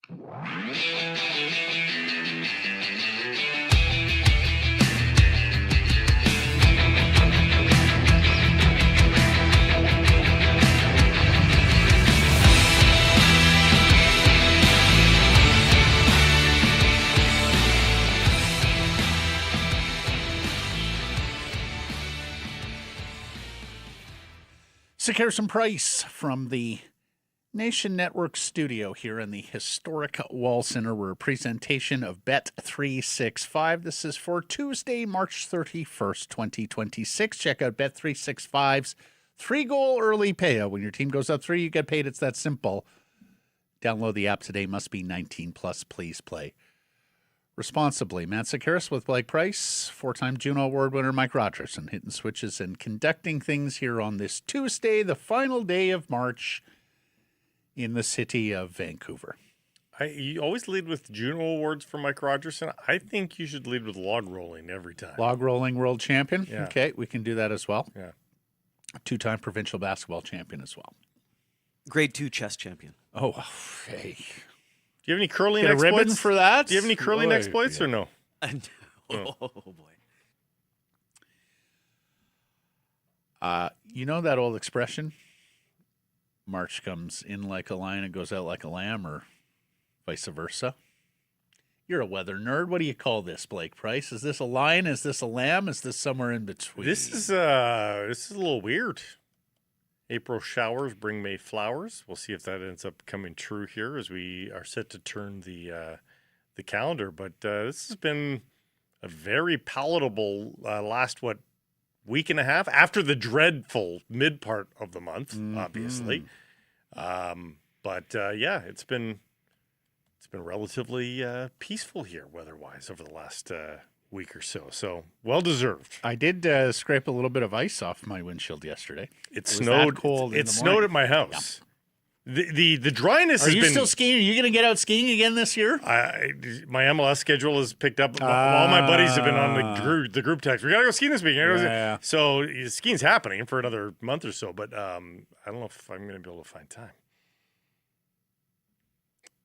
Canucksarmy Price from the Nation Network studio here in the historic Wall Center. We're a presentation of Bet365. This is for Tuesday, March 31st, 2026. Check out Bet365's 3-goal early payout. When your team goes up 3, you get paid. It's that simple. Download the app today. Must be 19 plus. Please play responsibly. Matt Sakaris with Blake Price, 4-time Juno Award winner Mike Rogerson, hitting switches and conducting things here on this Tuesday, the final day of March in the city of Vancouver. You always lead with Juno Awards for Mike Rogerson. I think you should lead with log rolling every time. Log rolling world champion? Yeah. Okay, we can do that as well. Yeah. 2-time provincial basketball champion as well. Grade 2 chess champion. Oh, hey. Do you have any curling Get a exploits? ribbon for that? Do you have any curling exploits or no? Oh, boy. You know that old expression? March comes in like a lion and goes out like a lamb, or vice versa. You're a weather nerd. What do you call this, Blake Price? Is this a lion? Is this a lamb? Is this somewhere in between? This is a little weird. April showers bring May flowers. We'll see if that ends up coming true here as we are set to turn the calendar. But this has been a very palatable last week and a half after the dreadful mid part of the month, obviously. Yeah, it's been relatively peaceful here weather-wise over the last week or so. So well deserved. I did scrape a little bit of ice off my windshield yesterday. It snowed. Cold. It snowed at my house. Yeah. The dryness has been. Are you still skiing? Are you going to get out skiing again this year? My MLS schedule is picked up. All my buddies have been on the group text. We got to go skiing this weekend. Yeah. So skiing's happening for another month or so, but I don't know if I'm going to be able to find time.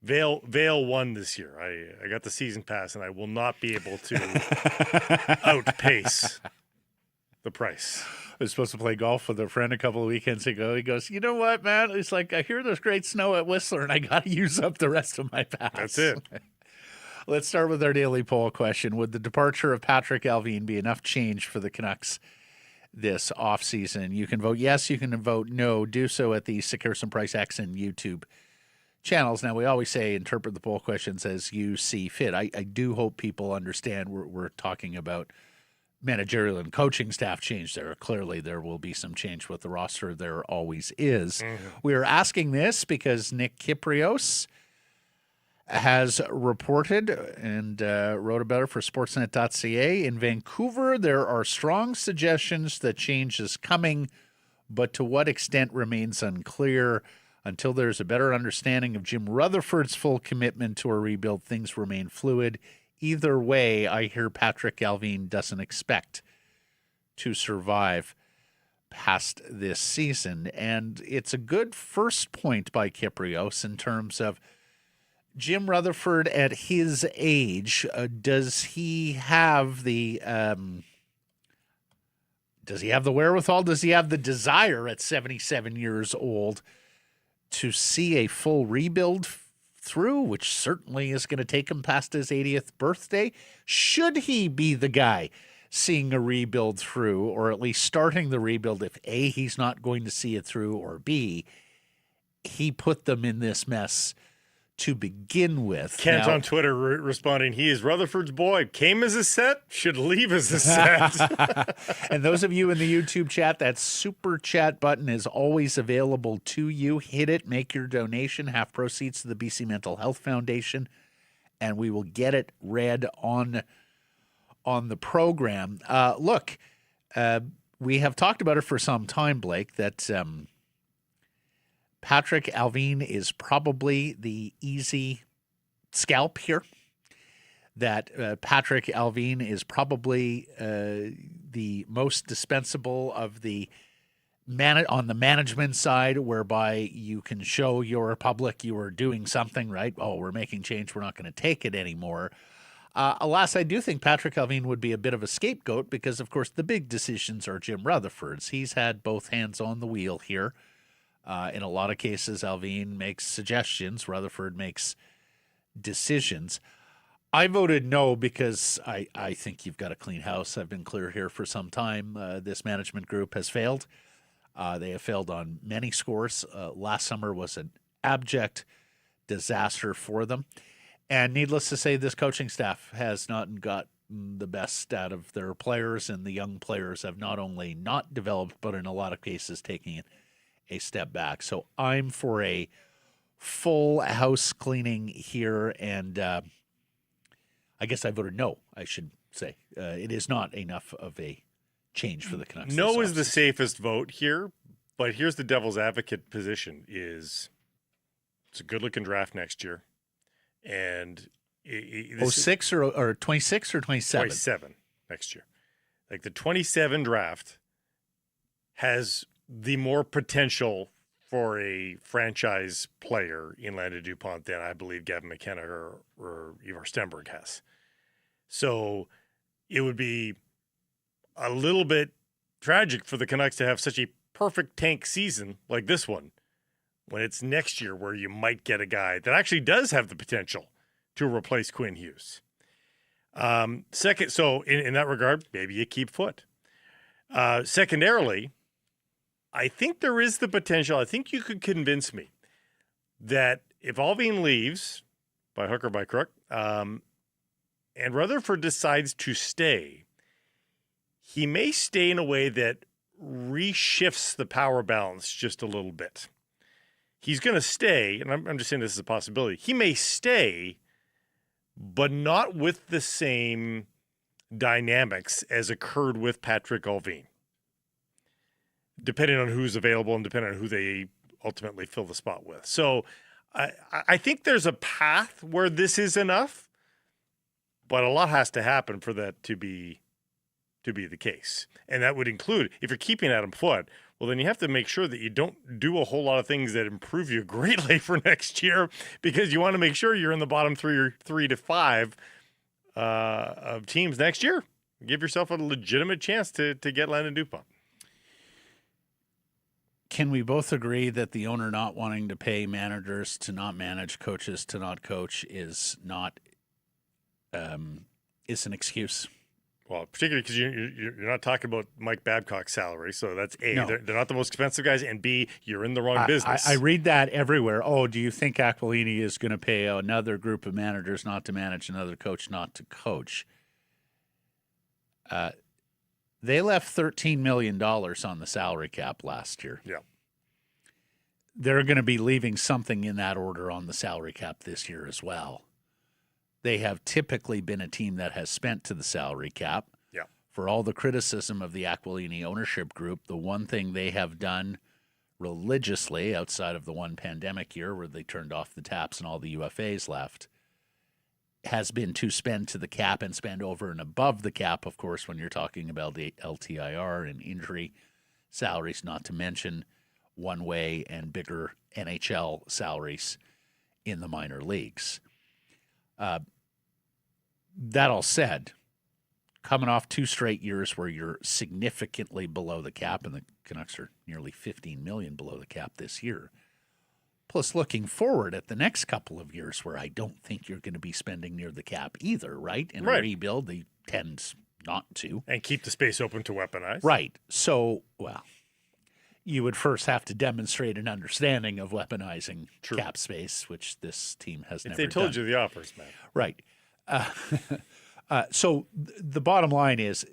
Vail won this year. I got the season pass, and I will not be able to outpace the price. I was supposed to play golf with a friend a couple of weekends ago. He goes, you know what, man? He's like, I hear there's great snow at Whistler, and I got to use up the rest of my pass. That's it. Let's start with our daily poll question. Would the departure of Patrick Allvin be enough change for the Canucks this offseason? You can vote yes, you can vote no. Do so at the Canucksarmy Price X and YouTube channels. Now, we always say interpret the poll questions as you see fit. I do hope people understand we're talking about managerial and coaching staff change there. Clearly, there will be some change with the roster. There always is. Mm-hmm. We are asking this because Nick Kyprios has reported and wrote about it for Sportsnet.ca. In Vancouver, there are strong suggestions that change is coming, but to what extent remains unclear. Until there's a better understanding of Jim Rutherford's full commitment to a rebuild, things remain fluid. Either way, I hear Patrick Allvin doesn't expect to survive past this season. And it's a good first point by Kyprios in terms of Jim Rutherford at his age. Does he have the wherewithal? Does he have the desire at 77 years old to see a full rebuild through, which certainly is going to take him past his 80th birthday? Should he be the guy seeing a rebuild through, or at least starting the rebuild if A, he's not going to see it through, or B, he put them in this mess to begin with? Kent on Twitter responding, he is Rutherford's boy. Came as a set, should leave as a set. And those of you in the YouTube chat, that super chat button is always available to you. Hit it, make your donation, half proceeds to the BC Mental Health Foundation, and we will get it read on the program. Look, we have talked about it for some time, Blake, that Patrick Allvin is probably the easy scalp here, that Patrick Allvin is probably the most dispensable of the on the management side, whereby you can show your public you are doing something right. Oh, we're making change. We're not going to take it anymore. Alas, I do think Patrick Allvin would be a bit of a scapegoat because, of course, the big decisions are Jim Rutherford's. He's had both hands on the wheel here. In a lot of cases, Allvin makes suggestions. Rutherford makes decisions. I voted no because I think you've got a clean house. I've been clear here for some time. This management group has failed. They have failed on many scores. Last summer was an abject disaster for them. And needless to say, this coaching staff has not gotten the best out of their players, and the young players have not only not developed, but in a lot of cases taking a step back. So I'm for a full house cleaning here, and I guess I voted no, I should say. It is not enough of a change for the Canucks. No is the safest vote here, but here's the devil's advocate position is it's a good-looking draft next year. And 06 or 26 or 27? 27 next year. Like the 27 draft has the more potential for a franchise player in Landon Dupont than I believe Gavin McKenna or Ivar Stenberg has. So it would be a little bit tragic for the Canucks to have such a perfect tank season like this one when it's next year where you might get a guy that actually does have the potential to replace Quinn Hughes. Second, so in that regard, maybe you keep Foote. Secondarily, I think there is the potential. I think you could convince me that if Allvin leaves by hook or by crook, and Rutherford decides to stay, he may stay in a way that reshifts the power balance just a little bit. He's going to stay, and I'm just saying this is a possibility. He may stay, but not with the same dynamics as occurred with Patrick Allvin, depending on who's available and depending on who they ultimately fill the spot with. So I think there's a path where this is enough, but a lot has to happen for that to be the case. And that would include, if you're keeping Adam Foote, well, then you have to make sure that you don't do a whole lot of things that improve you greatly for next year, because you want to make sure you're in the bottom 3 to 5 of teams next year. Give yourself a legitimate chance to get Landon Dupont. Can we both agree that the owner not wanting to pay managers to not manage, coaches to not coach is not is an excuse? Well, particularly because you're not talking about Mike Babcock's salary, so that's A, No. they're not the most expensive guys, and B, you're in the wrong business. I read that everywhere. Oh, do you think Aquilini is going to pay another group of managers not to manage, another coach not to coach? They left $13 million on the salary cap last year. Yeah. They're going to be leaving something in that order on the salary cap this year as well. They have typically been a team that has spent to the salary cap. Yeah. For all the criticism of the Aquilini ownership group, the one thing they have done religiously outside of the one pandemic year where they turned off the taps and all the UFAs left has been to spend to the cap and spend over and above the cap, of course, when you're talking about the LTIR and injury salaries, not to mention one-way and bigger NHL salaries in the minor leagues. That all said, coming off 2 straight years where you're significantly below the cap, and the Canucks are nearly $15 million below the cap this year, plus looking forward at the next couple of years where I don't think you're going to be spending near the cap either, right? In a rebuild, they tend not to. And keep the space open to weaponize. Right. So, well, you would first have to demonstrate an understanding of weaponizing cap space, which this team has never done. If they told you the offers, man. Right. So the bottom line is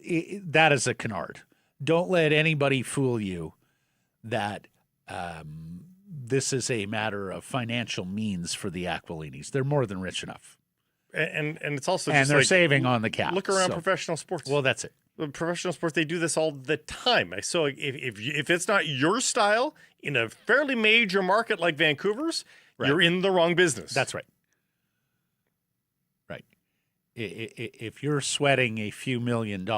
that is a canard. Don't let anybody fool you that this is a matter of financial means for the Aquilinis. They're more than rich enough. And it's also and just they're like, saving on the cap. Look around professional sports. Well, that's it. Professional sports, they do this all the time. So if it's not your style in a fairly major market like Vancouver's, you're in the wrong business. That's right. Right. If you're sweating a few $1 million,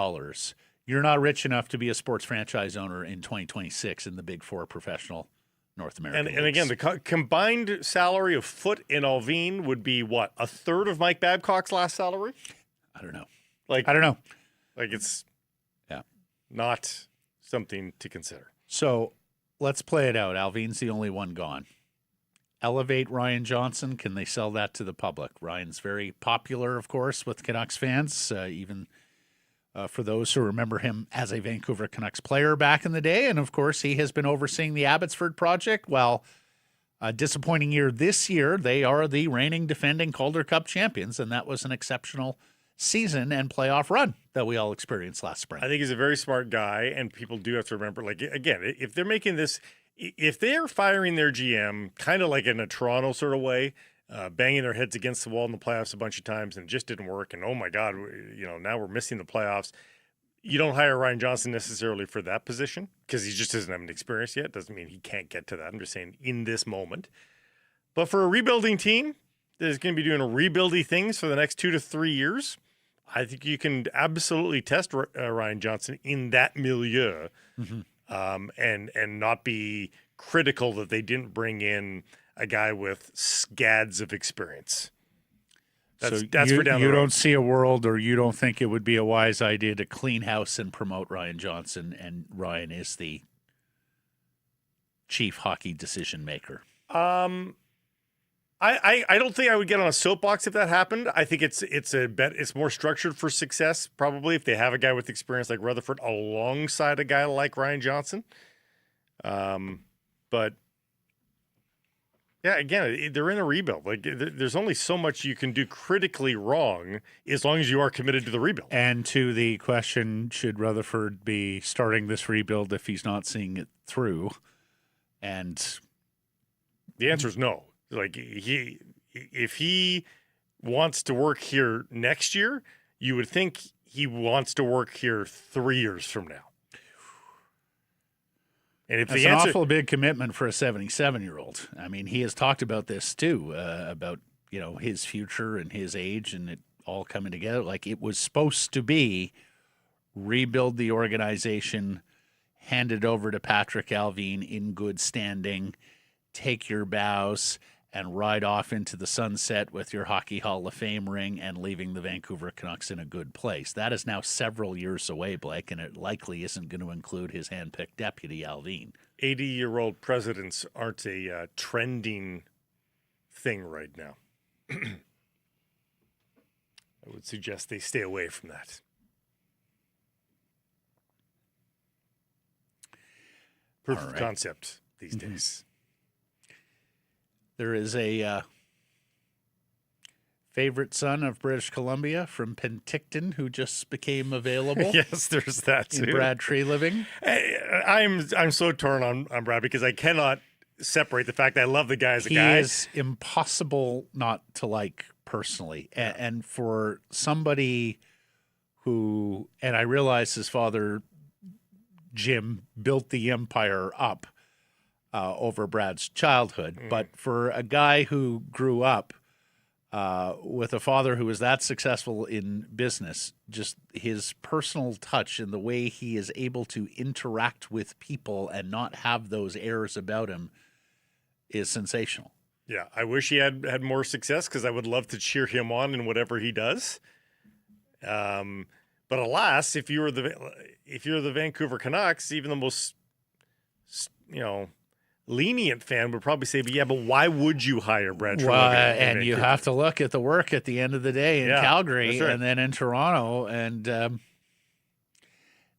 You're not rich enough to be a sports franchise owner in 2026 in the Big Four professional North American And again, the combined salary of Foote and Allvin would be what, a third of Mike Babcock's last salary? I don't know. Like I don't know. Like it's Yeah. not something to consider. So let's play it out. Alvin's the only one gone. Elevate Ryan Johnson. Can they sell that to the public? Ryan's very popular, of course, with Canucks fans, even for those who remember him as a Vancouver Canucks player back in the day. And, of course, he has been overseeing the Abbotsford project. Well, a disappointing year this year. They are the reigning defending Calder Cup champions, and that was an exceptional season and playoff run that we all experienced last spring. I think he's a very smart guy, and people do have to remember, like, again, if they're making this, if they're firing their GM kind of like in a Toronto sort of way, banging their heads against the wall in the playoffs a bunch of times and it just didn't work, and oh my God, now we're missing the playoffs. You don't hire Ryan Johnson necessarily for that position because he just doesn't have an experience yet. Doesn't mean he can't get to that. I'm just saying in this moment. But for a rebuilding team that is going to be doing rebuildy things for the next 2 to 3 years, I think you can absolutely test Ryan Johnson in that milieu, and not be critical that they didn't bring in a guy with scads of experience. That's for down the you road. don't see a world, or you don't think it would be a wise idea to clean house and promote Ryan Johnson, and Ryan is the chief hockey decision maker. I don't think I would get on a soapbox if that happened. I think it's more structured for success, probably, if they have a guy with experience like Rutherford alongside a guy like Ryan Johnson. But yeah, again, they're in a rebuild. Like, there's only so much you can do critically wrong as long as you are committed to the rebuild. And to the question, should Rutherford be starting this rebuild if he's not seeing it through? And the answer is no. Like, if he wants to work here next year, you would think he wants to work here 3 years from now. And if that's the an answer, awful big commitment for a 77-year-old. I mean, he has talked about this too, about his future and his age and it all coming together. Like, it was supposed to be rebuild the organization, hand it over to Patrick Allvin in good standing, take your bows, and ride off into the sunset with your Hockey Hall of Fame ring and leaving the Vancouver Canucks in a good place. That is now several years away, Blake, and it likely isn't going to include his handpicked deputy, Allvin. 80-year-old presidents aren't a trending thing right now. I would suggest they stay away from that. Proof of concept these days. There is a favorite son of British Columbia from Penticton who just became available. Yes, there's that too. In Brad Tree-Living. I'm so torn on Brad because I cannot separate the fact that I love the guy as a guy. He is impossible not to like personally. Yeah. And for somebody who, and I realize his father, Jim, built the empire up over Brad's childhood. But for a guy who grew up with a father who was that successful in business, just his personal touch and the way he is able to interact with people and not have those airs about him is sensational. Yeah, I wish he had more success because I would love to cheer him on in whatever he does. But alas, if you're the Vancouver Canucks, even the most lenient fan would probably say, but why would you hire Brad Tree-Living? And you have to look at the work at the end of the day in Calgary and then in Toronto. And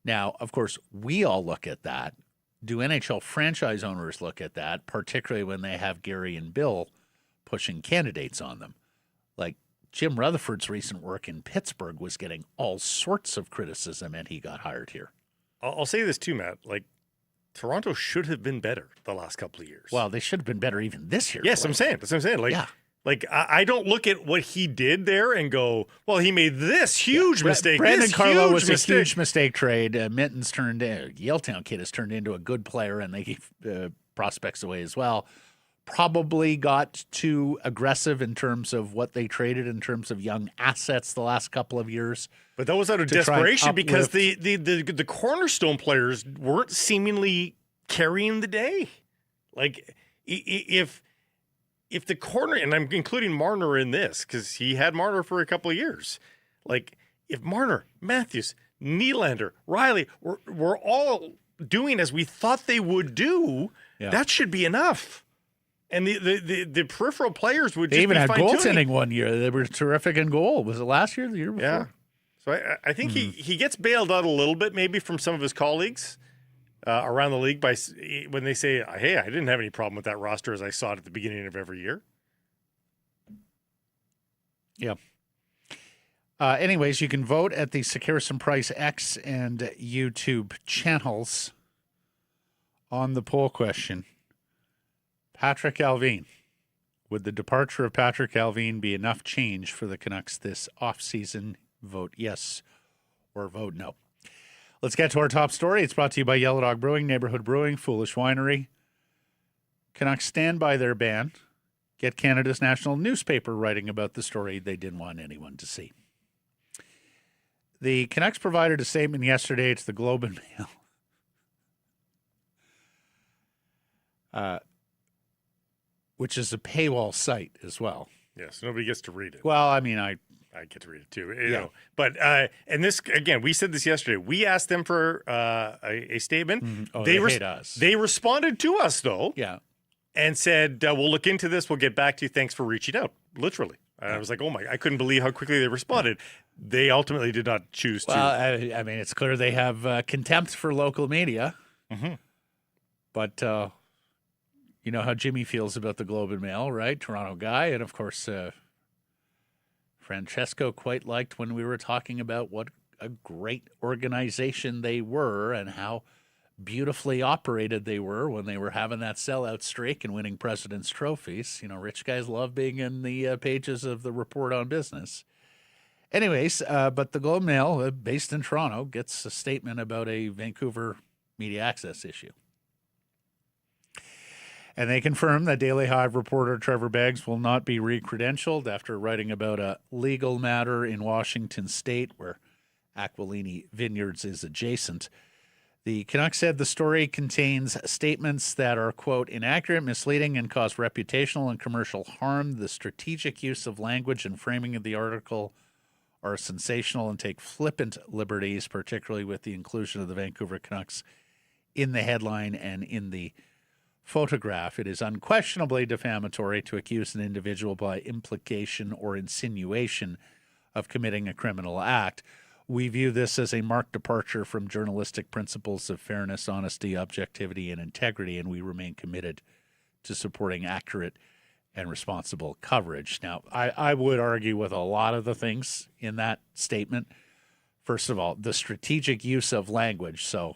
now, of course, we all look at that. Do NHL franchise owners look at that, particularly when they have Gary and Bill pushing candidates on them? Like, Jim Rutherford's recent work in Pittsburgh was getting all sorts of criticism, and he got hired here. I'll say this too, Matt. Like, Toronto should have been better the last couple of years. Well, they should have been better even this year. Yes, Blake. That's what I'm saying. Like, Like, I don't look at what he did there and go, well, he made this huge mistake. Brandon Carlo was a huge mistake trade. Yaletown kid has turned into a good player, and they gave prospects away as well. probably got too aggressive in terms of what they traded in terms of young assets the last couple of years. But that was out of to try and desperation because uplift. the cornerstone players weren't seemingly carrying the day. Like if the corner, and I'm including Marner in this because he had Marner for a couple of years. Like if Marner, Matthews, Nylander, Riley were all doing as we thought they would do, that should be enough. And the peripheral players would just They even be had fine-tuning. goaltending one year. They were terrific in goal. Was it last year or the year before? Yeah. So I think he gets bailed out a little bit maybe from some of his colleagues around the league by when they say, hey, I didn't have any problem with that roster as I saw it at the beginning of every year. Yeah. Anyways, you can vote at the Sekeres and Price X and YouTube channels on the poll question. Patrick Allvin. Would the departure of Patrick Allvin be enough change for the Canucks this offseason? Vote yes or vote no. Let's get to our top story. It's brought to you by Yellow Dog Brewing, Neighborhood Brewing, Foolish Winery. Canucks stand by their ban. Get Canada's national newspaper writing about the story they didn't want anyone to see. The Canucks provided a statement yesterday to the Globe and Mail, which is a paywall site as well. Yes, nobody gets to read it. Well, I mean, I get to read it too. You know. But and this again, we said this yesterday. We asked them for a statement. Mm-hmm. Oh, they hate us. They responded to us though. Yeah. And said, we'll look into this. We'll get back to you. Thanks for reaching out. Literally. I was like, oh my, I couldn't believe how quickly they responded. They ultimately did not choose to. Well, I mean, it's clear they have contempt for local media. Mm-hmm. But you know how Jimmy feels about the Globe and Mail, right? Toronto guy. And of course, Francesco quite liked when we were talking about what a great organization they were and how beautifully operated they were when they were having that sellout streak and winning President's trophies. You know, rich guys love being in the pages of the Report on Business. Anyways, but the Globe and Mail, based in Toronto, gets a statement about a Vancouver media access issue. And they confirm that Daily Hive reporter Trevor Beggs will not be re-credentialed after writing about a legal matter in Washington State where Aquilini Vineyards is adjacent. The Canucks said the story contains statements that are, quote, inaccurate, misleading, and cause reputational and commercial harm. The strategic use of language and framing of the article are sensational and take flippant liberties, particularly with the inclusion of the Vancouver Canucks in the headline and in the photograph. It is unquestionably defamatory to accuse an individual by implication or insinuation of committing a criminal act. We view this as a marked departure from journalistic principles of fairness, honesty, objectivity, and integrity, and we remain committed to supporting accurate and responsible coverage. Now, I would argue with a lot of the things in that statement. First of all, the strategic use of language. So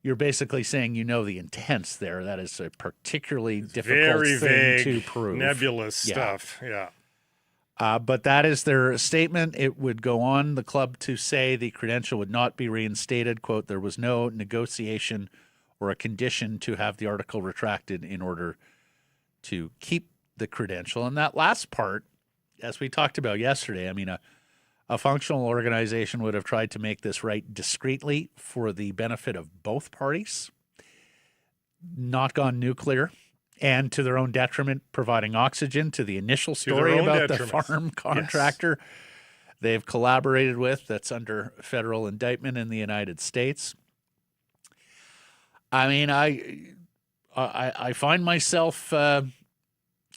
you're basically saying you know the intent there. That is a particularly difficult very thing vague, to prove. nebulous stuff. Yeah. But that is their statement. It would go on the club to say the credential would not be reinstated. Quote, there was no negotiation or a condition to have the article retracted in order to keep the credential. And that last part, as we talked about yesterday, I mean, a functional organization would have tried to make this right discreetly for the benefit of both parties, not gone nuclear, and to their own detriment, providing oxygen to the initial story about the farm contractor they've collaborated with that's under federal indictment in the United States. I mean, I find myself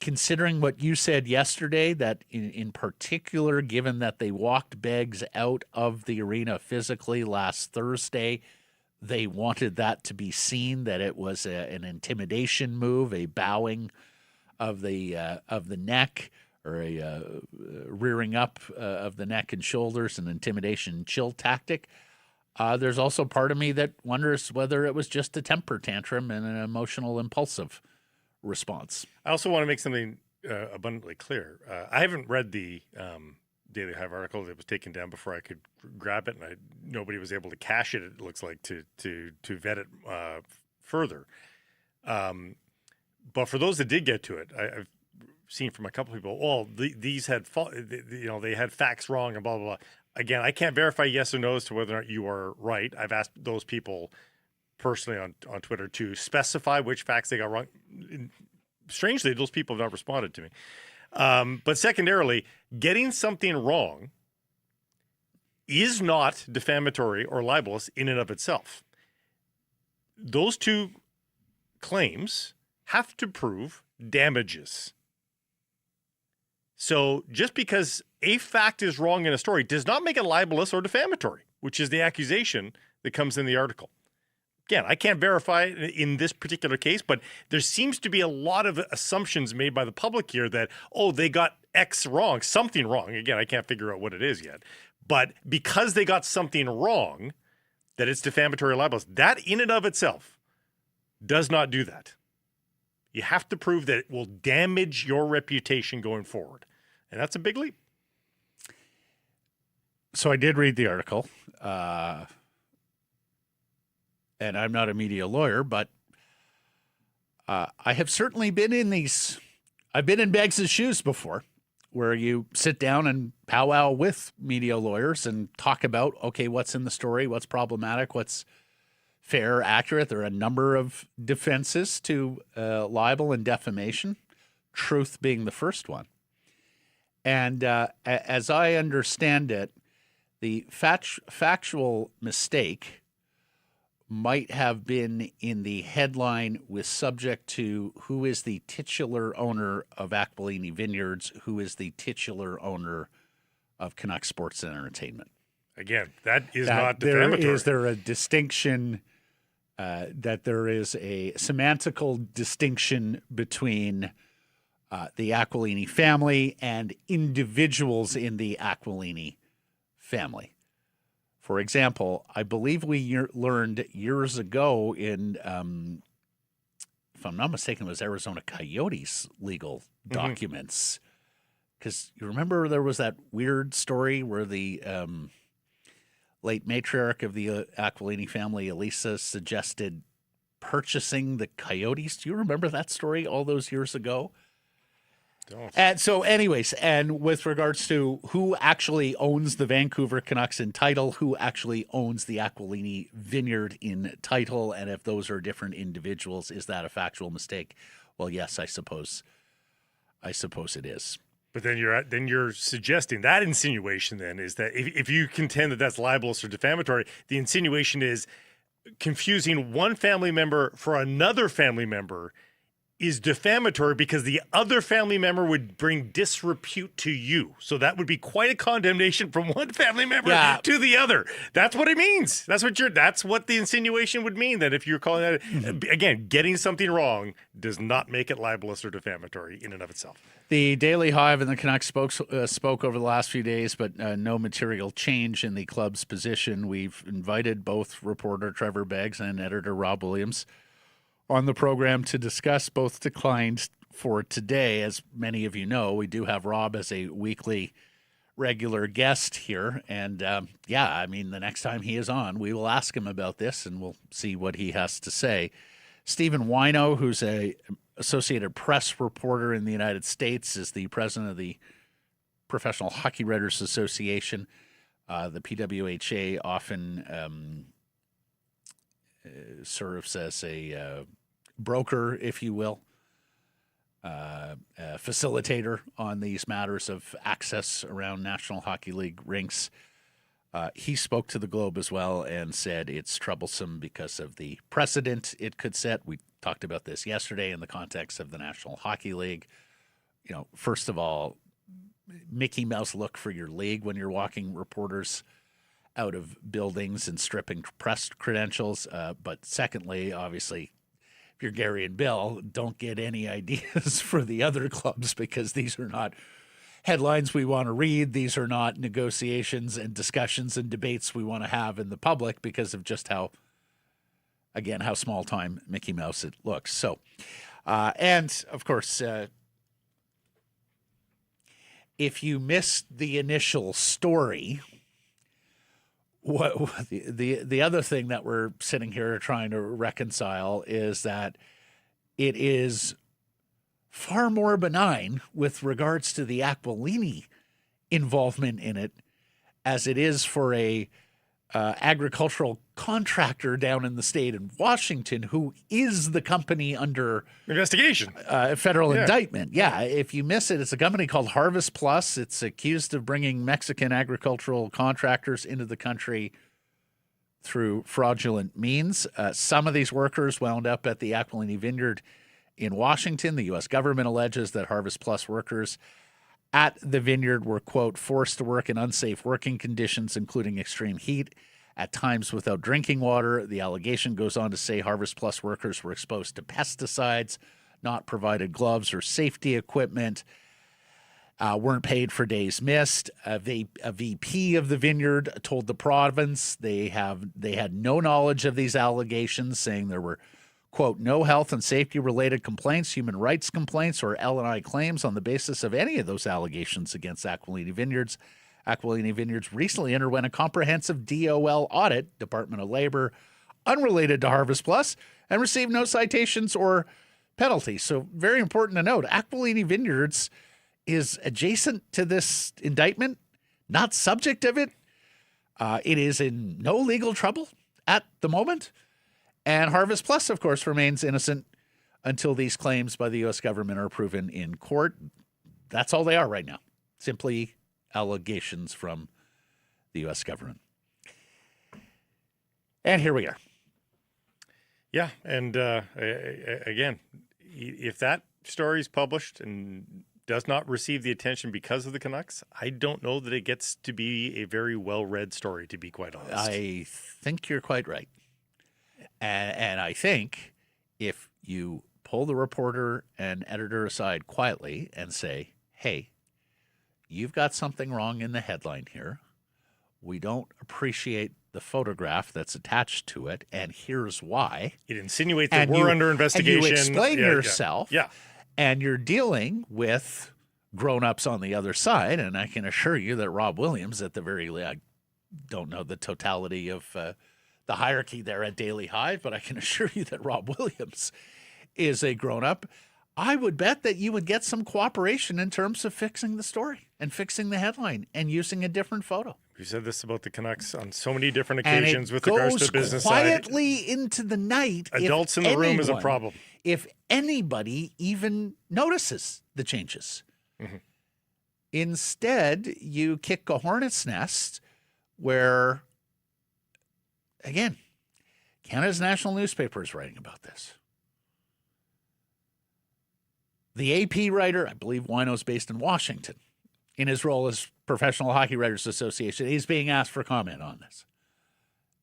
considering what you said yesterday, that in particular, given that they walked Beggs out of the arena physically last Thursday, they wanted that to be seen, that it was an intimidation move, a bowing of the neck, or a rearing up of the neck and shoulders, an intimidation chill tactic. There's also part of me that wonders whether it was just a temper tantrum and an emotional impulsive response. I also want to make something abundantly clear. I haven't read the Daily Hive article that was taken down before I could grab it, and nobody was able to cache it. It looks like to vet it further. But for those that did get to it, I've seen from a couple people, these had they had facts wrong and blah, blah, blah. Again, I can't verify yes or no as to whether or not you are right. I've asked those people personally on Twitter to specify which facts they got wrong. Strangely, those people have not responded to me. But secondarily, getting something wrong is not defamatory or libelous in and of itself. Those two claims have to prove damages. So just because a fact is wrong in a story does not make it libelous or defamatory, which is the accusation that comes in the article. Again, I can't verify it in this particular case, but there seems to be a lot of assumptions made by the public here that, they got X wrong, something wrong. Again, I can't figure out what it is yet. But because they got something wrong, that it's defamatory or libelous, that in and of itself does not do that. You have to prove that it will damage your reputation going forward. And that's a big leap. So I did read the article. And I'm not a media lawyer, but I have certainly been in I've been in Beggs' shoes before, where you sit down and powwow with media lawyers and talk about, okay, what's in the story, what's problematic, what's fair, accurate. There are a number of defenses to libel and defamation, truth being the first one. And as I understand it, the factual mistake might have been in the headline with subject to who is the titular owner of Aquilini Vineyards, who is the titular owner of Canuck Sports and Entertainment. Again, that is not defamatory. Is there a distinction, that there is a semantical distinction between the Aquilini family and individuals in the Aquilini family? For example, I believe we learned years ago in, if I'm not mistaken, it was Arizona Coyotes legal documents. Because you remember there was that weird story where the late matriarch of the Aquilini family, Elisa, suggested purchasing the Coyotes. Do you remember that story all those years ago? Don't. And so anyways, and with regards to who actually owns the Vancouver Canucks in title, who actually owns the Aquilini Vineyard in title, and if those are different individuals, is that a factual mistake? Well, yes, I suppose it is. But then you're suggesting that insinuation then is that if you contend that that's libelous or defamatory, the insinuation is confusing one family member for another family member is defamatory because the other family member would bring disrepute to you. So that would be quite a condemnation from one family member to the other. That's what it means. That's what the insinuation would mean, that if you're calling that, again, getting something wrong does not make it libelous or defamatory in and of itself. The Daily Hive and the Canucks spoke over the last few days, but no material change in the club's position. We've invited both reporter Trevor Beggs and editor Rob Williams on the program to discuss. Both declined for today. As many of you know, we do have Rob as a weekly regular guest here. And the next time he is on, we will ask him about this and we'll see what he has to say. Stephen Wino, who's a Associated Press reporter in the United States, is the president of the Professional Hockey Writers Association. The PWHA often serves as a broker, if you will, a facilitator on these matters of access around National Hockey League rinks. He spoke to the Globe as well and said it's troublesome because of the precedent it could set. We talked about this yesterday in the context of the National Hockey League. You know, first of all, Mickey Mouse look for your league when you're walking reporters out of buildings and stripping press credentials. But secondly, obviously, if you're Gary and Bill, don't get any ideas for the other clubs, because these are not headlines we want to read. These are not negotiations and discussions and debates we want to have in the public because of just how small time Mickey Mouse it looks. So, and of course, if you missed the initial story, what the other thing that we're sitting here trying to reconcile is that it is far more benign with regards to the Aquilini involvement in it as it is for a agricultural contractor down in the state of Washington who is the company under investigation, federal indictment. Yeah, if you miss it, it's a company called Harvest Plus. It's accused of bringing Mexican agricultural contractors into the country through fraudulent means. Some of these workers wound up at the Aquilini Vineyard in Washington. The U.S. government alleges that Harvest Plus workers at the vineyard were, quote, forced to work in unsafe working conditions, including extreme heat, at times without drinking water. The allegation goes on to say Harvest Plus workers were exposed to pesticides, not provided gloves or safety equipment, weren't paid for days missed. A VP of the vineyard told the province they had no knowledge of these allegations, saying there were, quote, no health and safety related complaints, human rights complaints, or L&I claims on the basis of any of those allegations against Aquilini Vineyards. Aquilini Vineyards recently underwent a comprehensive DOL audit, Department of Labor, unrelated to Harvest Plus, and received no citations or penalties. So very important to note, Aquilini Vineyards is adjacent to this indictment, not subject of it. It is in no legal trouble at the moment. And Harvest Plus, of course, remains innocent until these claims by the U.S. government are proven in court. That's all they are right now. Simply allegations from the U.S. government. And here we are. Yeah. And again, if that story is published and does not receive the attention because of the Canucks, I don't know that it gets to be a very well-read story, to be quite honest. I think you're quite right. And I think if you pull the reporter and editor aside quietly and say, hey, you've got something wrong in the headline here. We don't appreciate the photograph that's attached to it, and here's why. It insinuates that we're under investigation. And you explain yourself. Yeah. And you're dealing with grown-ups on the other side, and I can assure you that Rob Williams, at the very least, I don't know the totality of the hierarchy there at Daily Hive, but I can assure you that Rob Williams is a grown-up. I would bet that you would get some cooperation in terms of fixing the story and fixing the headline and using a different photo. You said this about the Canucks on so many different occasions with regards to the business quietly side. into the night. Adults in the room is a problem. If anybody even notices the changes. Mm-hmm. Instead, you kick a hornet's nest where, again, Canada's national newspaper is writing about this. The AP writer, I believe Wino's based in Washington, in his role as Professional Hockey Writers Association, he's being asked for comment on this.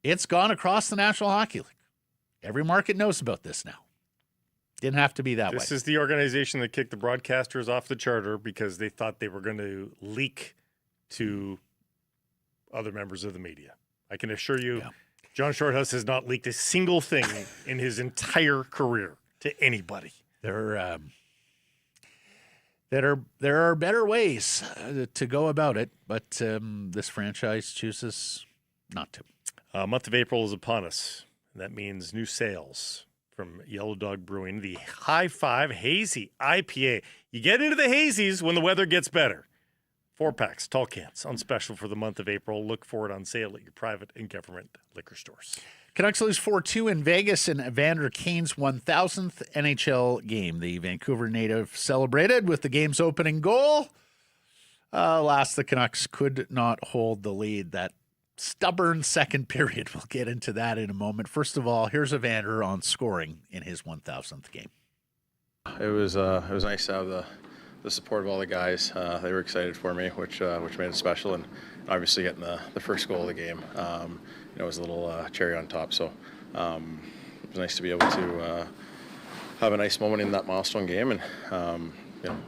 It's gone across the National Hockey League. Every market knows about this now. Didn't have to be that way. This is the organization that kicked the broadcasters off the charter because they thought they were going to leak to other members of the media. I can assure you, John Shorthouse has not leaked a single thing in his entire career to anybody. There are better ways to go about it, but this franchise chooses not to. Month of April is upon us. That means new sales from Yellow Dog Brewing, the High Five Hazy IPA. You get into the hazies when the weather gets better. 4-packs, tall cans, on special for the month of April. Look for it on sale at your private and government liquor stores. Canucks lose 4-2 in Vegas in Evander Kane's 1,000th NHL game. The Vancouver native celebrated with the game's opening goal. Alas, the Canucks could not hold the lead. That stubborn second period. We'll get into that in a moment. First of all, here's Evander on scoring in his 1,000th game. It was nice to have the support of all the guys. They were excited for me, which made it special, and obviously getting the first goal of the game. It was a little cherry on top. So it was nice to be able to have a nice moment in that milestone game, and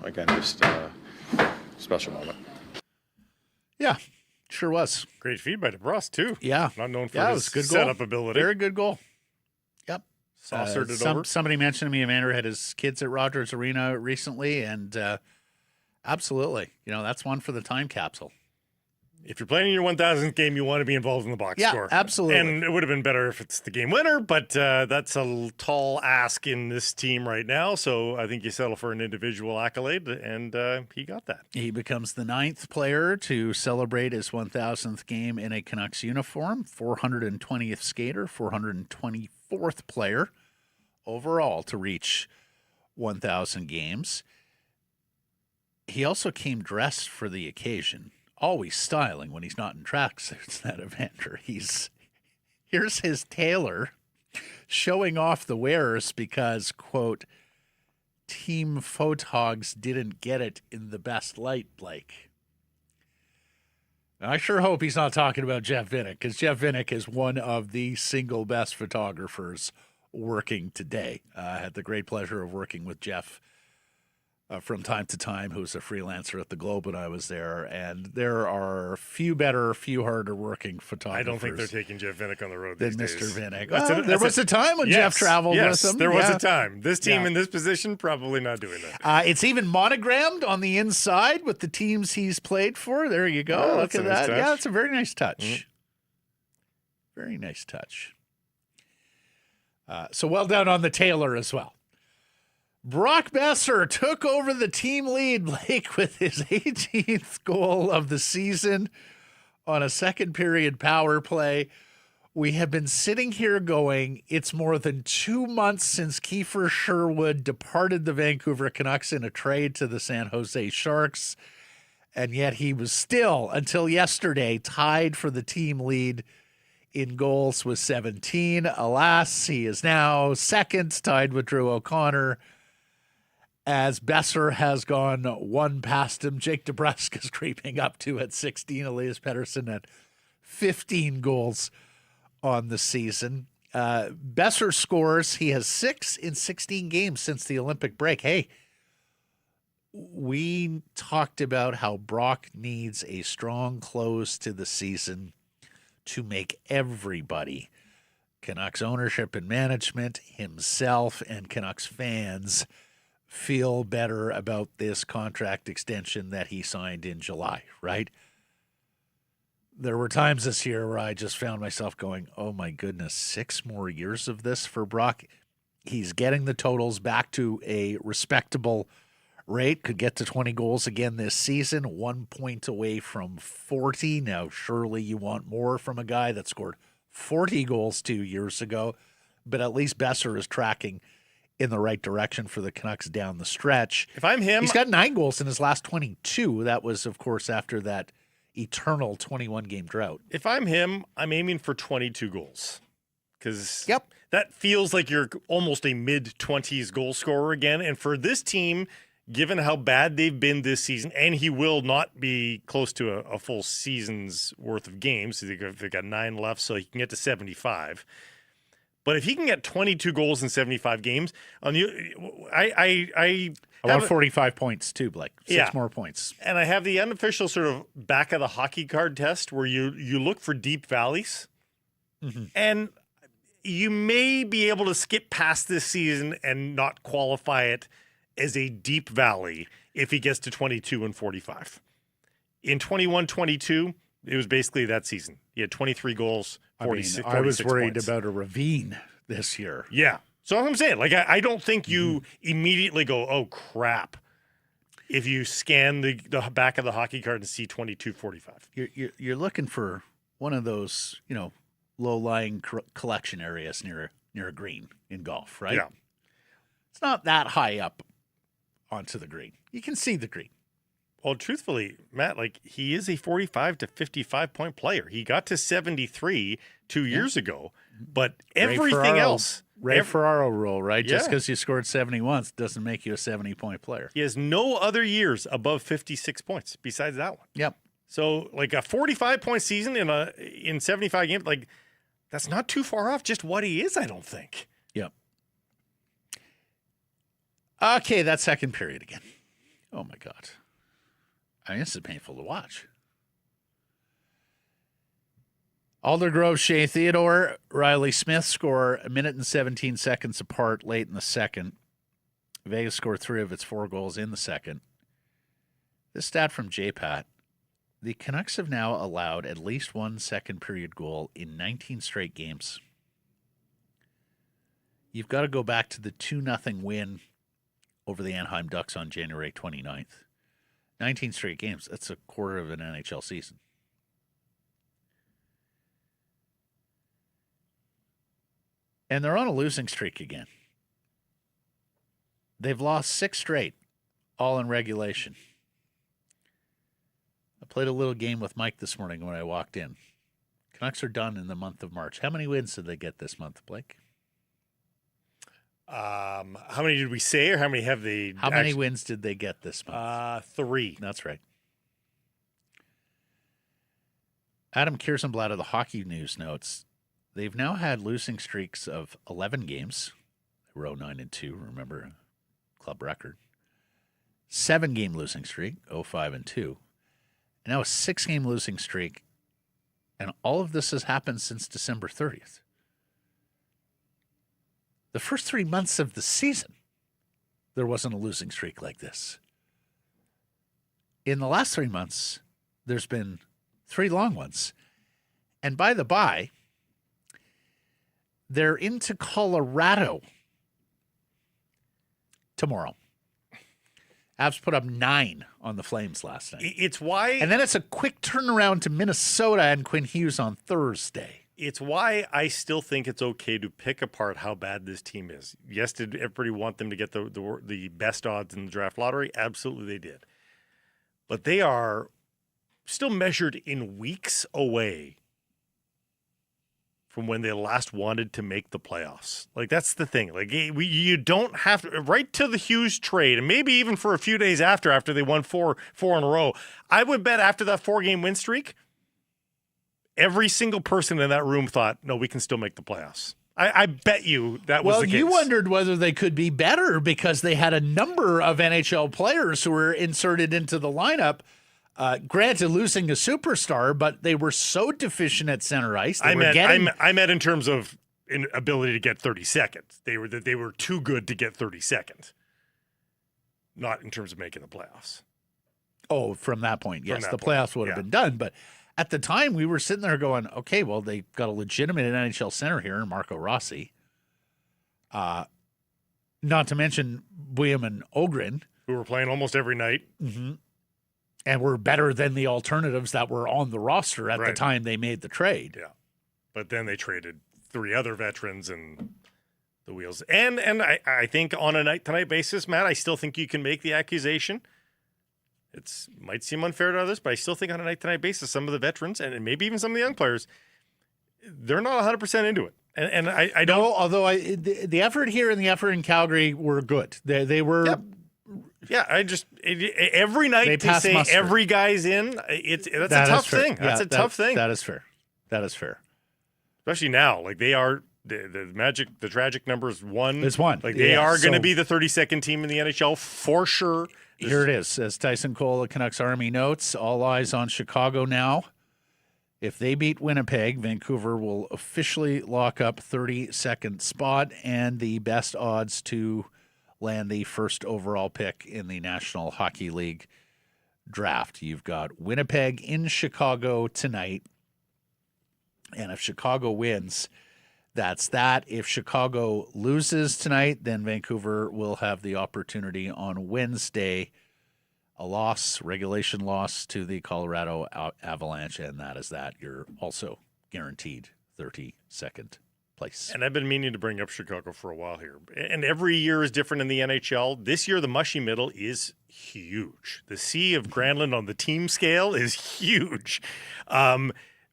again, just a special moment. Yeah, sure was. Great feed by DeBrus too. Yeah, not known for his good setup goal. ability. Very good goal. Yep. Saucered it over. Somebody mentioned to me Evander had his kids at Rogers Arena recently, and absolutely, that's one for the time capsule. If you're playing in your 1,000th game, you want to be involved in the box Yeah, score. absolutely. And it would have been better if it's the game winner, but that's a tall ask in this team right now. So I think you settle for an individual accolade, and he got that. He becomes the 9th player to celebrate his 1,000th game in a Canucks uniform, 420th skater, 424th player overall to reach 1,000 games. He also came dressed for the occasion. Always styling when he's not in tracksuits, that Evander. Here's his tailor showing off the wearers because, quote, Team Photogs didn't get it in the best light, Blake. And I sure hope he's not talking about Jeff Vinik, because Jeff Vinik is one of the single best photographers working today. I had the great pleasure of working with Jeff from time to time, who's a freelancer at the Globe when I was there, and there are few better, few harder working photographers. I don't think they're taking Jeff Vinik on the road than these Mr. days. Vinik. Well, there was a time when Jeff traveled with him. There was a time. This team in this position, probably not doing that. It's even monogrammed on the inside with the teams he's played for. There you go. Oh, Look at nice that. touch. Yeah, it's a very nice touch. Very nice touch. So well done on the tailor as well. Brock Boeser took over the team lead, Blake, with his 18th goal of the season on a second period power play. We have been sitting here going, it's more than 2 months since Kiefer Sherwood departed the Vancouver Canucks in a trade to the San Jose Sharks, and yet he was still, until yesterday, tied for the team lead in goals with 17. Alas, he is now second, tied with Drew O'Connor, as Boeser has gone one past him. Jake DeBrusk is creeping up to at 16. Elias Paterson at 15 goals on the season. Boeser scores. He has 6 in 16 games since the Olympic break. Hey, we talked about how Brock needs a strong close to the season to make everybody, Canucks ownership and management, himself, and Canucks fans, feel better about this contract extension that he signed in July, right? There were times this year where I just found myself going, oh my goodness, 6 more years of this for Brock. He's getting the totals back to a respectable rate, could get to 20 goals again this season, 1 point away from 40. Now, surely you want more from a guy that scored 40 goals 2 years ago, but at least Boeser is tracking in the right direction for the Canucks down the stretch. If I'm him, he's got 9 goals in his last 22. That was, of course, after that eternal 21-game drought. If I'm him, I'm aiming for 22 goals. Because Yep. that feels like you're almost a mid-20s goal scorer again. And for this team, given how bad they've been this season, and he will not be close to a full season's worth of games. They've got 9 left, so he can get to 75. But if he can get 22 goals in 75 games, I want 45 points too, Blake. 6 more points. And I have the unofficial sort of back of the hockey card test where you look for deep valleys. Mm-hmm. And you may be able to skip past this season and not qualify it as a deep valley if he gets to 22 and 45. In 21-22, it was basically that season. He had 23 goals, 46 I was worried points. about a ravine this year. Yeah. So that's what I'm saying. Like, I don't think you immediately go, oh, crap, if you scan the back of the hockey card and see 22-45. You're looking for one of those, low-lying collection areas near a green in golf, right? Yeah. It's not that high up onto the green. You can see the green. Well, truthfully, Matt, he is a 45 to 55 point player. He got to 73 2 years ago, but everything else. Ferraro rule, right? Yeah. Just because you scored 70 once doesn't make you a 70-point player. He has no other years above 56 points besides that one. Yep. So, a 45-point season in 75 games, that's not too far off just what he is, I don't think. Yep. Okay, that second period again. Oh, my God. This is painful to watch. Aldergrove, Shea Theodore, Riley Smith score 1 minute and 17 seconds apart late in the second. Vegas scored 3 of its 4 goals in the second. This stat from JPat. The Canucks have now allowed at least one second period goal in 19 straight games. You've got to go back to the 2-0 win over the Anaheim Ducks on January 29th. 19 straight games. That's a quarter of an NHL season. And they're on a losing streak again. They've lost 6 straight, all in regulation. I played a little game with Mike this morning when I walked in. Canucks are done in the month of March. How many wins did they get this month, Blake? How many did we say, or how many have they? How many wins did they get this month? 3. That's right. Adam Kirsenblatt of the Hockey News notes, they've now had losing streaks of 11 games. They were 0-9-2, remember, club record. 7-game losing streak, 0-5-2. And now a 6-game losing streak. And all of this has happened since December 30th. The first 3 months of the season, there wasn't a losing streak like this. In the last 3 months, there's been 3 long ones. And by the by, they're into Colorado tomorrow. Avs put up 9 on the Flames last night. It's why... And then it's a quick turnaround to Minnesota and Quinn Hughes on Thursday. It's why I still think it's okay to pick apart how bad this team is. Yes, did everybody want them to get the best odds in the draft lottery? Absolutely they did. But they are still measured in weeks away from when they last wanted to make the playoffs. Like, that's the thing. Like, you don't have to, right to the Hughes trade, and maybe even for a few days after they won four in a row. I would bet after that 4-game win streak, every single person in that room thought, no, we can still make the playoffs. I bet you that was the case. Well, you wondered whether they could be better because they had a number of NHL players who were inserted into the lineup. Granted, losing a superstar, but they were so deficient at center ice. I meant in terms of ability to get 30 seconds. They were too good to get 30 seconds. Not in terms of making the playoffs. Oh, from that point, yes. The point, playoffs would have been done. But at the time, we were sitting there going, okay, well, they got a legitimate NHL center here in Marco Rossi. Not to mention William and Ogren. Who were playing almost every night. Mm-hmm. And were better than the alternatives that were on the roster at the time they made the trade. Yeah. But then they traded 3 other veterans and the wheels. And I think on a night-to-night basis, Matt, I still think you can make the accusation. It might seem unfair to others, but I still think on a night-to-night basis, some of the veterans and maybe even some of the young players, they're not 100% into it. And I don't. No, although the effort here and the effort in Calgary were good. They were. Yep. Yeah, every night to say muster. Every guy's in, that's a tough thing. That's a tough thing. That is fair. That is fair. Especially now, like they are the tragic number is 1. It's 1. Like they are going to be the 32nd team in the NHL for sure. Here it is, as Tyson Cole of Canucksarmy notes. All eyes on Chicago now. If they beat Winnipeg, Vancouver will officially lock up 32nd spot and the best odds to land the first overall pick in the National Hockey League draft. You've got Winnipeg in Chicago tonight. And if Chicago wins, that's that. If Chicago loses tonight, then Vancouver will have the opportunity on Wednesday. A regulation loss to the Colorado Avalanche, and that is that. You're also guaranteed 32nd place. And I've been meaning to bring up Chicago for a while here. And every year is different in the NHL. This year, the mushy middle is huge. The sea of Granlund on the team scale is huge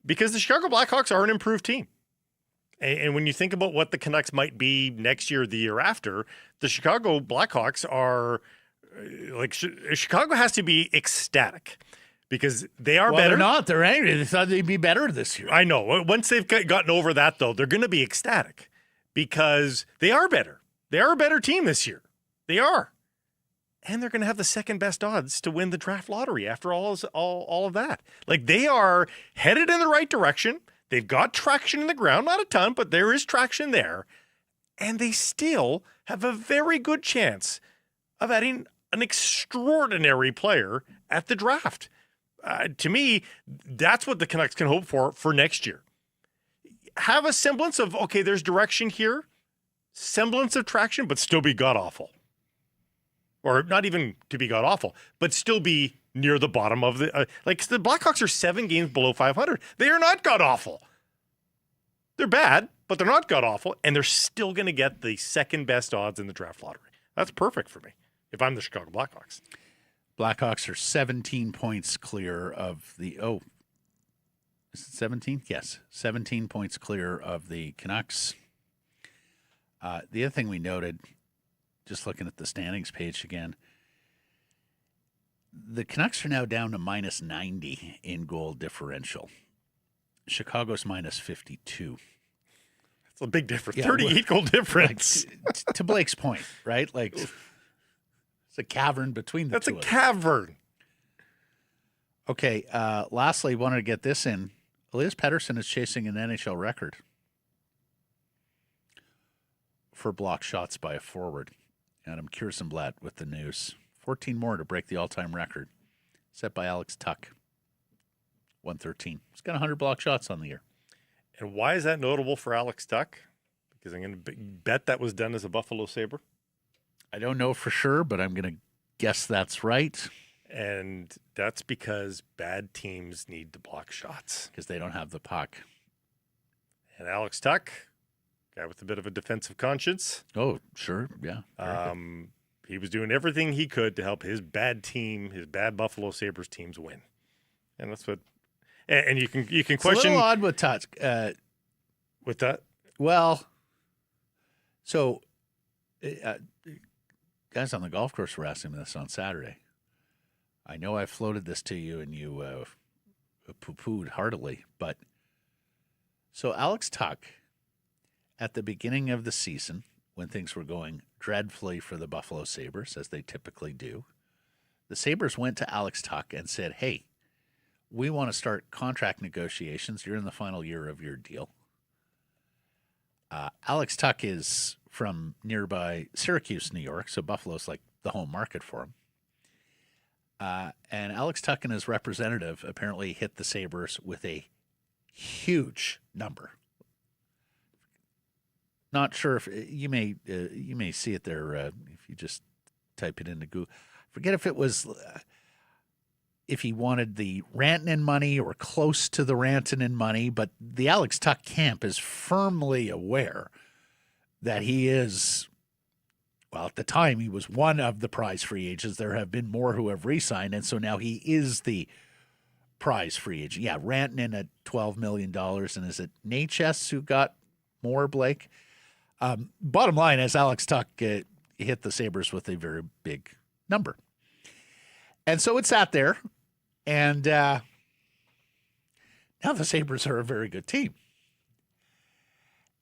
because the Chicago Blackhawks are an improved team. And when you think about what the Canucks might be next year or the year after, the Chicago Blackhawks are like Chicago has to be ecstatic. Because they are better. They're not. They're angry. They thought they'd be better this year. I know. Once they've gotten over that, though, they're going to be ecstatic because they are better. They are a better team this year. They are. And they're going to have the second best odds to win the draft lottery after all of that. Like, they are headed in the right direction. They've got traction in the ground. Not a ton, but there is traction there. And they still have a very good chance of adding an extraordinary player at the draft. To me, that's what the Canucks can hope for next year. Have a semblance of, okay, there's direction here, semblance of traction, but still be god-awful. Or not even to be god-awful, but still be near the bottom of the... the Blackhawks are 7 games below 500. They are not god-awful. They're bad, but they're not god-awful, and they're still going to get the second best odds in the draft lottery. That's perfect for me if I'm the Chicago Blackhawks. Blackhawks are 17 points clear of the... Oh, is it 17? Yes, 17 points clear of the Canucks. The other thing we noted, just looking at the standings page again, the Canucks are now down to minus 90 in goal differential. Chicago's minus 52. That's a big difference. Yeah, 38 goal difference. To Blake's point, right? Like, it's a cavern between the That's two. a cavern. Okay, lastly, wanted to get this in. Elias Paterson is chasing an NHL record for block shots by a forward. Adam Kirsenblatt with the news. 14 more to break the all-time record set by Alex Tuck. 113. He's got 100 block shots on the year. And why is that notable for Alex Tuck? Because I'm going to bet that was done as a Buffalo Sabre. I don't know for sure, but I'm going to guess that's right. And that's because bad teams need to block shots. Because they don't have the puck. And Alex Tuck, guy with a bit of a defensive conscience. Oh, sure. Yeah. He was doing everything he could to help his bad team, his bad Buffalo Sabres teams win. And that's what... And you can question... It's a little odd with Tuck. With that? Well, so guys on the golf course were asking me this on Saturday. I know I floated this to you and you poo-pooed heartily, but so Alex Tuck, at the beginning of the season, when things were going dreadfully for the Buffalo Sabres, as they typically do, the Sabres went to Alex Tuck and said, hey, we want to start contract negotiations. You're in the final year of your deal. Alex Tuck is from nearby Syracuse, New York, so Buffalo's like the home market for him. And Alex Tuck and his representative apparently hit the Sabres with a huge number. Not sure if you may see it there if you just type it into Google. Forget if it was if he wanted the Rantanen money or close to the Rantanen money, but the Alex Tuck camp is firmly aware that he is, well, at the time he was one of the prize free agents. There have been more who have re-signed, and so now he is the prize free agent. Yeah, Rantanen at $12 million, and is it Natchez who got more, Blake? Bottom line is Alex Tuck hit the Sabres with a very big number. And so it sat there, and now the Sabres are a very good team.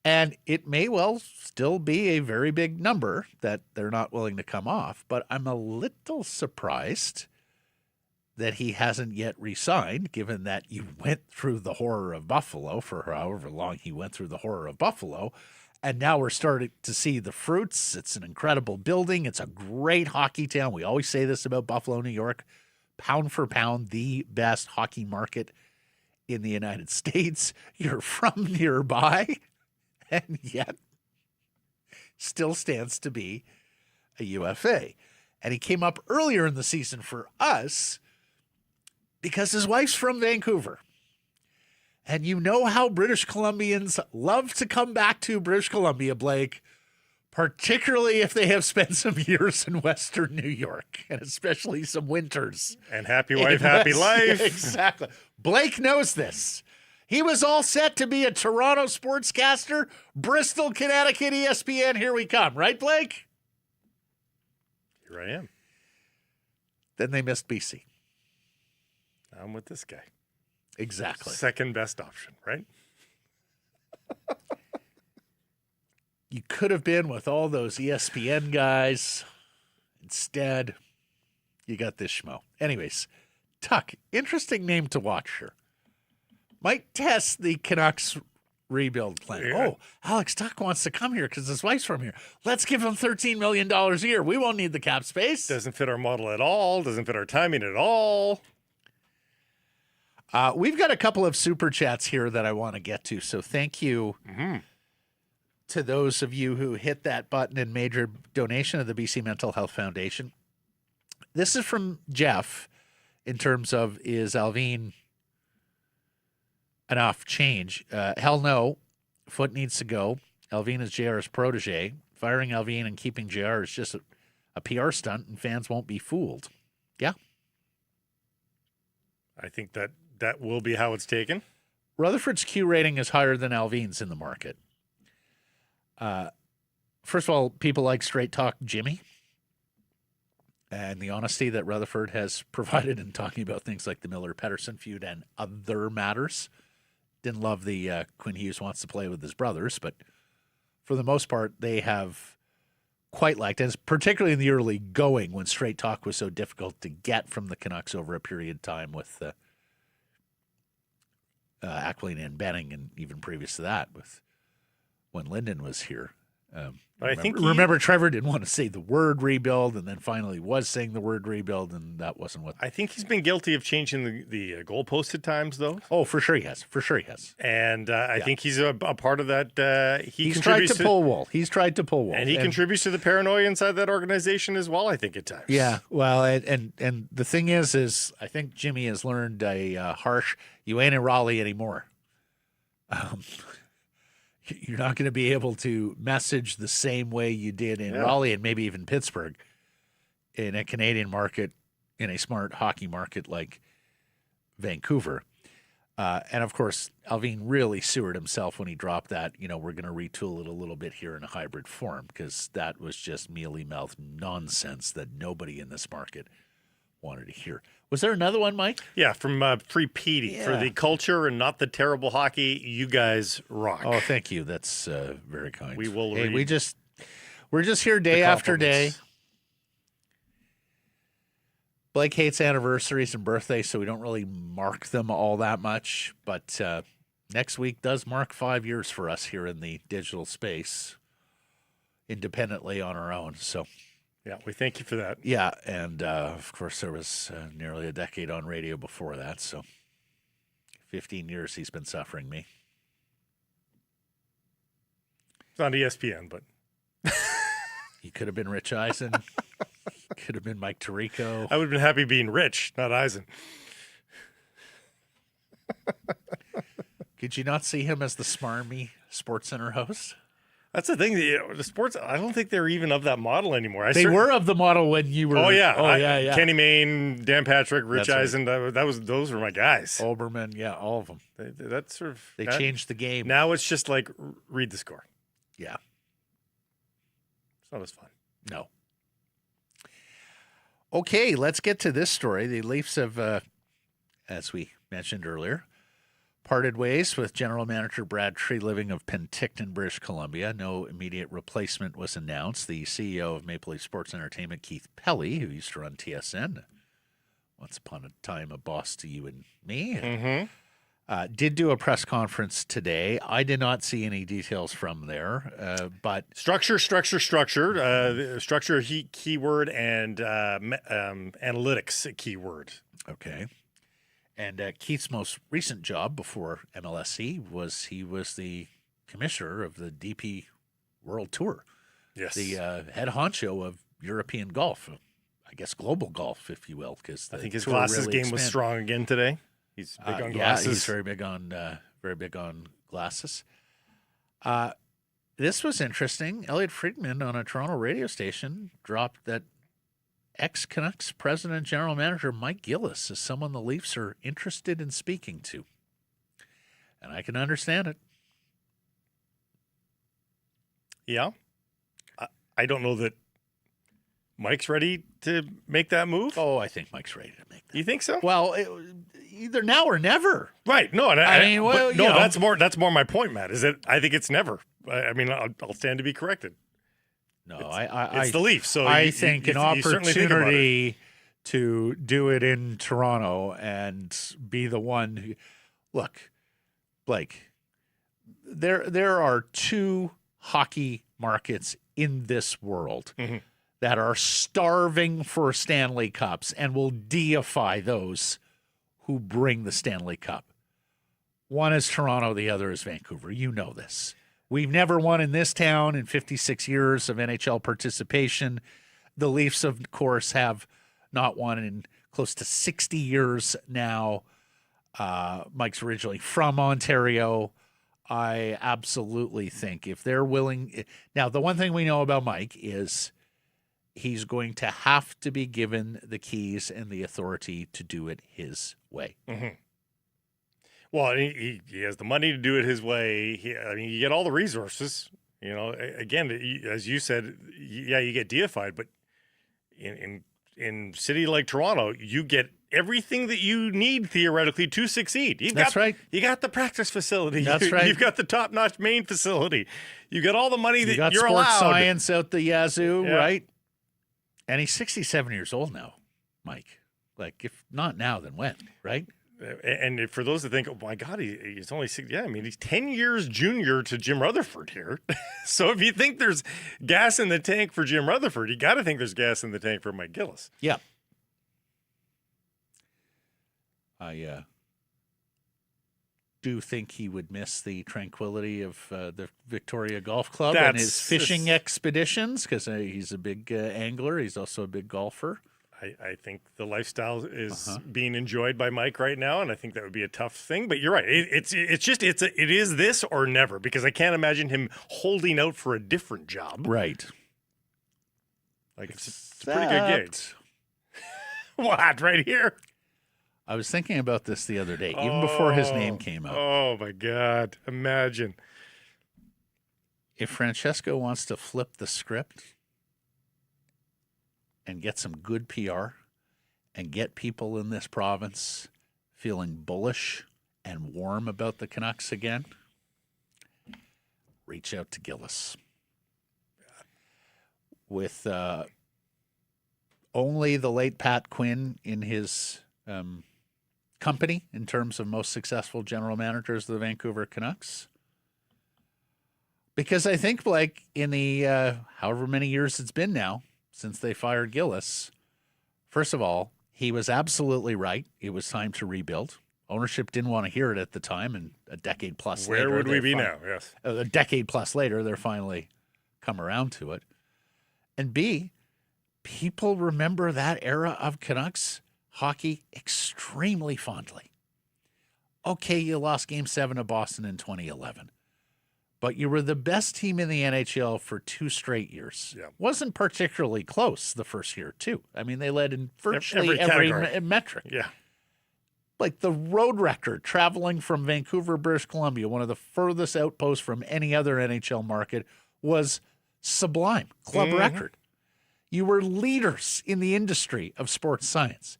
And it may well still be a very big number that they're not willing to come off, but I'm a little surprised that he hasn't yet re-signed, given that you went through the horror of Buffalo for however long he went through the horror of Buffalo. And now we're starting to see the fruits. It's an incredible building. It's a great hockey town. We always say this about Buffalo, New York. Pound for pound, the best hockey market in the United States. You're from nearby, and yet still stands to be a UFA. And he came up earlier in the season for us because his wife's from Vancouver. And you know how British Columbians love to come back to British Columbia, Blake, particularly if they have spent some years in Western New York, and especially some winters. And happy wife, happy life. Yeah, exactly. Blake knows this. He was all set to be a Toronto sportscaster, Bristol, Connecticut, ESPN. Here we come. Right, Blake? Here I am. Then they missed BC. I'm with this guy. Exactly. Second best option, right? You could have been with all those ESPN guys. Instead, you got this schmo. Anyways, Tuck, interesting name to watch here. Might test the Canucks rebuild plan. Yeah. Oh, Alex Tuck wants to come here because his wife's from here. Let's give him $13 million a year. We won't need the cap space. Doesn't fit our model at all. Doesn't fit our timing at all. We've got a couple of super chats here that I want to get to. So thank you to those of you who hit that button and made your donation to the BC Mental Health Foundation. This is from Jeff in terms of, is Allvin enough change? Hell no. Foote needs to go. Allvin is JR's protege. Firing Allvin and keeping JR is just a PR stunt, and fans won't be fooled. Yeah. I think that will be how it's taken. Rutherford's Q rating is higher than Allvin's in the market. First of all, people like straight talk Jimmy and the honesty that Rutherford has provided in talking about things like the Miller-Paterson feud and other matters. Didn't love the Quinn Hughes wants to play with his brothers, but for the most part, they have quite liked it, particularly in the early going when straight talk was so difficult to get from the Canucks over a period of time with Ackling and Benning, and even previous to that with when Linden was here. But I think remember Trevor didn't want to say the word rebuild, and then finally was saying the word rebuild, and that wasn't what. I think he's been guilty of changing the goalpost at times, though. Oh, for sure he has. For sure he has. And I think he's a part of that. He's tried to pull wool. He's tried to pull wool, and he contributes to the paranoia inside that organization as well. I think at times. Yeah. Well, and the thing is I think Jimmy has learned a harsh. You ain't in Raleigh anymore. You're not going to be able to message the same way you did in Raleigh and maybe even Pittsburgh in a Canadian market, in a smart hockey market like Vancouver. And, of course, Allvin really sewered himself when he dropped that, we're going to retool it a little bit here in a hybrid form, because that was just mealy-mouthed nonsense that nobody in this market wanted to hear. Was there another one, Mike? Yeah, from Free Petey. For the culture and not the terrible hockey, you guys rock. Oh, thank you. That's very kind. We will Hey, read we're just here day after day. Blake hates anniversaries and birthdays, so we don't really mark them all that much. But next week does mark 5 years for us here in the digital space, independently on our own. So. Yeah, we thank you for that. Yeah, and of course there was nearly a decade on radio before that, so 15 years he's been suffering me. It's on ESPN, but... He could have been Rich Eisen. He could have been Mike Tirico. I would have been happy being Rich, not Eisen. Could you not see him as the smarmy SportsCenter host? That's the thing. The sports, I don't think they're even of that model anymore. They were of the model when you were. Oh, yeah. Yeah. Kenny Mayne, Dan Patrick, Rich That's Eisen. right. Those were my guys. Oberman, yeah, all of them. That's sort of. They changed the game. Now it's just like read the score. Yeah. It's not as fun. No. Okay, let's get to this story. The Leafs have, as we mentioned earlier, parted ways with general manager Brad Treliving of Penticton, British Columbia. No immediate replacement was announced. The CEO of Maple Leaf Sports Entertainment, Keith Pelly, who used to run TSN, once upon a time a boss to you and me, did do a press conference today. I did not see any details from there, but structure, keyword, and analytics keyword. Okay. And Keith's most recent job before MLSE was he was the commissioner of the DP World Tour. Yes. The head honcho of European golf, I guess global golf, if you will. Because I think his glasses really game was strong again today. He's big on glasses. Yeah, he's very big on glasses. This was interesting. Elliot Friedman on a Toronto radio station dropped that ex-Canucks president and general manager Mike Gillis is someone the Leafs are interested in speaking to. And I can understand it. Yeah. I don't know that Mike's ready to make that move. Oh, I think Mike's ready to make that. You think so? Well, either now or never. Right. No, that's that's more my point, Matt, is that I think it's never. I mean, I'll stand to be corrected. No, it's the Leafs. So I think an opportunity think to do it in Toronto and be the one who, look, Blake, there are two hockey markets in this world that are starving for Stanley Cups and will deify those who bring the Stanley Cup. One is Toronto, the other is Vancouver. You know this. We've never won in this town in 56 years of NHL participation. The Leafs, of course, have not won in close to 60 years now. Mike's originally from Ontario. I absolutely think if they're willing. Now, the one thing we know about Mike is he's going to have to be given the keys and the authority to do it his way. Mm-hmm. Well, he has the money to do it his way. You get all the resources. Again, as you said, you get deified, but in city like Toronto, you get everything that you need theoretically to succeed. That's right. You got the practice facility. That's right. You've got the top-notch main facility. You got all the money that got you're sports allowed. Science out the yazoo, Yeah. right? And he's 67 years old now, Mike. Like, if not now, then when, right? And for those that think, oh my God, he's only 6. Yeah, I mean, he's 10 years junior to Jim Rutherford here. So if you think there's gas in the tank for Jim Rutherford, you got to think there's gas in the tank for Mike Gillis. Yeah. I do think he would miss the tranquility of the Victoria Golf Club and his fishing expeditions because he's a big angler. He's also a big golfer. I think the lifestyle is being enjoyed by Mike right now, and I think that would be a tough thing. But you're right; it is this or never, because I can't imagine him holding out for a different job. Right. Like it's a pretty good gig. What right here? I was thinking about this the other day, even before his name came out. Oh my God! Imagine if Francesco wants to flip the script and get some good PR and get people in this province feeling bullish and warm about the Canucks again, reach out to Gillis. With only the late Pat Quinn in his company in terms of most successful general managers of the Vancouver Canucks. Because I think, like, in the however many years it's been now, since they fired Gillis, first of all, he was absolutely right. It was time to rebuild. Ownership didn't want to hear it at the time, and a decade plus later. Where would we be now? Yes. A decade plus later, they're finally come around to it. And B, people remember that era of Canucks hockey extremely fondly. Okay, you lost Game 7 of Boston in 2011. But you were the best team in the NHL for 2 straight years. Yeah. Wasn't particularly close the first year, too. I mean, they led in virtually every metric. Yeah. Like the road record traveling from Vancouver, British Columbia, one of the furthest outposts from any other NHL market, was sublime. Club record. You were leaders in the industry of sports science.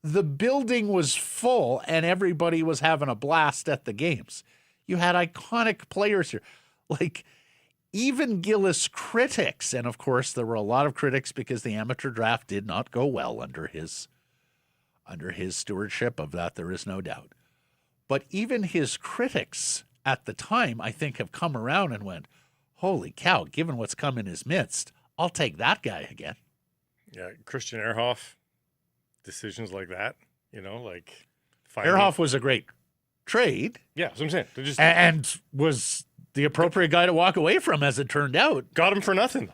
The building was full and everybody was having a blast at the games. You had iconic players here. Like, even Gillis critics, and of course there were a lot of critics because the amateur draft did not go well under his stewardship of that, there is no doubt. But even his critics at the time, I think, have come around and went, holy cow, given what's come in his midst, I'll take that guy again. Yeah, Christian Ehrhoff, decisions like that, like... Ehrhoff was a great trade. Yeah, that's what I'm saying. And was the appropriate guy to walk away from, as it turned out. Got him for nothing.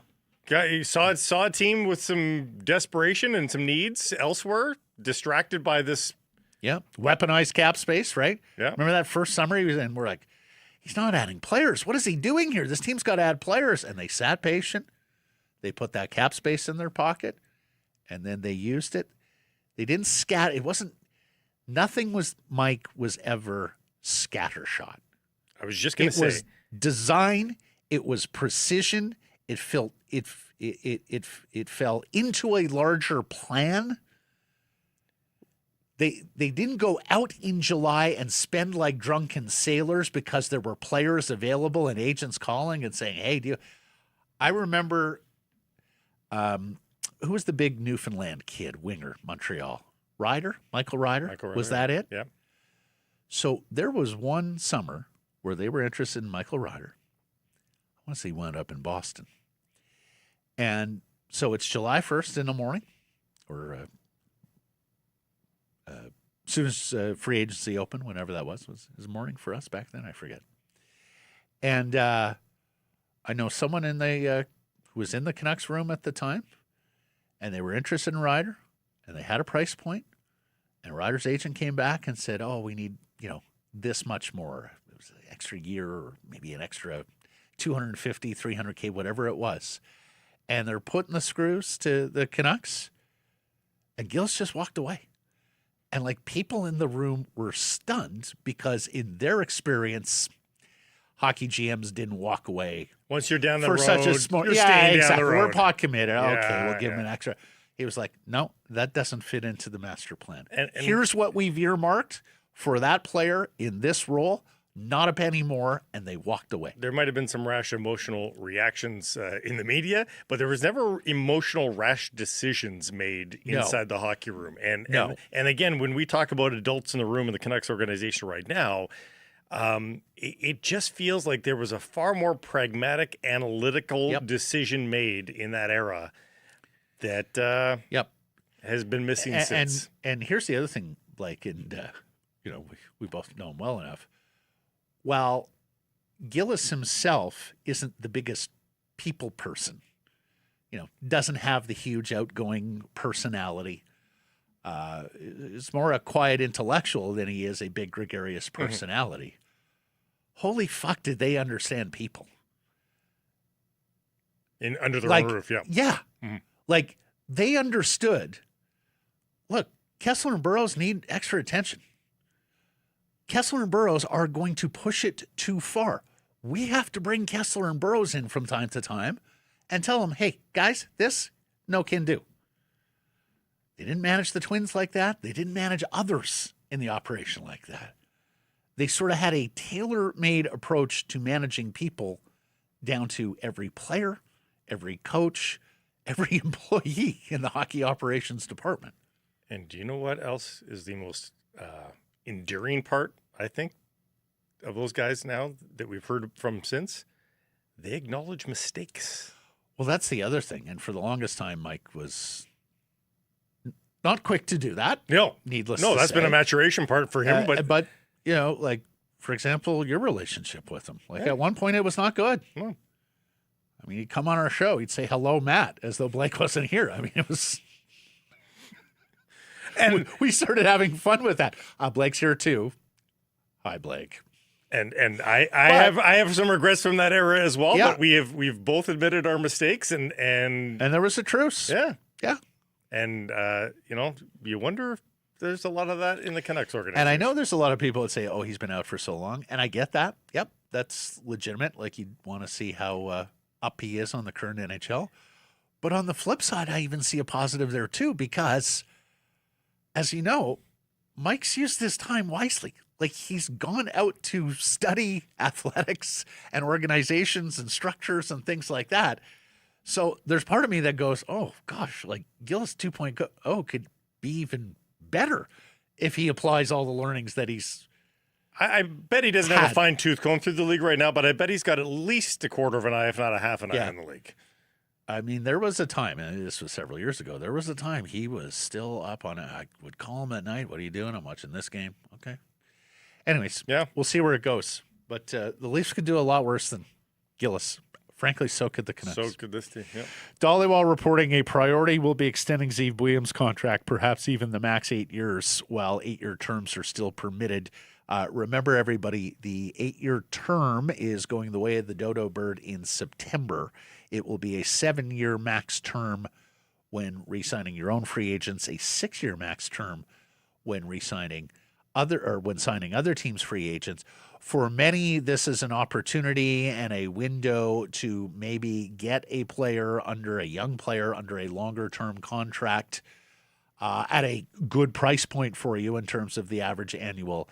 You saw a team with some desperation and some needs elsewhere, distracted by this. Yeah, weaponized cap space, right? Yeah. Remember that first summer he was in? We're like, he's not adding players. What is he doing here? This team's got to add players. And they sat patient. They put that cap space in their pocket, and then they used it. They didn't scatter. It wasn't. Nothing Mike was ever scattershot. I was just going to say. It was design. It was precision. It fell into a larger plan. They didn't go out in July and spend like drunken sailors because there were players available and agents calling and saying, hey, I remember who was the big Newfoundland kid, winger, Montreal? Michael Ryder? Was that it? Yeah. So there was one summer where they were interested in Michael Ryder. I want to say he wound up in Boston. And so it's July 1st in the morning, or As soon as free agency opened, whenever that was morning for us back then, I forget. And I know someone who was in the Canucks room at the time, and they were interested in Ryder, and they had a price point, and Ryder's agent came back and said, "Oh, we need this much more. It was an extra year, or maybe an extra 250, 300K, whatever it was." And they're putting the screws to the Canucks, and Gillis just walked away. And like people in the room were stunned because in their experience, hockey GMs didn't walk away. Once you're down the for road, such a small, you're yeah, staying exactly. down the road. We're pot committed. Yeah, Okay, we'll give him an extra. He was like, no, that doesn't fit into the master plan. And here's what we've earmarked for that player in this role. Not a penny more, and they walked away. There might have been some rash emotional reactions in the media, but there was never emotional rash decisions made inside the hockey room. And again, when we talk about adults in the room in the Canucks organization right now, it just feels like there was a far more pragmatic, analytical decision made in that era that has been missing since. And here's the other thing, Blake, and we both know him well enough. While Gillis himself isn't the biggest people person, doesn't have the huge outgoing personality. Is more a quiet intellectual than he is a big gregarious personality. Mm-hmm. Holy fuck, did they understand people? Under their own roof, yeah. Yeah. Mm-hmm. Like, they understood, look, Kessler and Burroughs need extra attention. Kessler and Burroughs are going to push it too far. We have to bring Kessler and Burroughs in from time to time and tell them, hey, guys, this no can do. They didn't manage the Twins like that. They didn't manage others in the operation like that. They sort of had a tailor-made approach to managing people down to every player, every coach, every employee in the hockey operations department. And do you know what else is the most enduring part, I think, of those guys now that we've heard from since? They acknowledge mistakes. Well, that's the other thing. And for the longest time, Mike was not quick to do that. No. Needless No, to that's say. been a maturation part for him. But like, for example, your relationship with him. Like, at one point, it was not good. No. I mean, he'd come on our show. He'd say, hello, Matt, as though Blake wasn't here. I mean, it was... And we started having fun with that. Blake's here too. Hi, Blake. And I have some regrets from that era as well. Yeah. But we've both admitted our mistakes and there was a truce. Yeah. And you wonder if there's a lot of that in the Canucks organization. And I know there's a lot of people that say, "Oh, he's been out for so long," and I get that. Yep, that's legitimate. Like, you'd want to see how up he is on the current NHL. But on the flip side, I even see a positive there too, because, as you know, Mike's used this time wisely. Like, he's gone out to study athletics and organizations and structures and things like that. So there's part of me that goes, oh, gosh, like Gillis 2.0 could be even better if he applies all the learnings that he's I bet he doesn't have a fine tooth comb through the league right now, but I bet he's got at least a quarter of an eye, if not a half an eye in the league. I mean, there was a time, and this was several years ago, there was a time he was still up on it. I would call him at night. What are you doing? I'm watching this game. Okay. Anyways, we'll see where it goes. But the Leafs could do a lot worse than Gillis. Frankly, so could the Canucks. So could this team, yeah. Dollywall reporting a priority will be extending Zeev Buium's contract, perhaps even the max 8 years, while 8-year terms are still permitted. Remember, everybody, the 8-year term is going the way of the dodo bird in September. It will be a 7-year max term when re-signing your own free agents, a 6-year max term when re-signing when signing other teams' free agents. For many, this is an opportunity and a window to maybe get a young player under a longer-term contract at a good price point for you in terms of the average annual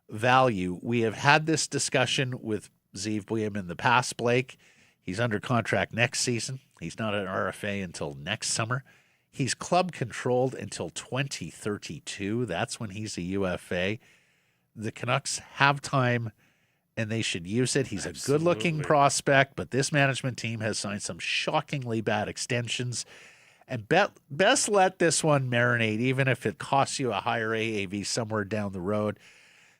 value. We have had this discussion with Zeev Buium in the past, Blake. He's under contract next season. He's not an RFA until next summer. He's club controlled until 2032. That's when he's a UFA. The Canucks have time, and they should use it. He's a good-looking prospect, but this management team has signed some shockingly bad extensions. And best let this one marinate, even if it costs you a higher AAV somewhere down the road.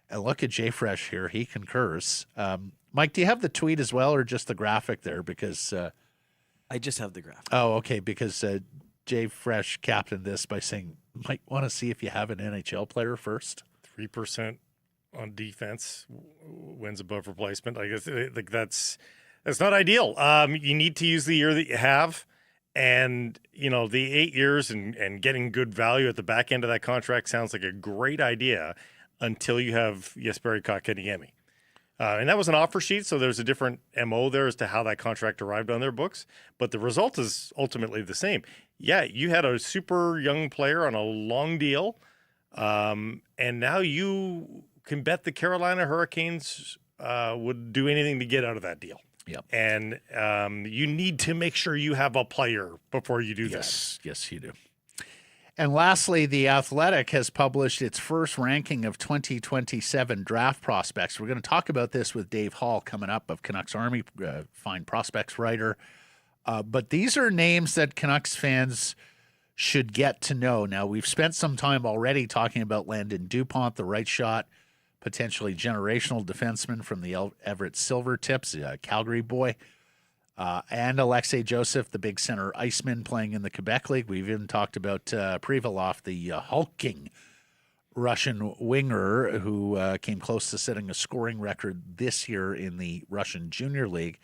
And look at Jay Fresh here. He concurs. Mike, do you have the tweet as well or just the graphic there? Because I just have the graphic. oh, okay. Because Jay Fresh captained this by saying, might want to see if you have an NHL player first. 3% on defense wins above replacement. I guess like that's not ideal. You need to use the year that you have. And, the 8 years and getting good value at the back end of that contract sounds like a great idea until you have Jesperi Kotkaniemi. And that was an offer sheet, so there's a different MO there as to how that contract arrived on their books. But the result is ultimately the same. Yeah, you had a super young player on a long deal, and now you can bet the Carolina Hurricanes would do anything to get out of that deal. Yep. And you need to make sure you have a player before you do Yes, you do. And lastly, The Athletic has published its first ranking of 2027 draft prospects. We're going to talk about this with Dave Hall coming up of Canucksarmy, fine prospects writer. But these are names that Canucks fans should get to know. Now, we've spent some time already talking about Landon Dupont, the right shot, potentially generational defenseman from the Everett Silvertips, a Calgary boy. And Alexei Joseph, the big center iceman playing in the Quebec League. We've even talked about Privalov, the hulking Russian winger who came close to setting a scoring record this year in the Russian Junior League.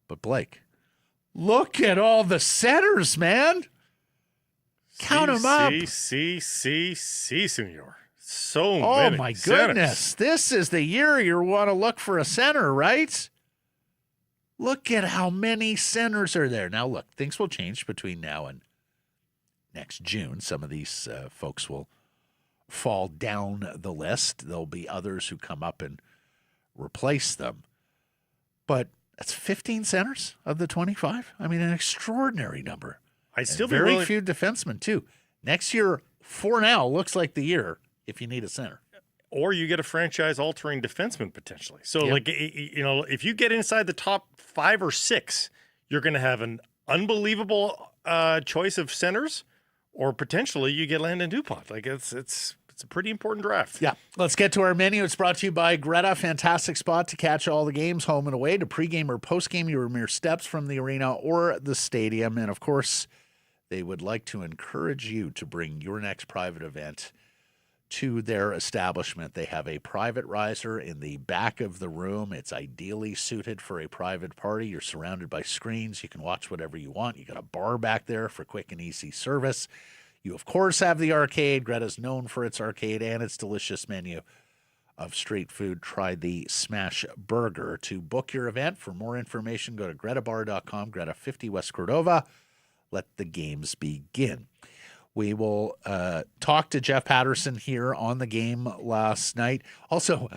But Blake, look at all the centers, man. Count them up. Senor. So many. Oh, my centers. goodness. This is the year you want to look for a center, right? Look at how many centers are there. Now, look, things will change between now and next June. Some of these folks will fall down the list. There'll be others who come up and replace them. But that's 15 centers of the 25. I mean, an extraordinary number. I'd still and be very willing. few defensemen, too. Next year, for now, looks like the year if you need a center. Or you get a franchise-altering defenseman potentially. So, Yep. if you get inside the top 5 or 6, you're going to have an unbelievable choice of centers, or potentially you get Landon Dupont. Like it's a pretty important draft. Yeah. Let's get to our menu. It's brought to you by Greta. Fantastic spot to catch all the games, home and away. To pregame or postgame, you are mere steps from the arena or the stadium. And, of course, they would like to encourage you to bring your next private event to their establishment. They have a private riser in the back of the room. It's ideally suited for a private party. You're surrounded by screens. You can watch whatever you want. You got a bar back there for quick and easy service. You, of course, have the arcade. Greta's known for its arcade and its delicious menu of street food. Try the Smash Burger. To book your event, for more information, go to gretabar.com, Greta 50 West Cordova. Let the games begin. We will talk to Jeff Patterson here on the game last night. Also,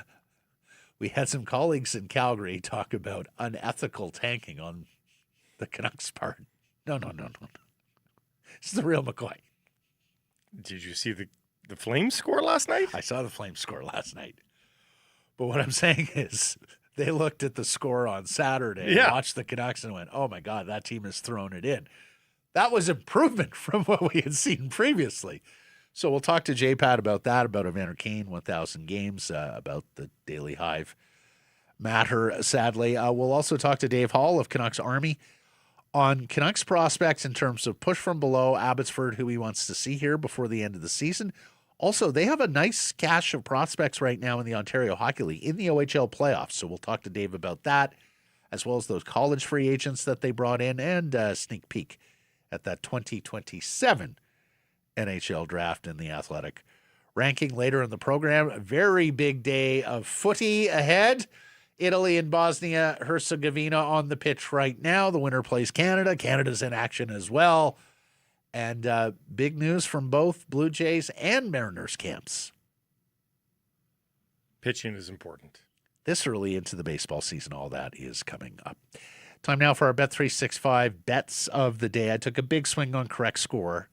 we had some colleagues in Calgary talk about unethical tanking on the Canucks part. No. This is the real McCoy. Did you see the Flames score last night? I saw the Flames score last night. But what I'm saying is they looked at the score on Saturday, watched the Canucks, and went, oh, my God, that team has thrown it in. That was improvement from what we had seen previously. So we'll talk to JPat about that, about Evander Kane, 1,000 games, about the Daily Hive matter, sadly. We'll also talk to Dave Hall of Canucksarmy on Canucks prospects in terms of push from below, Abbotsford, who he wants to see here before the end of the season. Also, they have a nice cache of prospects right now in the Ontario Hockey League, in the OHL playoffs. So we'll talk to Dave about that, as well as those college free agents that they brought in, and sneak peek at that 2027 NHL draft in the Athletic ranking later in the program. A very big day of footy ahead. Italy and Bosnia-Herzegovina on the pitch right now. The winner plays Canada. Canada's in action as well. And big news from both Blue Jays and Mariners camps. Pitching is important. This early into the baseball season, all that is coming up. Time now for our Bet365 bets of the day. I took a big swing on correct score.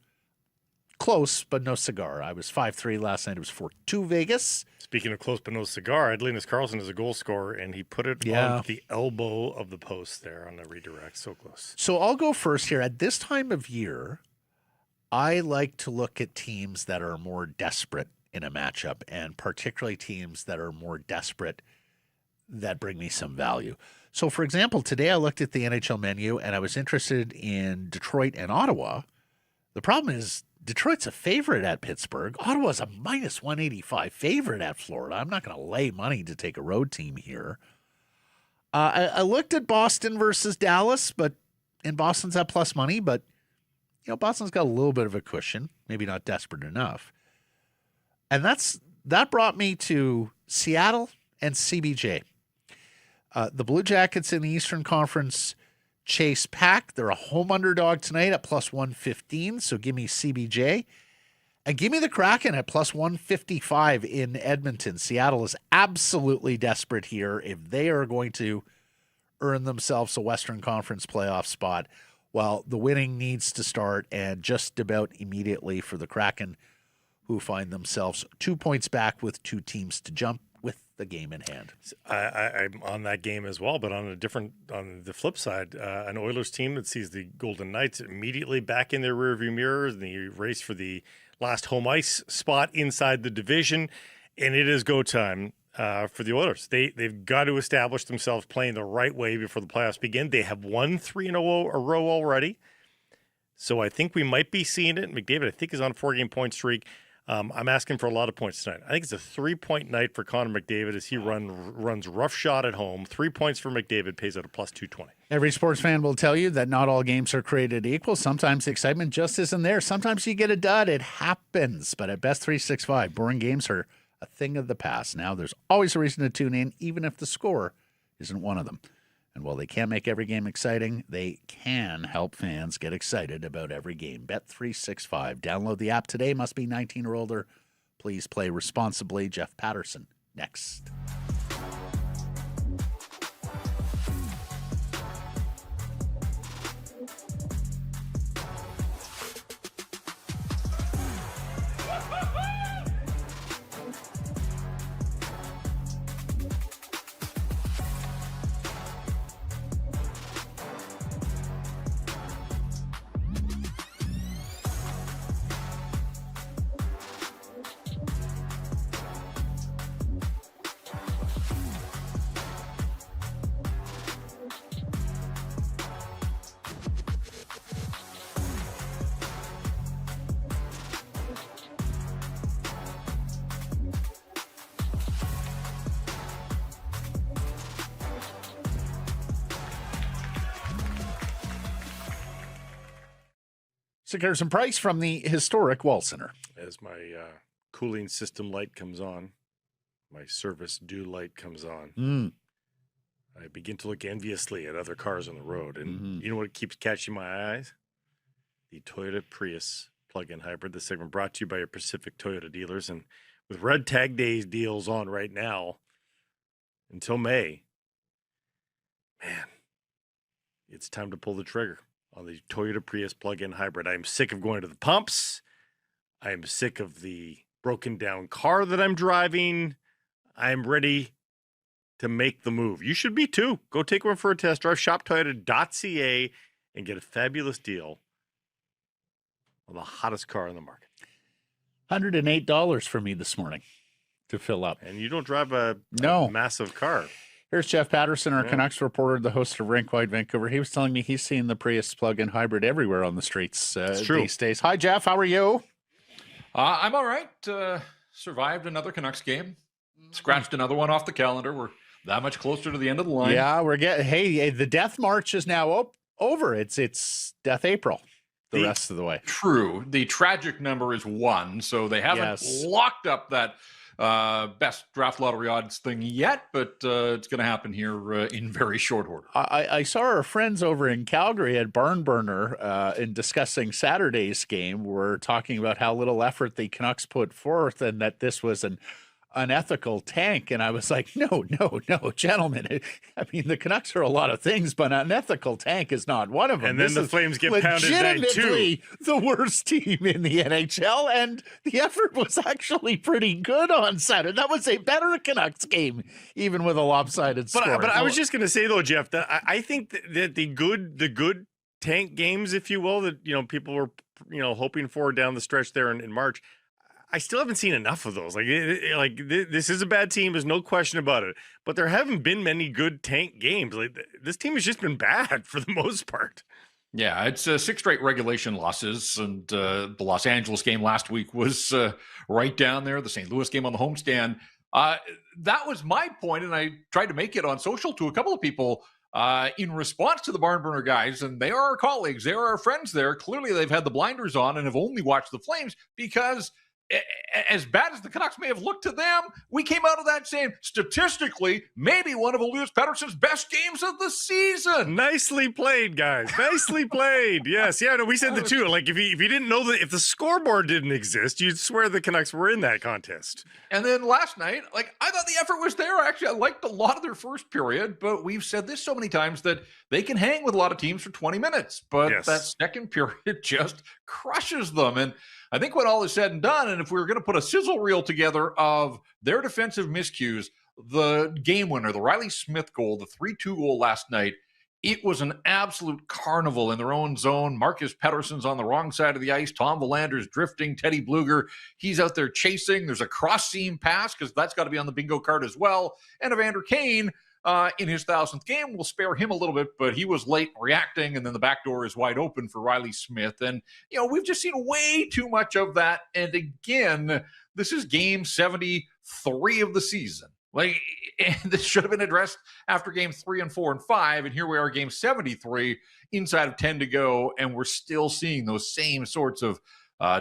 Close, but no cigar. I was 5-3 last night. It was 4-2 Vegas. Speaking of close but no cigar, I had Linus Karlsson as a goal scorer, and he put it on the elbow of the post there on the redirect. So close. So I'll go first here. At this time of year, I like to look at teams that are more desperate in a matchup, and particularly teams that are more desperate that bring me some value. So, for example, today I looked at the NHL menu and I was interested in Detroit and Ottawa. The problem is Detroit's a favorite at Pittsburgh. Ottawa's a minus 185 favorite at Florida. I'm not going to lay money to take a road team here. I looked at Boston versus Dallas, and Boston's at plus money, but Boston's got a little bit of a cushion, maybe not desperate enough. And that brought me to Seattle and CBJ. The Blue Jackets in the Eastern Conference chase pack. They're a home underdog tonight at plus 115, so give me CBJ. And give me the Kraken at plus 155 in Edmonton. Seattle is absolutely desperate here if they are going to earn themselves a Western Conference playoff spot. Well, the winning needs to start, and just about immediately for the Kraken, who find themselves 2 points back with 2 teams to jump with the game in hand. I'm on that game as well, but on the flip side, an Oilers team that sees the Golden Knights immediately back in their rearview mirrors in the race for the last home ice spot inside the division, and it is go time for the Oilers. They've got to establish themselves playing the right way before the playoffs begin. They have won 3 in a row already, so I think we might be seeing it. McDavid, I think, is on a 4-game point streak. I'm asking for a lot of points tonight. I think it's a 3-point night for Connor McDavid as he runs roughshod at home. 3 points for McDavid pays out a plus 220. Every sports fan will tell you that not all games are created equal. Sometimes the excitement just isn't there. Sometimes you get a dud. It happens. But at Best 365, boring games are a thing of the past. Now there's always a reason to tune in, even if the score isn't one of them. And while they can't make every game exciting, they can help fans get excited about every game. Bet365. Download the app today. Must be 19 or older. Please play responsibly. Jeff Patterson, next. Secures and price from the historic Wall Center. As my cooling system light comes on, my service due light comes on, I begin to look enviously at other cars on the road. And you know what keeps catching my eyes? The Toyota Prius plug-in hybrid. This segment brought to you by your Pacific Toyota dealers. And with Red Tag Days deals on right now until May, man, it's time to pull the trigger on the Toyota Prius plug-in hybrid. I am sick of going to the pumps. I am sick of the broken down car that I'm driving. I am ready to make the move. You should be too. Go take one for a test drive. ShopToyota.ca and get a fabulous deal on the hottest car on the market. $108 for me this morning to fill up. And you don't drive a massive car. Here's Jeff Patterson, our Canucks reporter, the host of RinkWide Vancouver. He was telling me he's seeing the Prius plug-in hybrid everywhere on the streets these days. Hi, Jeff. How are you? I'm all right. Survived another Canucks game. Scratched another one off the calendar. We're that much closer to the end of the line. Yeah, we're getting. Hey, the death march is now over. It's Death April the rest of the way. True. The tragic number is 1, so they haven't locked up that best draft lottery odds thing yet, but it's going to happen here in very short order. I saw our friends over in Calgary at Barn Burner in discussing Saturday's game. We're talking about how little effort the Canucks put forth and that this was an unethical tank. And I was like, no, gentlemen. I mean, the Canucks are a lot of things, but an unethical tank is not one of them. And then the Flames get pounded day two. The worst team in the NHL, and the effort was actually pretty good on Saturday. That was a better Canucks game, even with a lopsided score. But I was just going to say though, Jeff, that I think that the good tank games, if you will, that, people were, hoping for down the stretch there in March. I still haven't seen enough of those. This is a bad team. There's no question about it. But there haven't been many good tank games. This team has just been bad for the most part. Yeah, it's 6 straight regulation losses, and the Los Angeles game last week was right down there. The St. Louis game on the homestand. That was my point, and I tried to make it on social to a couple of people in response to the Barn Burner guys, and they are our colleagues. They are our friends there. Clearly, they've had the blinders on and have only watched the Flames because as bad as the Canucks may have looked to them, we came out of that saying, statistically, maybe one of Elias Paterson's best games of the season. Nicely played, guys. Nicely played. Yes. Yeah, no, we said the two. Like, if you didn't know that, if the scoreboard didn't exist, you'd swear the Canucks were in that contest. And then last night, I thought the effort was there. Actually, I liked a lot of their first period, but we've said this so many times that they can hang with a lot of teams for 20 minutes. But that second period just crushes them. And I think when all is said and done, and if we were going to put a sizzle reel together of their defensive miscues, the game winner, the Riley Smith goal, the 3-2 goal last night, it was an absolute carnival in their own zone. Marcus Paterson's on the wrong side of the ice. Tom Villander's drifting. Teddy Bluger, he's out there chasing. There's a cross-seam pass because that's got to be on the bingo card as well. And Evander Kane, in his 1,000th game, we'll spare him a little bit, but he was late reacting, and then the back door is wide open for Riley Smith. And, we've just seen way too much of that. And again, this is game 73 of the season. This should have been addressed after game 3 and 4 and 5. And here we are, game 73, inside of 10 to go. And we're still seeing those same sorts of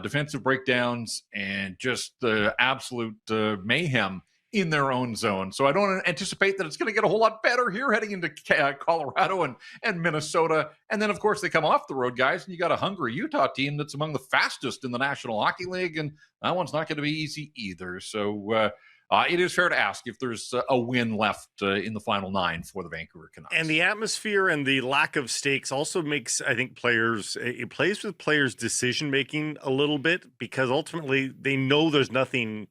defensive breakdowns and just the absolute mayhem in their own zone. So I don't anticipate that it's going to get a whole lot better here heading into Colorado and Minnesota. And then, of course, they come off the road, guys, and you got a hungry Utah team that's among the fastest in the National Hockey League, and that one's not going to be easy either. So it is fair to ask if there's a win left in the final 9 for the Vancouver Canucks. And the atmosphere and the lack of stakes also makes, I think, it plays with players' decision-making a little bit, because ultimately they know there's nothing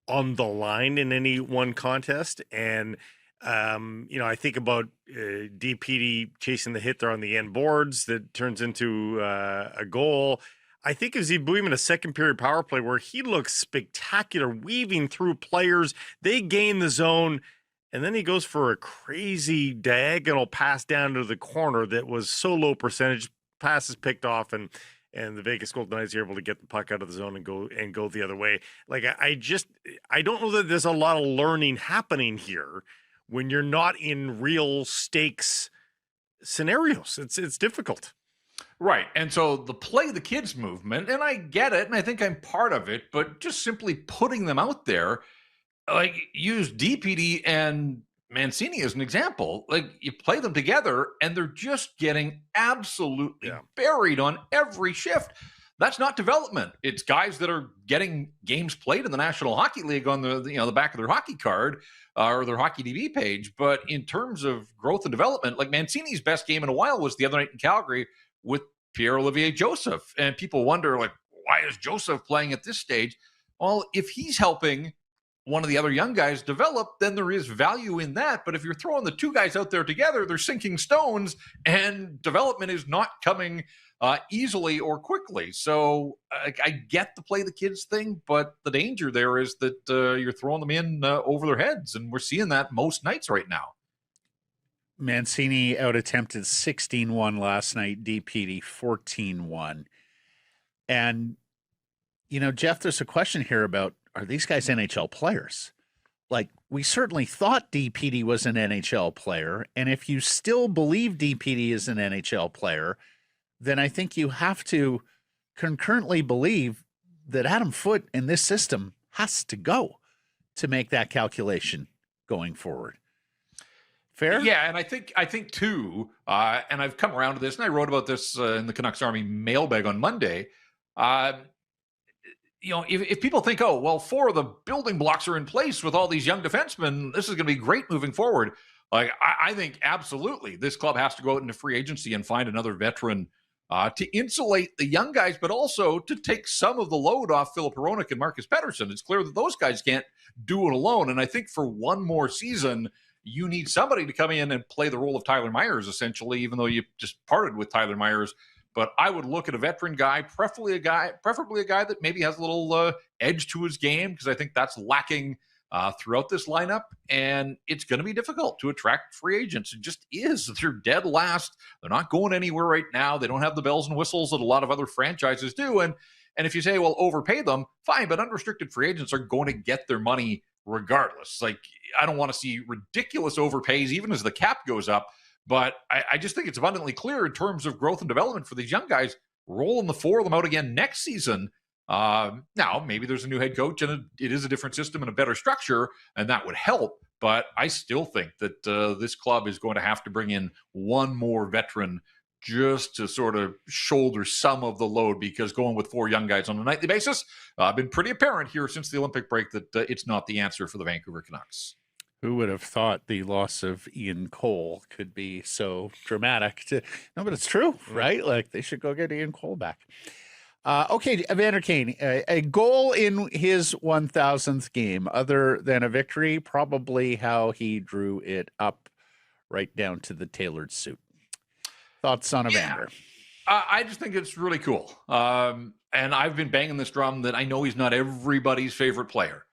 on the line in any one contest. And, I think about DPD chasing the hit there on the end boards that turns into a goal. I think of Zebouim in a second period power play where he looks spectacular, weaving through players. They gain the zone, and then he goes for a crazy diagonal pass down to the corner that was so low percentage. Passes picked off, and the Vegas Golden Knights are able to get the puck out of the zone and go the other way. I don't know that there's a lot of learning happening here when you're not in real stakes scenarios. It's difficult. Right. And so the play the kids movement, and I get it, and I think I'm part of it, but just simply putting them out there, use DPD and Mancini as an example. You play them together and they're just getting absolutely buried on every shift. That's not development. It's guys that are getting games played in the National Hockey League on the back of their hockey card or their Hockey DB page. But in terms of growth and development, Mancini's best game in a while was the other night in Calgary with Pierre-Olivier Joseph. And people wonder, why is Joseph playing at this stage? Well, if he's helping one of the other young guys develop, then there is value in that. But if you're throwing the two guys out there together, they're sinking stones, and development is not coming easily or quickly. So I get the play the kids thing, but the danger there is that you're throwing them in over their heads, and we're seeing that most nights right now. Mancini out-attempted 16-1 last night, DPD 14-1. And, Jeff, there's a question here about, are these guys NHL players? We certainly thought DPD was an NHL player, and if you still believe DPD is an NHL player, then I think you have to concurrently believe that Adam Foote in this system has to go to make that calculation going forward. Fair? Yeah, and I think too, and I've come around to this, and I wrote about this in the Canucksarmy mailbag on Monday. If people think, 4 of the building blocks are in place with all these young defensemen, this is going to be great moving forward. I think absolutely this club has to go out into free agency and find another veteran to insulate the young guys, but also to take some of the load off Filip Hronek and Marcus Paterson. It's clear that those guys can't do it alone. And I think for one more season, you need somebody to come in and play the role of Tyler Myers, essentially, even though you just parted with Tyler Myers. But I would look at a veteran guy, preferably a guy that maybe has a little edge to his game, because I think that's lacking throughout this lineup. And it's going to be difficult to attract free agents. It just is. They're dead last. They're not going anywhere right now. They don't have the bells and whistles that a lot of other franchises do. And if you say, well, overpay them, fine, but unrestricted free agents are going to get their money regardless. Like, I don't want to see ridiculous overpays, even as the cap goes up. But I just think it's abundantly clear in terms of growth and development for these young guys, rolling the four of them out again next season. Now, maybe there's a new head coach and it is a different system and a better structure, and that would help. But I still think that this club is going to have to bring in one more veteran just to sort of shoulder some of the load, because going with four young guys on a nightly basis, been pretty apparent here since the Olympic break that it's not the answer for the Vancouver Canucks. Who would have thought the loss of Ian Cole could be so dramatic? No, but it's true, right? Like, they should go get Ian Cole back. Okay, Evander Kane, a goal in his 1,000th game, other than a victory, probably how he drew it up right down to the tailored suit. Thoughts on Evander? I just think it's really cool. And I've been banging this drum that I know he's not everybody's favorite player.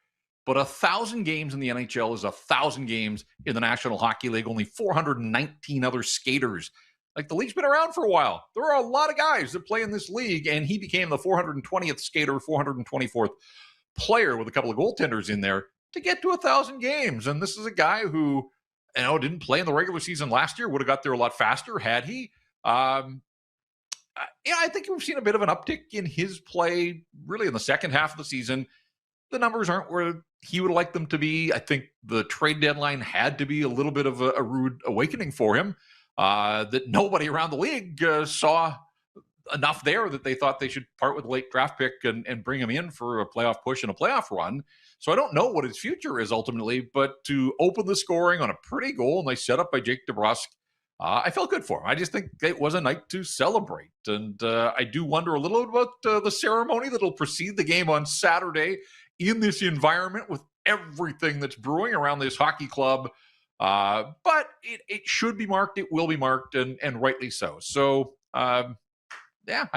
But 1,000 games in the NHL is 1,000 games in the National Hockey League, only 419 other skaters. Like, the league's been around for a while. There are a lot of guys that play in this league, and he became the 420th skater, 424th player with a couple of goaltenders in there to get to 1,000 games. And this is a guy who, didn't play in the regular season last year, would have got there a lot faster had he. I think we've seen a bit of an uptick in his play really in the second half of the season. The numbers aren't where he would like them to be. I think the trade deadline had to be a little bit of a rude awakening for him, that nobody around the league saw enough there that they thought they should part with a late draft pick and bring him in for a playoff push and a playoff run. So I don't know what his future is ultimately, but to open the scoring on a pretty goal, nice setup by Jake DeBrusk, I felt good for him. I just think it was a night to celebrate. And I do wonder a little about the ceremony that'll precede the game on Saturday in this environment with everything that's brewing around this hockey club. But it should be marked. It will be marked, and rightly so. So, I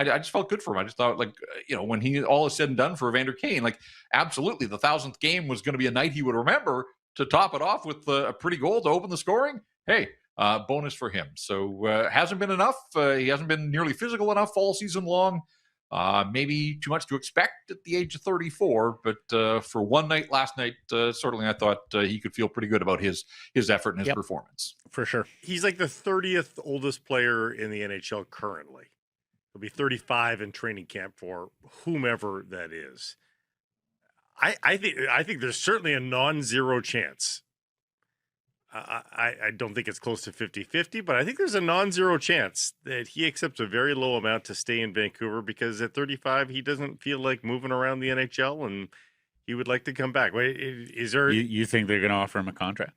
just felt good for him. I just thought, when he all is said and done for Evander Kane, absolutely, the 1,000th game was going to be a night he would remember, to top it off with a pretty goal to open the scoring. Hey, bonus for him. So hasn't been enough. He hasn't been nearly physical enough all season long. Maybe too much to expect at the age of 34, but for one night last night, certainly I thought he could feel pretty good about his effort and his performance. For sure. He's like the 30th oldest player in the NHL currently. He'll be 35 in training camp for whomever that is. I think there's certainly a non-zero chance. I don't think it's close to 50-50, but I think there's a non-zero chance that he accepts a very low amount to stay in Vancouver, because at 35, he doesn't feel like moving around the NHL and he would like to come back. Wait, is there? You think they're going to offer him a contract?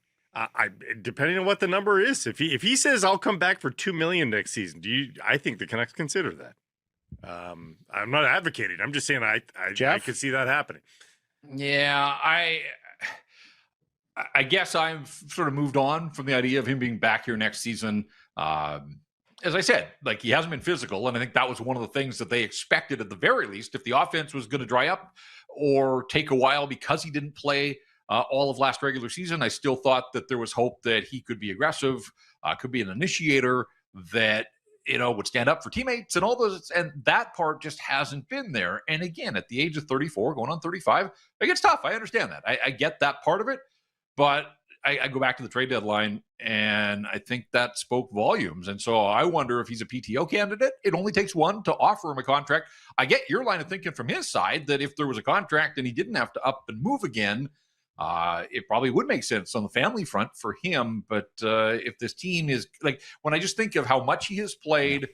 Depending on what the number is. If he says I'll come back for $2 million next season, I think the Canucks consider that. I'm not advocating. I'm just saying I could see that happening. Yeah, I guess I've sort of moved on from the idea of him being back here next season. As I said, he hasn't been physical, and I think that was one of the things that they expected at the very least. If the offense was going to dry up or take a while because he didn't play all of last regular season, I still thought that there was hope that he could be aggressive, could be an initiator that would stand up for teammates and all those. And that part just hasn't been there. And again, at the age of 34, going on 35, it gets tough. I understand that. I get that part of it. But I go back to the trade deadline, and I think that spoke volumes. And so I wonder if he's a PTO candidate. It only takes one to offer him a contract. I get your line of thinking from his side that if there was a contract and he didn't have to up and move again, it probably would make sense on the family front for him. But if this team is when I just think of how much he has played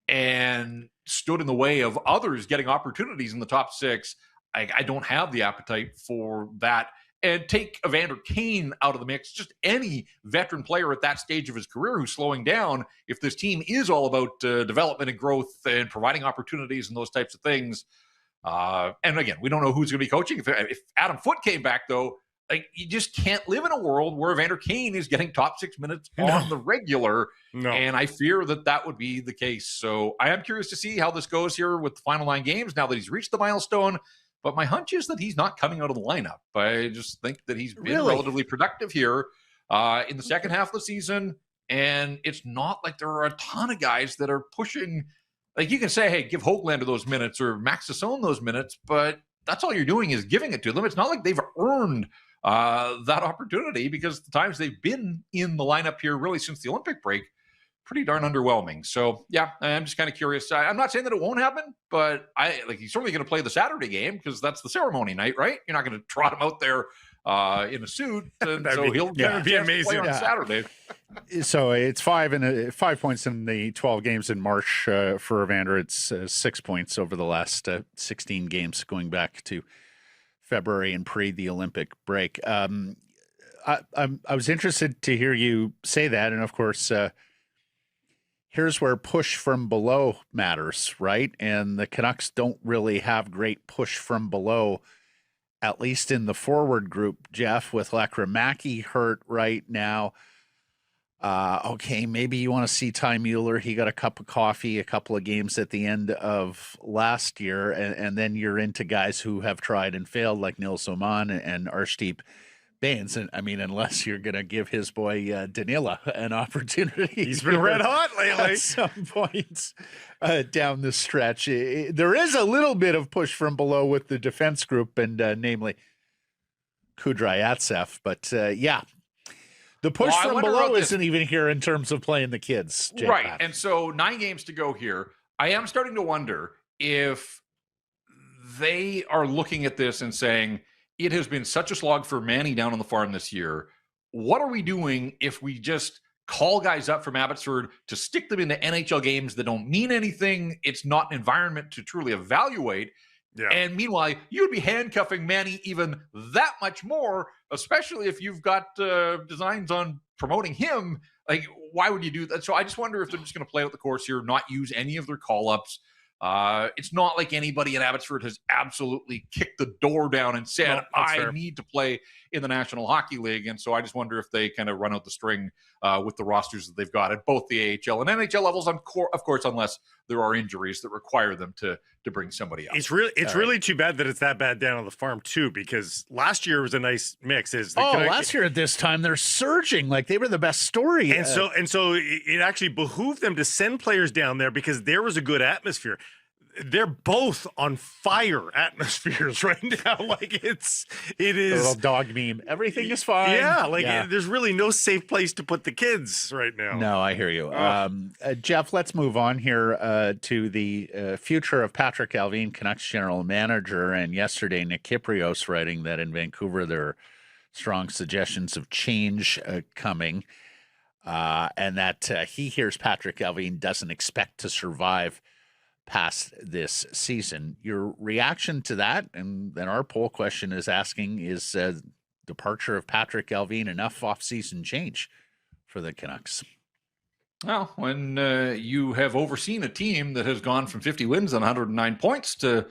and stood in the way of others getting opportunities in the top six, I don't have the appetite for that. And take Evander Kane out of the mix, just any veteran player at that stage of his career who's slowing down. If this team is all about development and growth and providing opportunities and those types of things. And again, we don't know who's going to be coaching. If Adam Foote came back, though, like, you just can't live in a world where Evander Kane is getting top 6 minutes on the regular. No. And I fear that would be the case. So I am curious to see how this goes here with the final 9 games now that he's reached the milestone. But my hunch is that he's not coming out of the lineup. I just think that he's been relatively productive here in the second half of the season. And it's not like there are a ton of guys that are pushing. Like, you can say, hey, give Hoaglander those minutes or Max Sasson those minutes, but that's all you're doing is giving it to them. It's not like they've earned that opportunity, because the times they've been in the lineup here really since the Olympic break, pretty darn underwhelming. So, yeah, I'm just kind of curious. I'm not saying that it won't happen, but he's certainly going to play the Saturday game because that's the ceremony night, right? You're not going to trot him out there in a suit, and so he'll be amazing on Saturday. So it's 5 points in the 12 games in March for Evander. It's 6 points over the last 16 games going back to February and pre the Olympic break. I was interested to hear you say that, and of course, here's where push from below matters, right? And the Canucks don't really have great push from below, at least in the forward group, Jeff, with Lekramaki hurt right now. Okay, maybe you want to see Ty Mueller. He got a cup of coffee, a couple of games at the end of last year, and then you're into guys who have tried and failed, like Nils Oman and Arshdeep Bains. And I mean, unless you're going to give his boy Danila an opportunity. He's been red hot lately. At some point down the stretch. There is a little bit of push from below with the defense group, and namely Kudryavtsev. But yeah, the push from below isn't even here in terms of playing the kids. JPat. Right. And so 9 games to go here. I am starting to wonder if they are looking at this and saying, it has been such a slog for Manny down on the farm this year. What are we doing if we just call guys up from Abbotsford to stick them into NHL games that don't mean anything? It's not an environment to truly evaluate. Yeah. And meanwhile, you would be handcuffing Manny even that much more, especially if you've got designs on promoting him. Like, why would you do that? So I just wonder if they're just going to play out the course here, not use any of their call-ups. It's not like anybody in Abbotsford has absolutely kicked the door down and said, I need to play in the National Hockey League. And so I just wonder if they kind of run out the string with the rosters that they've got at both the AHL and NHL levels, of course, unless there are injuries that require them to bring somebody up. It's really too bad that it's that bad down on the farm, too, because last year was a nice mix. Last year at this time, they're surging like they were the best story. And so it actually behooved them to send players down there because there was a good atmosphere. They're both on fire atmospheres right now. Like it is a little dog meme. Everything is fine. Yeah, there's really no safe place to put the kids right now. No, I hear you. Jeff, let's move on here to the future of Patrick Allvin, Canucks general manager. And yesterday, Nick Kyprios writing that in Vancouver there are strong suggestions of change coming, and that he hears Patrick Allvin doesn't expect to survive past this season. Your reaction to that, and then our poll question is asking, is departure of Patrick Allvin enough off-season change for the Canucks? Well, when you have overseen a team that has gone from 50 wins and 109 points to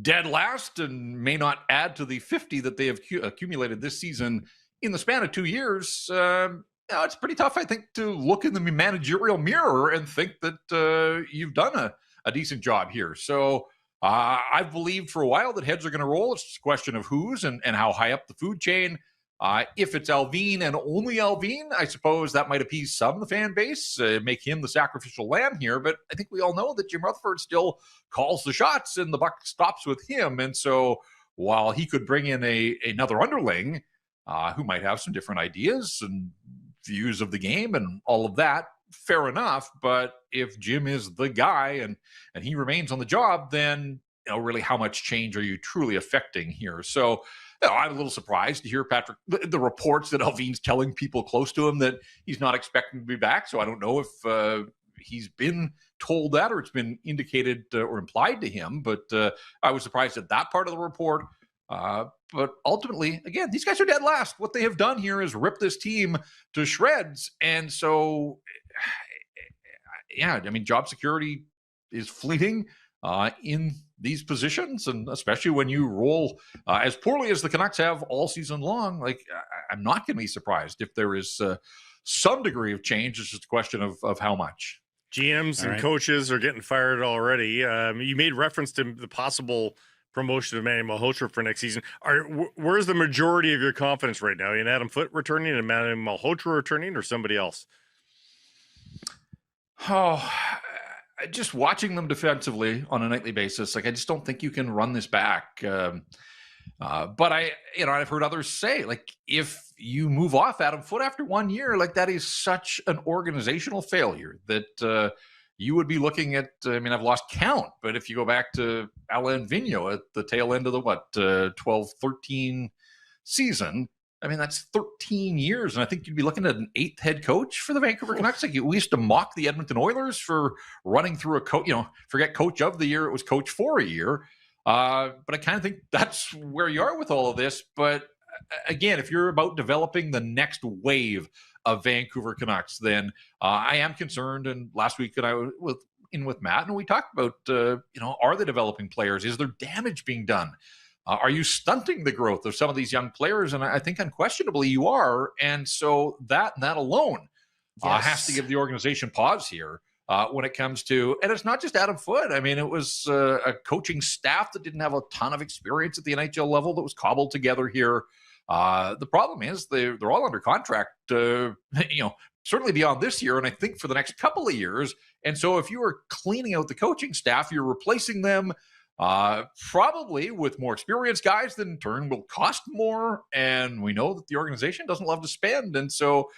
dead last and may not add to the 50 that they have accumulated this season in the span of 2 years, it's pretty tough, I think, to look in the managerial mirror and think that you've done a decent job here. So I've believed for a while that heads are going to roll. It's just a question of whose and how high up the food chain. If it's Allvin and only Allvin, I suppose that might appease some of the fan base, make him the sacrificial lamb here. But I think we all know that Jim Rutherford still calls the shots and the buck stops with him. And so while he could bring in another underling who might have some different ideas and views of the game and all of that, fair enough. But if Jim is the guy and he remains on the job, then really how much change are you truly affecting here? So I'm a little surprised to hear Patrick, the reports that Allvin's telling people close to him that he's not expecting to be back. So I don't know if he's been told that or it's been indicated or implied to him, but I was surprised at that part of the report. But ultimately, again, these guys are dead last. What they have done here is rip this team to shreds. And so, yeah, I mean, job security is fleeting in these positions, and especially when you roll as poorly as the Canucks have all season long, like I'm not going to be surprised if there is some degree of change. It's just a question of how much. GMs and coaches are getting fired already. You made reference to the possible promotion of Manny Malhotra for next season. Where's the majority of your confidence right now? In Adam Foote returning and Manny Malhotra returning, or somebody else? Oh, just watching them defensively on a nightly basis, like I just don't think you can run this back. But I've heard others say, like, if you move off Adam Foote after 1 year, like that is such an organizational failure that you would be looking at. I mean, I've lost count, but if you go back to Alain Vigneault at the tail end of the 12-13 season, I mean, that's 13 years. And I think you'd be looking at an 8th head coach for the Vancouver Canucks. Like, we used to mock the Edmonton Oilers for running through a coach, forget coach of the year. It was coach for a year. But I kind of think that's where you are with all of this. But again, if you're about developing the next wave of Vancouver Canucks, then I am concerned. And last week I was with Matt, and we talked about, are they developing players? Is there damage being done? Are you stunting the growth of some of these young players? And I think unquestionably you are. And so that alone has to give the organization pause here. When it comes to, and it's not just Adam Foote. I mean, it was a coaching staff that didn't have a ton of experience at the NHL level that was cobbled together here. The problem is they're all under contract, certainly beyond this year, and I think for the next couple of years. And so if you are cleaning out the coaching staff, you're replacing them probably with more experienced guys that in turn will cost more. And we know that the organization doesn't love to spend. And so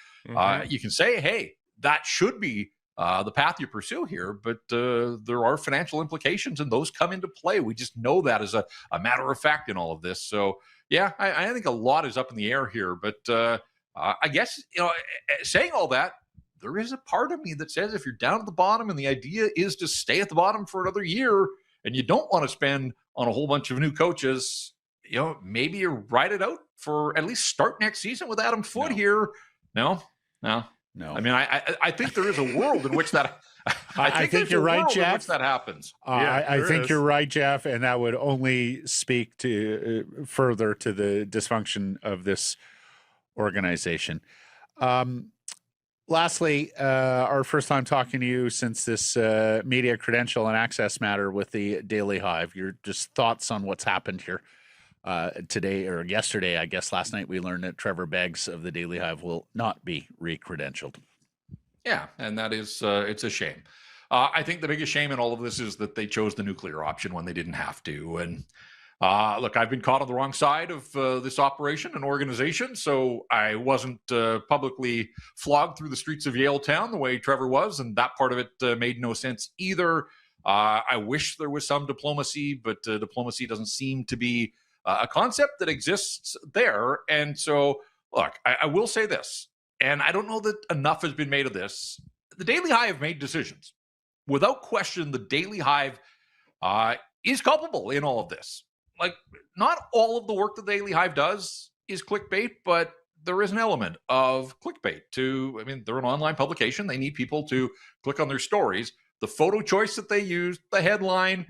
you can say, hey, that should be the path you pursue here, but there are financial implications, and those come into play. We just know that as a matter of fact in all of this. So, yeah, I think a lot is up in the air here. But I guess, saying all that, there is a part of me that says if you're down at the bottom and the idea is to stay at the bottom for another year and you don't want to spend on a whole bunch of new coaches, maybe you ride it out for at least start next season with Adam Foote here. No. I mean, I think there is a world in which that. I think you're right, Jeff. In which that happens. I think you're right, Jeff, and that would only speak to further to the dysfunction of this organization. Lastly, our first time talking to you since this media credential and access matter with the Daily Hive. Your just thoughts on what's happened here. Today or yesterday, I guess last night, we learned that Trevor Beggs of the Daily Hive will not be re-credentialed. Yeah, and that is it's a shame. I think the biggest shame in all of this is that they chose the nuclear option when they didn't have to. And look, I've been caught on the wrong side of this operation and organization, so I wasn't publicly flogged through the streets of Yale Town the way Trevor was, and that part of it made no sense either. I wish there was some diplomacy, but diplomacy doesn't seem to be a concept that exists there. And so, look, I will say this, and I don't know that enough has been made of this. The Daily Hive made decisions. Without question, the Daily Hive is culpable in all of this. Like, not all of the work the Daily Hive does is clickbait, but there is an element of clickbait they're an online publication. They need people to click on their stories. The photo choice that they used, the headline,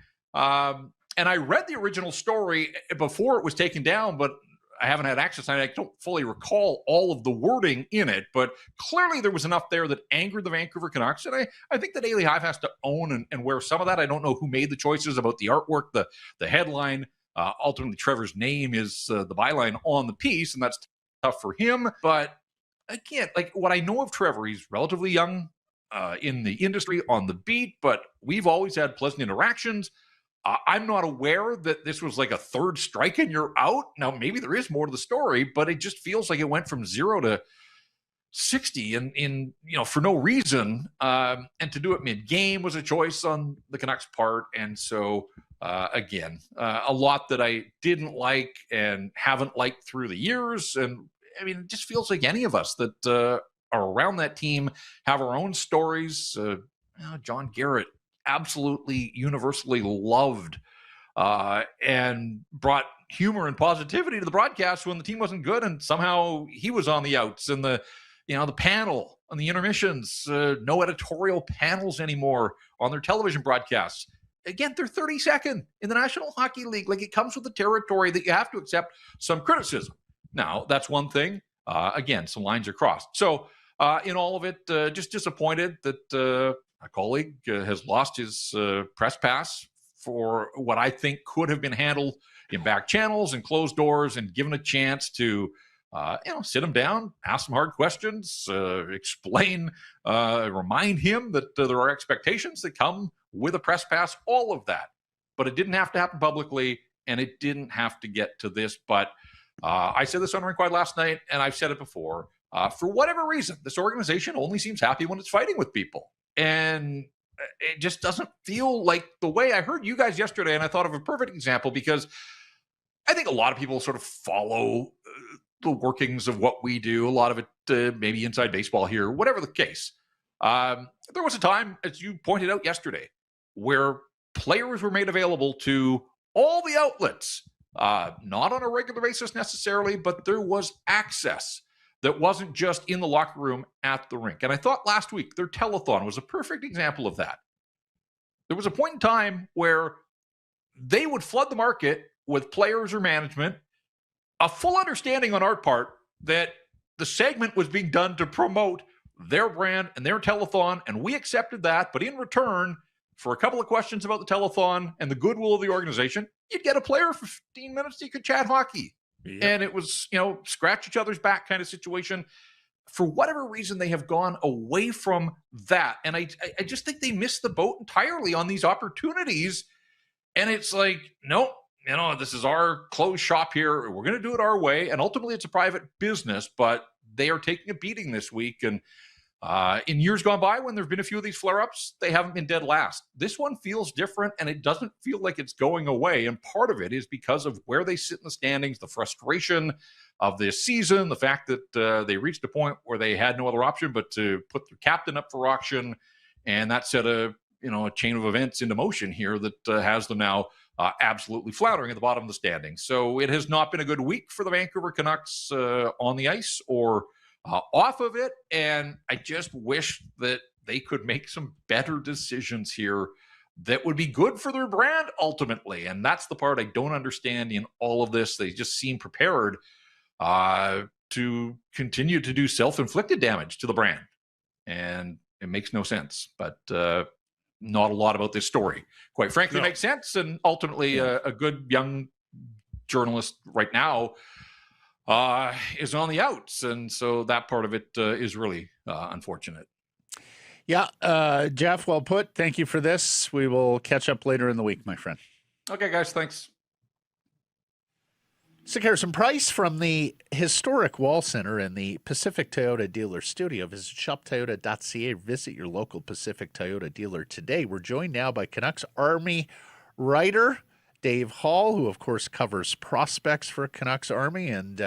and I read the original story before it was taken down, but I haven't had access. I don't fully recall all of the wording in it, but clearly there was enough there that angered the Vancouver Canucks. And I think the Daily Hive has to own and wear some of that. I don't know who made the choices about the artwork, the headline. Ultimately, Trevor's name is the byline on the piece, and that's tough for him. But again, like what I know of Trevor, he's relatively young in the industry on the beat, but we've always had pleasant interactions. I'm not aware that this was like a third strike and you're out. Now, maybe there is more to the story, but it just feels like it went from 0 to 60 in for no reason. And to do it mid-game was a choice on the Canucks' part. And so, again, a lot that I didn't like and haven't liked through the years. And, I mean, it just feels like any of us that are around that team have our own stories. John Garrett, absolutely universally loved and brought humor and positivity to the broadcast when the team wasn't good, and somehow he was on the outs. And the panel on the intermissions, no editorial panels anymore on their television broadcasts. again, they're 32nd in the National Hockey League. Like, it comes with the territory that you have to accept some criticism. Now, that's one thing. Again, some lines are crossed. So in all of it, just disappointed that a colleague has lost his press pass for what I think could have been handled in back channels and closed doors, and given a chance to sit him down, ask some hard questions, explain, remind him that there are expectations that come with a press pass, all of that. But it didn't have to happen publicly, and it didn't have to get to this. But I said this on RinkWide last night, and I've said it before. For whatever reason, this organization only seems happy when it's fighting with people. And it just doesn't feel like the way I heard you guys yesterday. And I thought of a perfect example, because I think a lot of people sort of follow the workings of what we do. A lot of it maybe inside baseball here, whatever the case. There was a time, as you pointed out yesterday, where players were made available to all the outlets, not on a regular basis necessarily, but there was access that wasn't just in the locker room at the rink. And I thought last week their telethon was a perfect example of that. There was a point in time where they would flood the market with players or management, a full understanding on our part that the segment was being done to promote their brand and their telethon, and we accepted that. But in return, for a couple of questions about the telethon and the goodwill of the organization, you'd get a player for 15 minutes so you could chat hockey. Yep. And it was, scratch each other's back kind of situation. For whatever reason, they have gone away from that. And I just think they missed the boat entirely on these opportunities. And it's like, nope, this is our closed shop here. We're going to do it our way. And ultimately, it's a private business, but they are taking a beating this week. And in years gone by, when there have been a few of these flare-ups, they haven't been dead last. This one feels different, and it doesn't feel like it's going away. And part of it is because of where they sit in the standings, the frustration of this season, the fact that they reached a point where they had no other option but to put their captain up for auction. And that set a chain of events into motion here that has them now absolutely floundering at the bottom of the standings. So it has not been a good week for the Vancouver Canucks on the ice or off of it. And I just wish that they could make some better decisions here that would be good for their brand ultimately. And that's the part I don't understand in all of this. They just seem prepared to continue to do self-inflicted damage to the brand. And it makes no sense. But not a lot about this story, quite frankly, makes sense. And ultimately, a good young journalist right now is on the outs. And so that part of it is really unfortunate. Yeah. Jeff, well put. Thank you for this. We will catch up later in the week, my friend. Okay, guys. Thanks. Some price from the historic Wall Center in the Pacific Toyota Dealer Studio. Visit shoptoyota.ca. Visit your local Pacific Toyota dealer today. We're joined now by Canucksarmy writer Dave Hall, who, of course, covers prospects for Canucksarmy. And,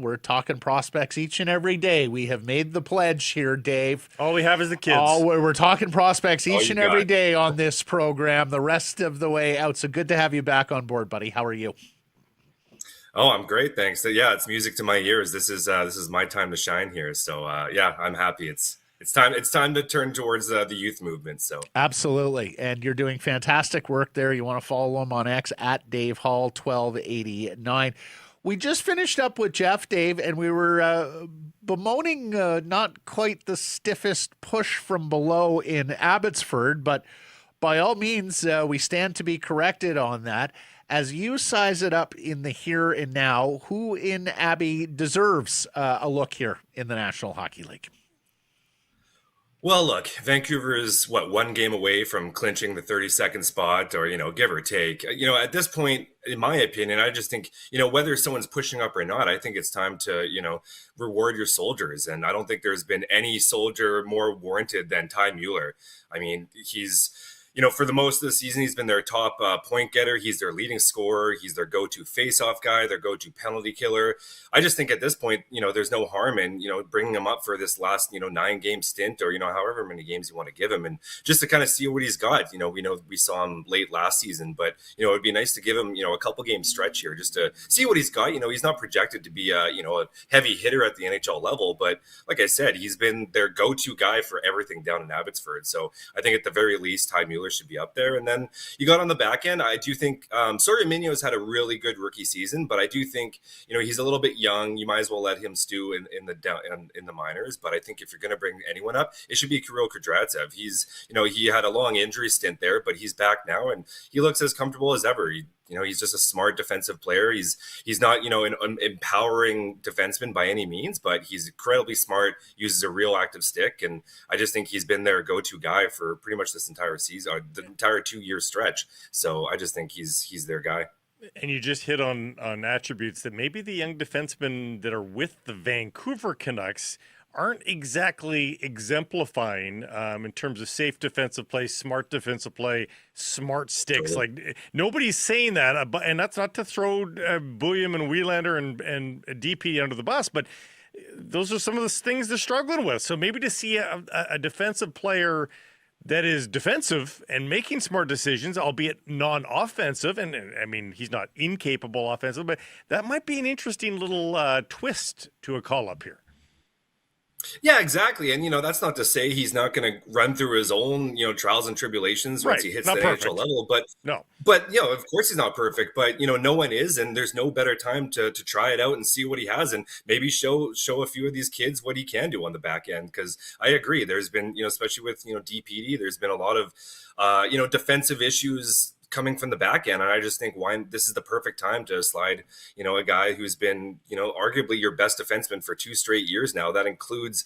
we're talking prospects each and every day. We have made the pledge here, Dave. All we have is the kids. We're talking prospects each and every day on this program, the rest of the way out. So good to have you back on board, buddy. How are you? Oh, I'm great, thanks. Yeah, it's music to my ears. This is my time to shine here. So I'm happy. It's time to turn towards the youth movement. So absolutely, and you're doing fantastic work there. You want to follow him on X at Dave Hall 1289. We just finished up with Jeff, Dave, and we were bemoaning not quite the stiffest push from below in Abbotsford, but by all means, we stand to be corrected on that. As you size it up in the here and now, who in Abby deserves a look here in the National Hockey League? Well, look, Vancouver is, one game away from clinching the 32nd spot or, give or take. At this point, in my opinion, I just think, whether someone's pushing up or not, I think it's time to, reward your soldiers. And I don't think there's been any soldier more warranted than Ty Mueller. I mean, he's... for the most of the season, he's been their top point getter. He's their leading scorer. He's their go-to face-off guy, their go-to penalty killer. I just think at this point, there's no harm in, bringing him up for this last, 9-game stint or, however many games you want to give him. And just to kind of see what he's got. We saw him late last season, but, it'd be nice to give him, a couple game stretch here just to see what he's got. He's not projected to be, a heavy hitter at the NHL level. But like I said, he's been their go-to guy for everything down in Abbotsford. So I think at the very least, Ty Mueller Wheeler should be up there. And then you got on the back end. I do think Sorry has had a really good rookie season, but I do think, he's a little bit young. You might as well let him stew in the minors. But I think if you're going to bring anyone up, it should be Kirill Kudryavtsev. He's, he had a long injury stint there, but he's back now and he looks as comfortable as ever. He's just a smart defensive player. He's not, an empowering defenseman by any means, but he's incredibly smart, uses a real active stick. And I just think he's been their go-to guy for pretty much this entire season, the entire 2-year stretch. So I just think he's their guy. And you just hit on attributes that maybe the young defensemen that are with the Vancouver Canucks aren't exactly exemplifying in terms of safe defensive play, smart defensive play, smart sticks. Totally. Like nobody's saying that, and that's not to throw William and Wielander and DP under the bus, but those are some of the things they're struggling with. So maybe to see a defensive player that is defensive and making smart decisions, albeit non-offensive, and I mean, he's not incapable offensive, but that might be an interesting little twist to a call-up here. Yeah, exactly. And, that's not to say he's not going to run through his own, trials and tribulations once he hits the NHL level. But, of course he's not perfect. But, no one is. And there's no better time to try it out and see what he has and maybe show a few of these kids what he can do on the back end. Because I agree. There's been, especially with, DPD, there's been a lot of, defensive issues coming from the back end. And I just think this is the perfect time to slide, a guy who's been, arguably your best defenseman for 2 straight years now. That includes,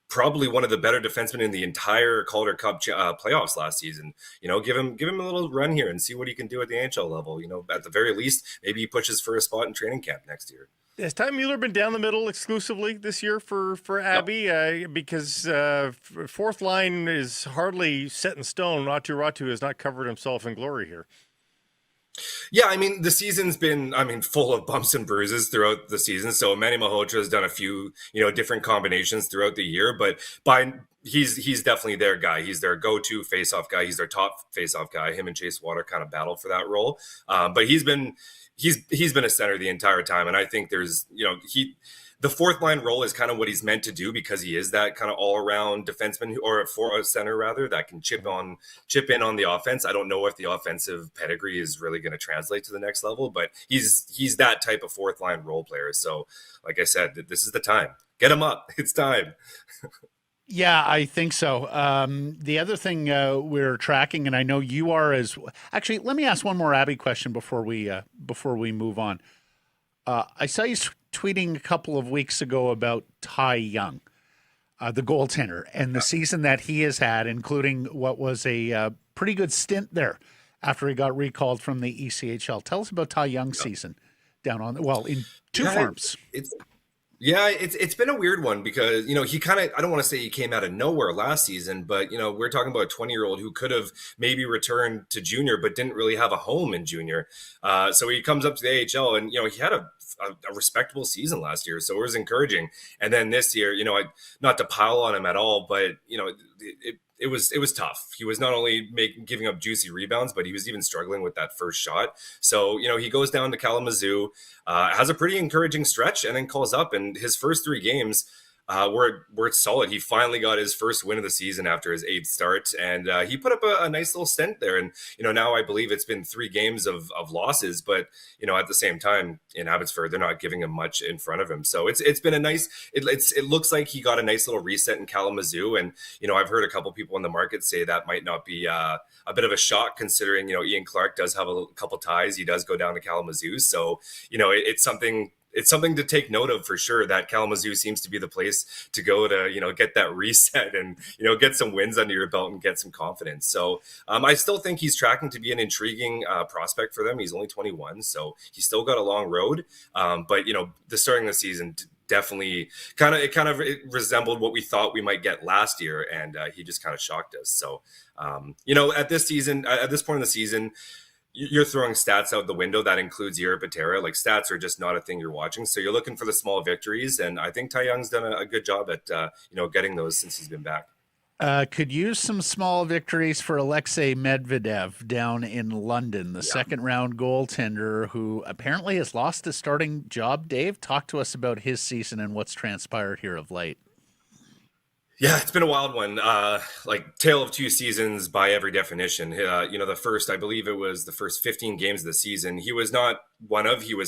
probably one of the better defensemen in the entire Calder Cup playoffs last season. Give him a little run here and see what he can do at the NHL level. At the very least, maybe he pushes for a spot in training camp next year. Has Ty Mueller been down the middle exclusively this year for Abby? Because fourth line is hardly set in stone. Ratu has not covered himself in glory here. Yeah, I mean, the season's been, full of bumps and bruises throughout the season. So Manny Malhotra has done a few, different combinations throughout the year, but he's definitely their guy. He's their go-to face-off guy. He's their top face-off guy. Him and Chase Water kind of battle for that role. But he's been a center the entire time. And I think there's, the fourth line role is kind of what he's meant to do because he is that kind of all around defenseman or a center rather that can chip in on the offense. I don't know if the offensive pedigree is really going to translate to the next level, but he's that type of fourth line role player. So like I said, this is the time. Get him up. It's time. Yeah, I think so. The other thing we're tracking, and I know you are as actually. Let me ask one more Abby question before we move on. I saw you tweeting a couple of weeks ago about Ty Young, the goaltender, and the season that he has had, including what was a pretty good stint there after he got recalled from the ECHL. Tell us about Ty Young's season down on in two farms. It's been a weird one because, he kind of, I don't want to say he came out of nowhere last season, but, we're talking about a 20-year-old who could have maybe returned to junior, but didn't really have a home in junior. So he comes up to the AHL and, he had a respectable season last year. So it was encouraging. And then this year, not to pile on him at all, but, it was tough. He was not only giving up juicy rebounds, but he was even struggling with that first shot. So, he goes down to Kalamazoo, has a pretty encouraging stretch and then calls up. And his first 3 games were solid. He finally got his first win of the season after his 8th start. And he put up a nice little stint there. And, now I believe it's been 3 games of losses. But, at the same time, in Abbotsford, they're not giving him much in front of him. So it's been a nice, it looks like he got a nice little reset in Kalamazoo. And, I've heard a couple people in the market say that might not be a bit of a shock considering, Ian Clark does have a couple ties. He does go down to Kalamazoo. So, it's something to take note of for sure that Kalamazoo seems to be the place to go to, get that reset and, get some wins under your belt and get some confidence. So I still think he's tracking to be an intriguing prospect for them. He's only 21, so he's still got a long road. But, the starting of the season definitely it resembled what we thought we might get last year. And he just kind of shocked us. So, at this point in the season, you're throwing stats out the window. That includes Eero Patera. Like stats are just not a thing you're watching. So you're looking for the small victories. And I think Ty Young's done a good job at, getting those since he's been back. Could use some small victories for Alexei Medvedev down in London, the second round goaltender who apparently has lost his starting job. Dave, talk to us about his season and what's transpired here of late. Yeah, it's been a wild one. Like tale of two seasons by every definition. The first, I believe it was the first 15 games of the season. He was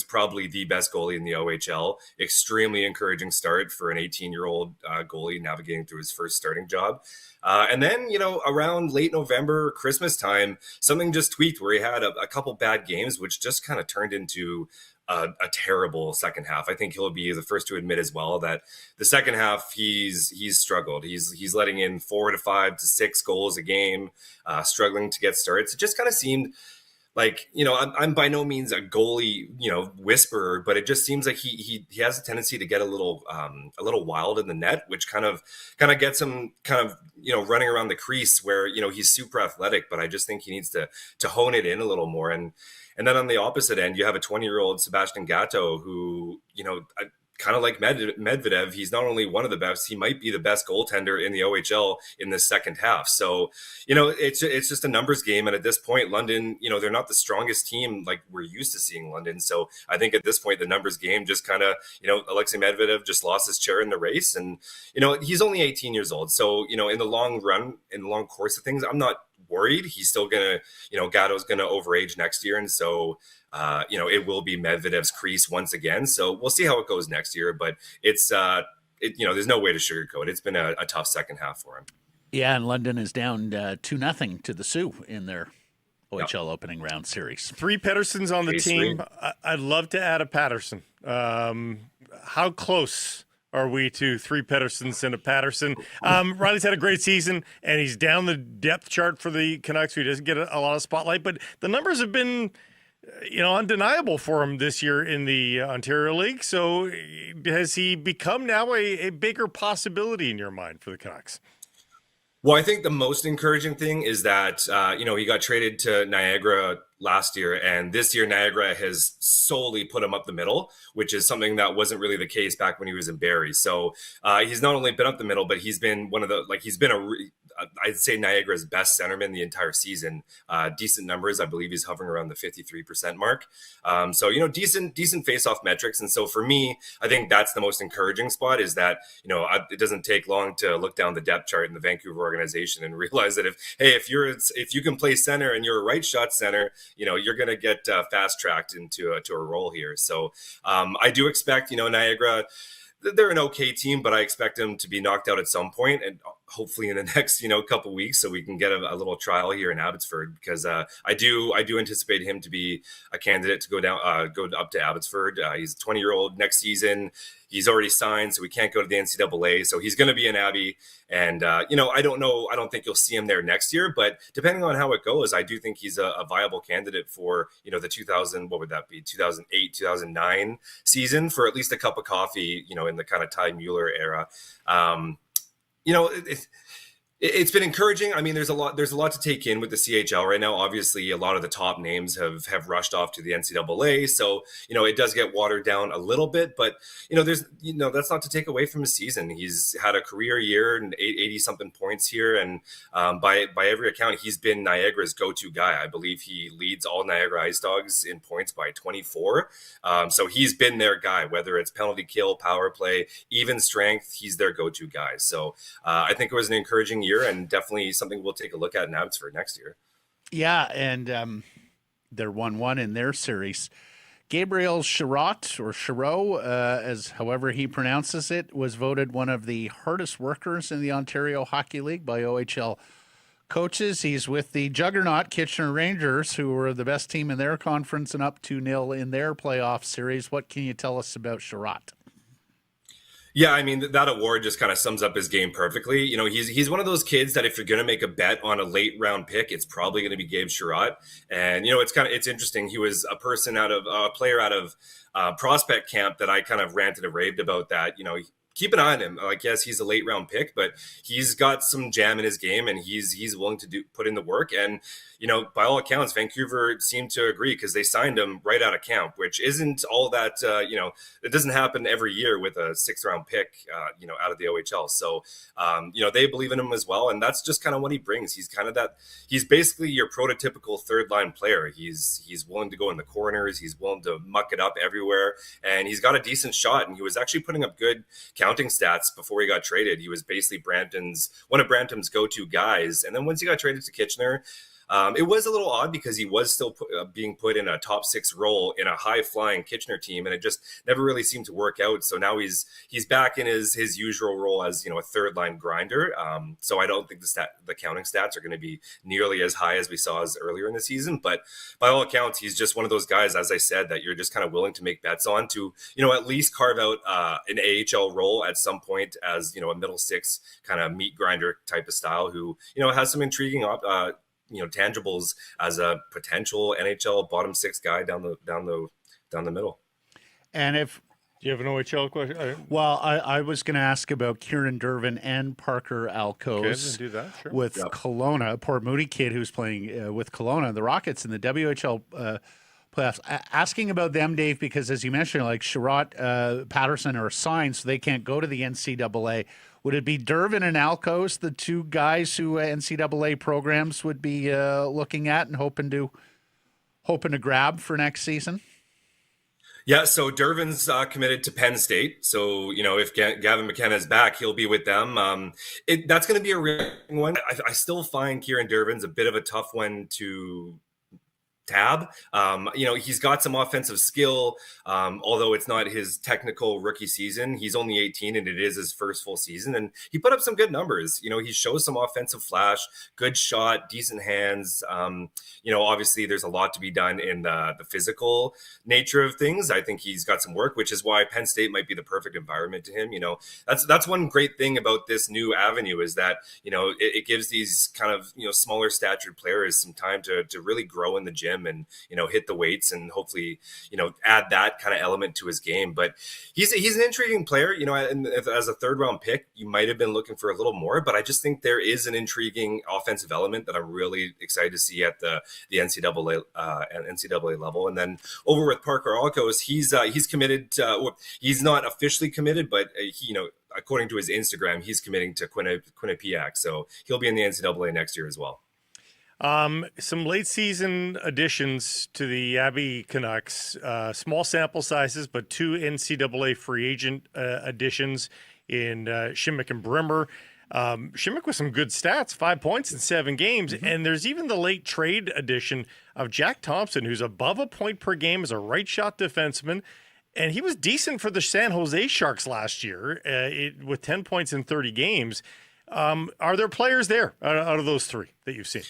probably the best goalie in the OHL. Extremely encouraging start for an 18-year-old goalie navigating through his first starting job. And then, around late November, Christmas time, something just tweaked where he had a couple bad games, which just kind of turned into a terrible second half. I think he'll be the first to admit as well that the second half he's struggled. He's letting in 4 to 5 to 6 goals a game, struggling to get starts. It just kind of seemed like, I'm by no means a goalie, whisperer, but it just seems like he has a tendency to get a little wild in the net, which kind of gets him running around the crease where, he's super athletic, but I just think he needs to hone it in a little more. And then on the opposite end, you have a 20-year-old Sebastian Gatto who, kind of like Medvedev, he's not only one of the best, he might be the best goaltender in the OHL in the second half. So, it's just a numbers game. And at this point, London, they're not the strongest team like we're used to seeing London. So I think at this point, the numbers game just kind of, Alexei Medvedev just lost his chair in the race. And, he's only 18 years old. So, in the long run, in the long course of things, I'm not worried. He's still going to, Gatto's going to overage next year. And so, it will be Medvedev's crease once again. So we'll see how it goes next year, but it's, there's no way to sugarcoat it. It's been a tough second half for him. Yeah. And London is down 2-0 to the Sioux in their OHL opening round series. 3 Patersons on the team. I'd love to add a Paterson. How close are we to 3 Patersons and a Paterson? Riley's had a great season, and he's down the depth chart for the Canucks, so he doesn't get a lot of spotlight. But the numbers have been, undeniable for him this year in the Ontario League. So has he become now a bigger possibility in your mind for the Canucks? Well, I think the most encouraging thing is that, he got traded to Niagara last year, and this year Niagara has solely put him up the middle, which is something that wasn't really the case back when he was in Barrie. So he's not only been up the middle, but he's been I'd say Niagara's best centerman the entire season. Decent numbers. I believe he's hovering around the 53% mark. So, decent face-off metrics. And so for me, I think that's the most encouraging spot is that, it doesn't take long to look down the depth chart in the Vancouver organization and realize that if you can play center and you're a right shot center, you're going to get fast-tracked into a role here. So I do expect, Niagara, they're an okay team, but I expect them to be knocked out at some point, and hopefully in the next, couple weeks, so we can get a little trial here in Abbotsford, because I do anticipate him to be a candidate to go up to Abbotsford. He's a 20-year-old next season. He's already signed, so we can't go to the NCAA. So he's going to be an Abby. And, I don't know. I don't think you'll see him there next year. But depending on how it goes, I do think he's a viable candidate for, the 2008, 2009 season for at least a cup of coffee, in the kind of Ty Mueller era. It's been encouraging. I mean, there's a lot to take in with the CHL right now. Obviously, a lot of the top names have rushed off to the NCAA. So, it does get watered down a little bit, but, that's not to take away from his season. He's had a career year and 80 something points here. And by every account, he's been Niagara's go-to guy. I believe he leads all Niagara Ice Dogs in points by 24. So he's been their guy, whether it's penalty kill, power play, even strength, he's their go-to guy. So I think it was an encouraging year, and definitely something we'll take a look at in Abbotsford next year. Yeah, and they're 1-1 in their series. Gabriel Chirot, as however he pronounces it, was voted one of the hardest workers in the Ontario Hockey League by OHL coaches. He's with the juggernaut Kitchener Rangers, who were the best team in their conference and up 2-0 in their playoff series. What can you tell us about Chirot? Yeah, I mean, that award just kind of sums up his game perfectly. He's one of those kids that if you're going to make a bet on a late round pick, it's probably going to be Gabe Chirot. And, it's interesting. He was a player out of prospect camp that I kind of ranted and raved about that, keep an eye on him. Like, yes, he's a late round pick, but he's got some jam in his game, and he's willing to put in the work. And, by all accounts, Vancouver seemed to agree because they signed him right out of camp, which isn't all that, it doesn't happen every year with a 6th round pick, out of the OHL. So, they believe in him as well. And that's just kind of what he brings. He's kind of he's basically your prototypical third line player. He's willing to go in the corners. He's willing to muck it up everywhere, and he's got a decent shot. And he was actually putting up good counting stats before he got traded. He was basically one of Brampton's go-to guys. And then once he got traded to Kitchener, it was a little odd because he was still being put in a top 6 role in a high-flying Kitchener team, and it just never really seemed to work out. So now he's back in his usual role as, a third-line grinder. So I don't think the counting stats are going to be nearly as high as we saw earlier in the season. But by all accounts, he's just one of those guys, as I said, that you're just kind of willing to make bets on to, at least carve out an AHL role at some point as, a middle 6 kind of meat grinder type of style who, has some intriguing tangibles as a potential NHL bottom 6 guy down the middle. And if do you have an OHL question? Well, I was going to ask about Kieran Dervin and Parker Alcos do that, sure. with Kelowna, a Port Moody kid who's playing with Kelowna, the Rockets in the WHL playoffs. Asking about them, Dave, because as you mentioned, like Sherratt, Paterson are signed, so they can't go to the NCAA. Would it be Dervin and Alcos, the two guys who NCAA programs would be looking at and hoping to grab for next season? Yeah, so Dervin's committed to Penn State. So, if Gavin McKenna is back, he'll be with them. That's going to be a real one. I still find Kieran Dervin's a bit of a tough one to tab. He's got some offensive skill, although it's not his technical rookie season. He's only 18 and it is his first full season, and he put up some good numbers. He shows some offensive flash, good shot, decent hands. Obviously there's a lot to be done in the physical nature of things. I think he's got some work, which is why Penn State might be the perfect environment to him. That's one great thing about this new avenue is that, it gives these kind of, smaller statured players some time to really grow in the gym and hit the weights and hopefully add that kind of element to his game. But he's an intriguing player. And as a third round pick, you might have been looking for a little more, but I just think there is an intriguing offensive element that I'm really excited to see at the NCAA level. And then over with Parker Alcos, he's committed. He's not officially committed, but according to his Instagram, he's committing to Quinnipiac, so he'll be in the NCAA next year as well. Some late season additions to the Abby Canucks, small sample sizes, but 2 NCAA free agent additions in Shimmick and Brimmer. Shimmick with some good stats, 5 points in 7 games. Mm-hmm. And there's even the late trade addition of Jack Thompson, who's above a point per game as a right shot defenseman. And he was decent for the San Jose Sharks last year with 10 points in 30 games. Are there players there out of those 3 that you've seen?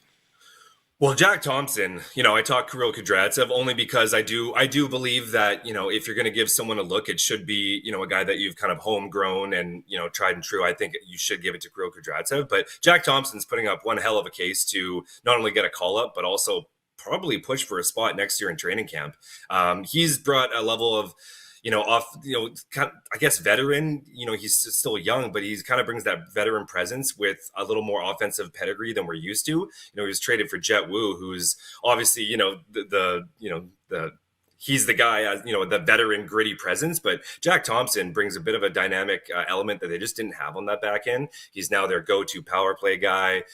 Well, Jack Thompson, I talk Kirill Kudryavtsev only because I do believe that, if you're going to give someone a look, it should be, a guy that you've kind of homegrown and, tried and true. I think you should give it to Kirill Kudryavtsev. But Jack Thompson's putting up one hell of a case to not only get a call up, but also probably push for a spot next year in training camp. He's brought a level of, kind of, I guess, veteran. He's still young, but he's kind of brings that veteran presence with a little more offensive pedigree than we're used to. He was traded for Jet Wu, who's obviously, he's the guy, the veteran gritty presence, but Jack Thompson brings a bit of a dynamic element that they just didn't have on that back end. He's now their go-to power play guy.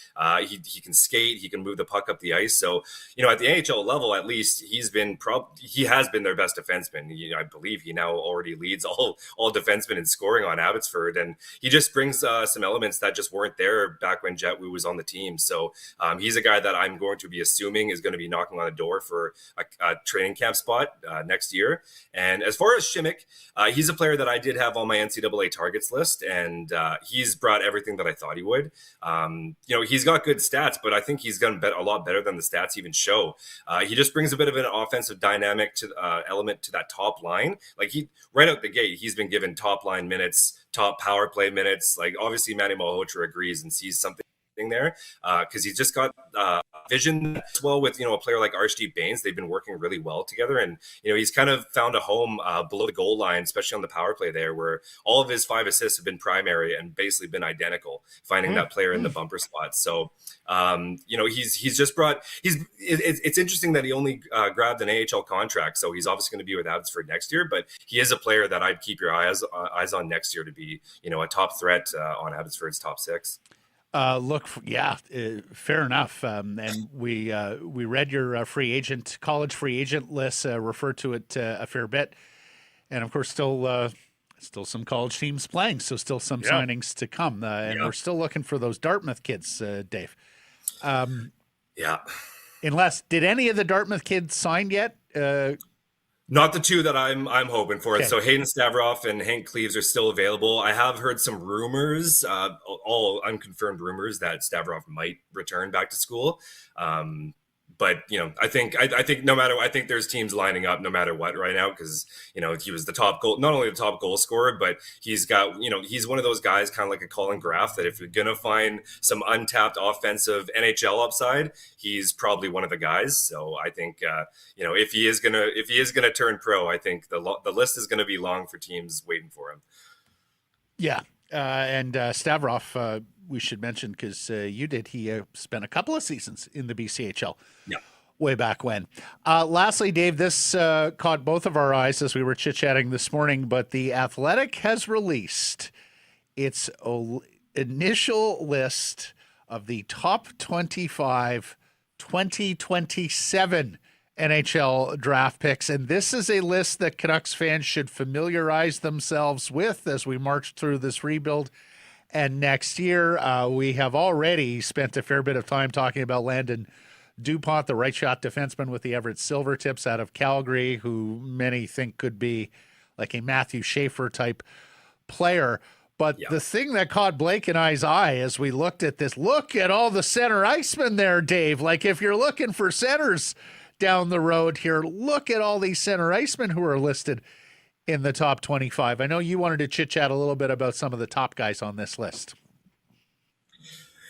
He can skate, he can move the puck up the ice. So, at the NHL level, at least he has been their best defenseman. I believe he now already leads all defensemen in scoring on Abbotsford. And he just brings some elements that just weren't there back when Jet Wu was on the team. So he's a guy that I'm going to be assuming is going to be knocking on the door for a training camp spot next year. And as far as Shimmick, he's a player that I did have on my NCAA targets list, and he's brought everything that I thought he would. He's got good stats, but I think he's done a lot better than the stats even show. He just brings a bit of an offensive dynamic to element to that top line. Like right out the gate, he's been given top line minutes, top power play minutes. Like obviously Manny Malhotra agrees and sees something there because he's just got vision as well with a player like Arshdeep Bains. They've been working really well together, and he's kind of found a home below the goal line, especially on the power play there, where all of his 5 assists have been primary and basically been identical, finding that player in the bumper spot. So he's just brought it's interesting that he only grabbed an AHL contract, so he's obviously going to be with Abbotsford next year, but he is a player that I'd keep your eyes on next year to be a top threat on Abbotsford's top 6. Fair enough. And we read your college free agent list, referred to it a fair bit, and of course still Still some college teams playing, so still some signings to come. And we're still looking for those Dartmouth kids, Dave. Unless, did any of the Dartmouth kids sign yet? Not the two that I'm hoping for. Okay. So Hayden Stavroff and Hank Cleaves are still available. I have heard some rumors, all unconfirmed rumors, that Stavroff might return back to school. But I think no matter, I think there's teams lining up no matter what right now, because he was the top goal, not only the top goal scorer, but he's got he's one of those guys, kind of like a Colin Graff, that if you're gonna find some untapped offensive NHL upside, he's probably one of the guys. So I think if he is gonna turn pro, I think the list is gonna be long for teams waiting for him. Yeah, and Stavroff, we should mention, because he spent a couple of seasons in the BCHL. Yeah. Way back when. Lastly, Dave, this caught both of our eyes as we were chit-chatting this morning, but The Athletic has released its initial list of the top 25 2027 NHL draft picks. And this is a list that Canucks fans should familiarize themselves with as we march through this rebuild. And next year, we have already spent a fair bit of time talking about Landon Dupont, the right shot defenseman with the Everett Silvertips out of Calgary, who many think could be like a Matthew Schaefer type player. But the thing that caught Blake and I's eye as we looked at this, look at all the center icemen there, Dave. Like, if you're looking for centers down the road here, look at all these center icemen who are listed in the top 25. I know you wanted to chit-chat a little bit about some of the top guys on this list.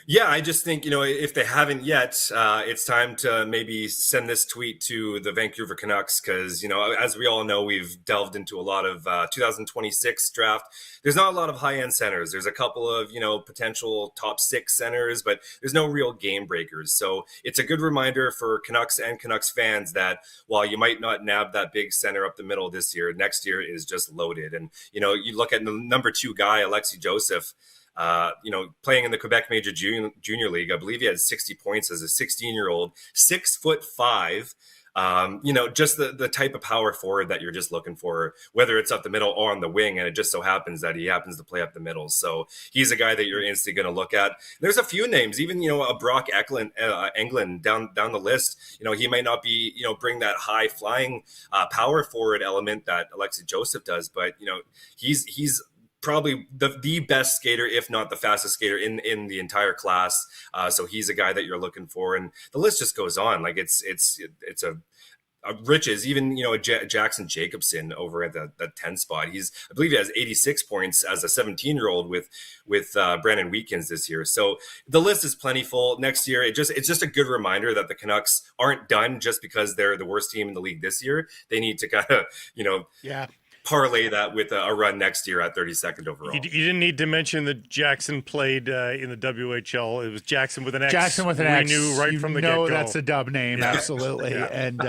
Yeah, I just think, if they haven't yet, it's time to maybe send this tweet to the Vancouver Canucks because, as we all know, we've delved into a lot of 2026 draft. There's not a lot of high-end centers. There's a couple of, potential top 6 centers, but there's no real game breakers. So it's a good reminder for Canucks and Canucks fans that while you might not nab that big center up the middle this year, next year is just loaded. And, you look at the number 2 guy, Alexei Joseph, playing in the Quebec Major Junior League. I believe he had 60 points as a 16-year-old, 6'5". Just the type of power forward that you're just looking for, whether it's up the middle or on the wing. And it just so happens that he happens to play up the middle. So he's a guy that you're instantly going to look at. There's a few names, even, a Brock Englund down the list. He might not be, bring that high flying power forward element that Alexei Joseph does, but, he's probably the best skater, if not the fastest skater in the entire class. So he's a guy that you're looking for, and the list just goes on. Like it's a riches. Even Jackson Jacobson over at the 10 spot. I believe he has 86 points as a 17-year-old with Brandon Weekins this year. So the list is plentiful. Next year, it's just a good reminder that the Canucks aren't done just because they're the worst team in the league this year. They need to kind of parlay that with a run next year at 32nd overall. You didn't need to mention that Jackson played in the WHL. It was Jackson with an X. Jackson with an X. We knew right from the get-go. That's a dub name, absolutely. And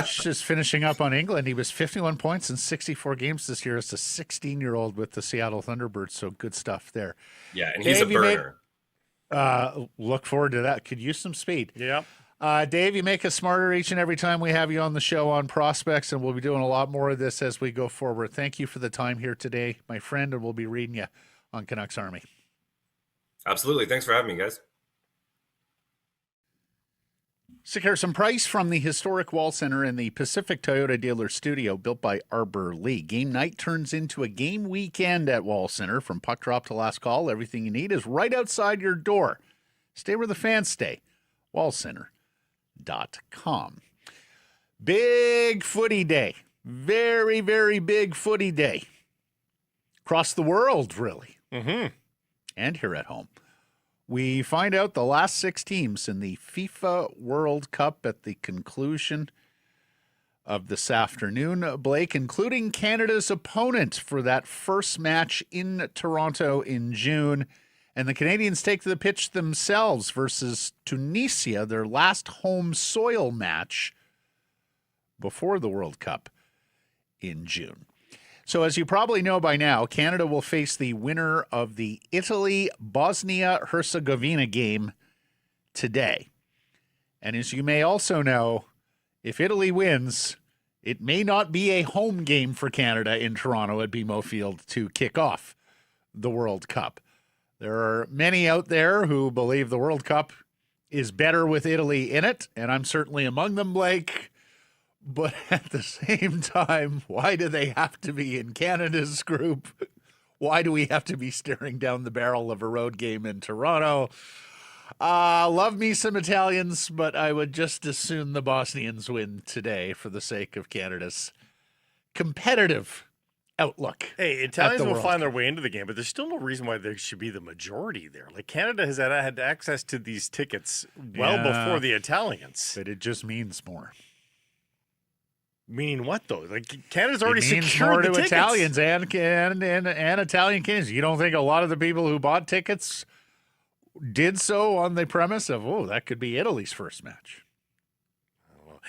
just finishing up on England, he was 51 points in 64 games this year as a 16-year-old with the Seattle Thunderbirds, so good stuff there. Yeah, and he's a burner. Look forward to that. Could use some speed. Yeah. Dave, you make us smarter each and every time we have you on the show on prospects, and we'll be doing a lot more of this as we go forward. Thank you for the time here today, my friend, and we'll be reading you on Canucksarmy. Absolutely. Thanks for having me, guys. Some price from the historic Wall Center in the Pacific Toyota Dealer Studio, built by Arbor Lee. Game night turns into a game weekend at Wall Center. From puck drop to last call, everything you need is right outside your door. Stay where the fans stay. WallCenter.com. Big footy day. Very, very big footy day. Across the world, really. Mm-hmm. And here at home. We find out the last 6 teams in the FIFA World Cup at the conclusion of this afternoon, Blake, including Canada's opponent for that first match in Toronto in June. And the Canadians take to the pitch themselves versus Tunisia, their last home soil match before the World Cup in June. So as you probably know by now, Canada will face the winner of the Italy-Bosnia-Herzegovina game today. And as you may also know, if Italy wins, It may not be a home game for Canada in Toronto at BMO Field to kick off the World Cup. There are many out there who believe the World Cup is better with Italy in it, and I'm certainly among them, Blake. But at the same time, why do they have to be in Canada's group? Why do we have to be staring down the barrel of a road game in Toronto? Love me some Italians, but I would just as soon the Bosnians win today for the sake of Canada's competitive outlook. Hey, Italians will find their way into the game, but there's still no reason why there should be the majority there. Like, Canada has had access to these tickets well before the Italians. But it just means more. Meaning what, though? Like, Canada's already secured secured the tickets. Italians and Italian Canadians. You don't think a lot of the people who bought tickets did so on the premise of, that could be Italy's first match?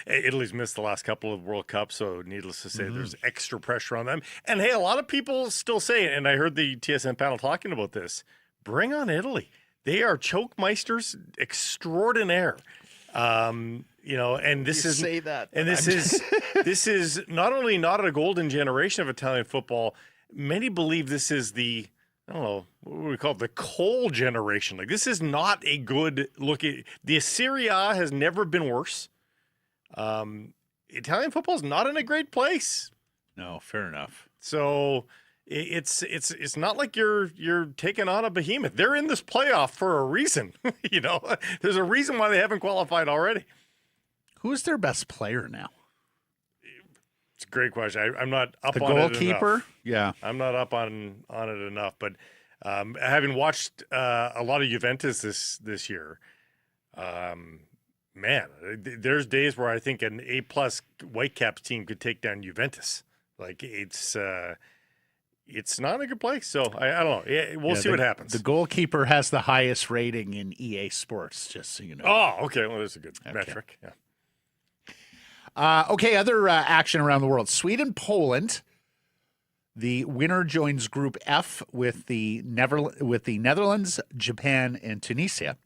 Italy's missed the last couple of World Cups, so needless to say, there's extra pressure on them. And hey, a lot of people still say, and I heard the TSN panel talking about this, bring on Italy. They are choke meisters extraordinaire. And this is say that, and this is not only not a golden generation of Italian football. Many believe this is the, I don't know, what we call it, the coal generation. Like, this is not a good look. The Serie A has never been worse. Italian football is not in a great place. No, fair enough. So it's not like you're taking on a behemoth. They're in this playoff for a reason. There's a reason why they haven't qualified already. Who's their best player now? It's a great question. I'm not up the on it enough. The goalkeeper? Yeah. I'm not up on it enough. But having watched a lot of Juventus this year, man, there's days where I think an A+ Whitecaps team could take down Juventus. Like, it's not a good place. So I don't know. We'll see what happens. The goalkeeper has the highest rating in EA Sports, just so you know. Oh, okay. Well, that's a good metric. Yeah. Other action around the world. Sweden, Poland. The winner joins Group F with the Netherlands, Japan, and Tunisia.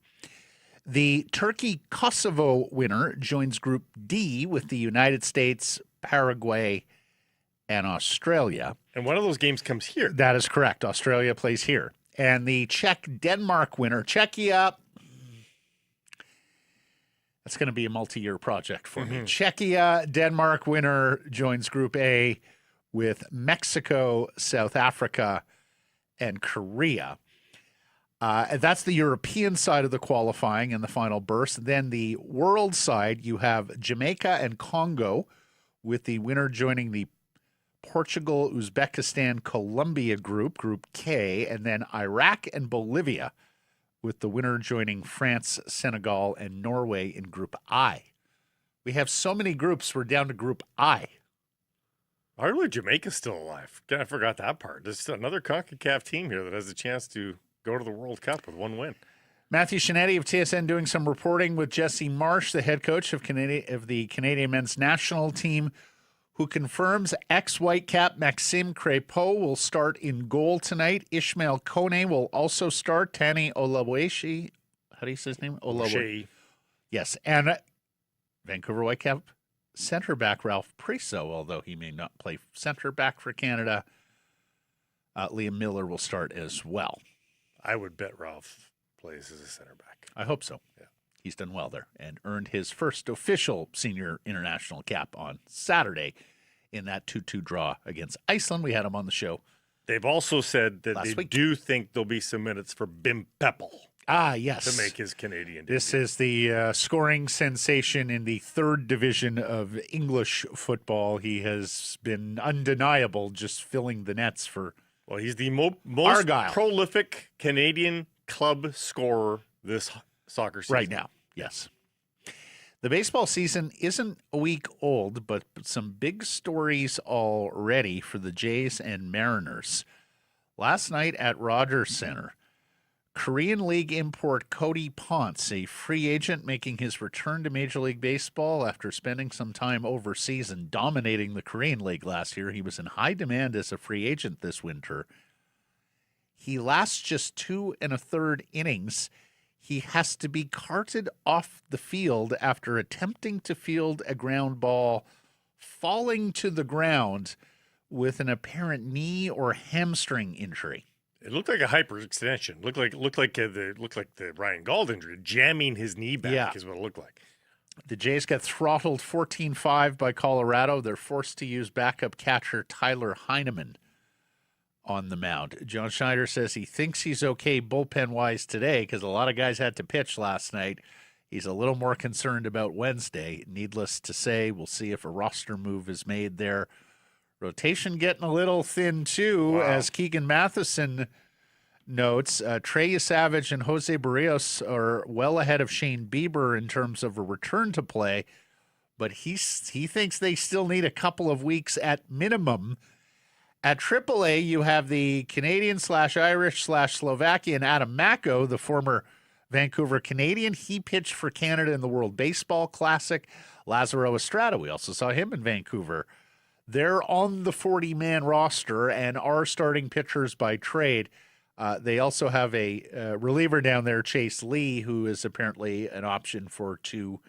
The Turkey-Kosovo winner joins Group D with the United States, Paraguay, and Australia. And one of those games comes here. That is correct. Australia plays here. And the Czech-Denmark winner, Czechia, that's going to be a multi-year project for me. Czechia-Denmark winner joins Group A with Mexico, South Africa, and Korea. That's the European side of the qualifying and the final burst. Then the world side, you have Jamaica and Congo, with the winner joining the Portugal, Uzbekistan, Colombia group, Group K, and then Iraq and Bolivia, with the winner joining France, Senegal, and Norway in Group I. We have so many groups, we're down to Group I. Arguably, Jamaica's still alive. I forgot that part. There's another CONCACAF team here that has a chance to go to the World Cup with one win. Matthew Shinetti of TSN doing some reporting with Jesse Marsh, the head coach of the Canadian men's national team, who confirms ex-Whitecap Maxime Crépeau will start in goal tonight. Ishmael Kone will also start. Tani Olaweshi, how do you say his name? Olaweshi. Yes, and Vancouver Whitecap center back Ralph Priso, although he may not play center back for Canada. Liam Miller will start as well. I would bet Ralph plays as a center back. I hope so. Yeah. He's done well there and earned his first official senior international cap on Saturday in that 2-2 draw against Iceland. We had him on the show. They've also said that they do think there'll be some minutes for Bim Peppel. Ah, yes. To make his Canadian debut. This is the scoring sensation in the third division of English football. He has been undeniable, just filling the nets for Well, he's the most prolific Canadian club scorer this soccer season. Right now, yes. The baseball season isn't a week old, but some big stories already for the Jays and Mariners. Last night at Rogers Center, Korean League import Cody Ponce, a free agent making his return to Major League Baseball after spending some time overseas and dominating the Korean League last year. He was in high demand as a free agent this winter. He lasts just 2 1/3 innings. He has to be carted off the field after attempting to field a ground ball falling to the ground with an apparent knee or hamstring injury. It looked like a hyperextension. Looked like the Ryan Gauld injury, jamming his knee back is what it looked like. The Jays get throttled 14-5 by Colorado. They're forced to use backup catcher Tyler Heineman on the mound. John Schneider says he thinks he's okay bullpen-wise today because a lot of guys had to pitch last night. He's a little more concerned about Wednesday. Needless to say, we'll see if a roster move is made there. Rotation getting a little thin, too, as Keegan Matheson notes. Trey Savage and Jose Barrios are well ahead of Shane Bieber in terms of a return to play, but he thinks they still need a couple of weeks at minimum. At AAA, you have the Canadian/Irish/Slovakian Adam Mako, the former Vancouver Canadian. He pitched for Canada in the World Baseball Classic. Lazaro Estrada, we also saw him in Vancouver. They're on the 40-man roster and are starting pitchers by trade. They also have a reliever down there, Chase Lee, who is apparently an option for 2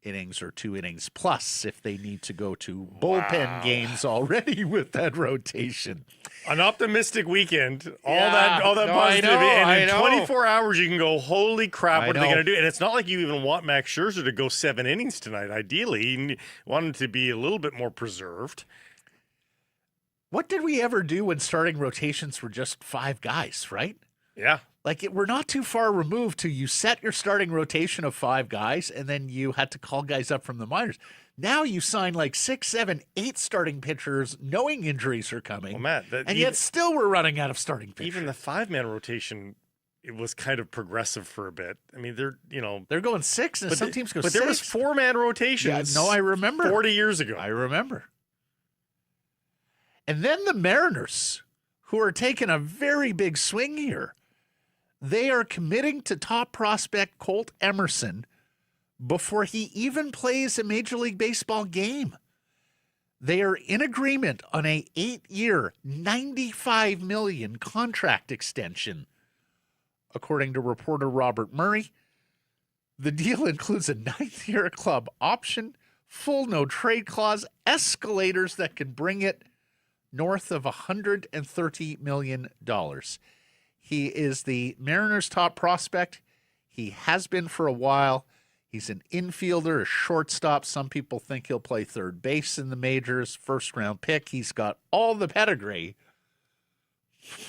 innings or 2 innings plus if they need to go to bullpen games already with that rotation. An optimistic weekend. All that positivity. And in 24 hours, you can go, holy crap, what are they going to do? And it's not like you even want Max Scherzer to go 7 innings tonight. Ideally, you want him to be a little bit more preserved. What did we ever do when starting rotations were just 5 guys, right? Yeah. Like, we're not too far removed to you set your starting rotation of 5 guys, and then you had to call guys up from the minors. Now you sign like 6, 7, 8 starting pitchers knowing injuries are coming. Well, Matt, and yet still we're running out of starting pitchers. Even the 5-man rotation, it was kind of progressive for a bit. I mean, they're going 6, and some teams go 6. But there was 4-man rotations. Yeah, no, I remember. 40 years ago. I remember. And then the Mariners, who are taking a very big swing here. They are committing to top prospect Colt Emerson before he even plays a Major League Baseball game. They are in agreement on a 8-year, $95 million contract extension, according to reporter Robert Murray. The deal includes a 9th-year club option, full no-trade clause, escalators that can bring it north of $130 million. He is the Mariners' top prospect. He has been for a while. He's an infielder, a shortstop. Some people think he'll play third base in the majors, first-round pick. He's got all the pedigree.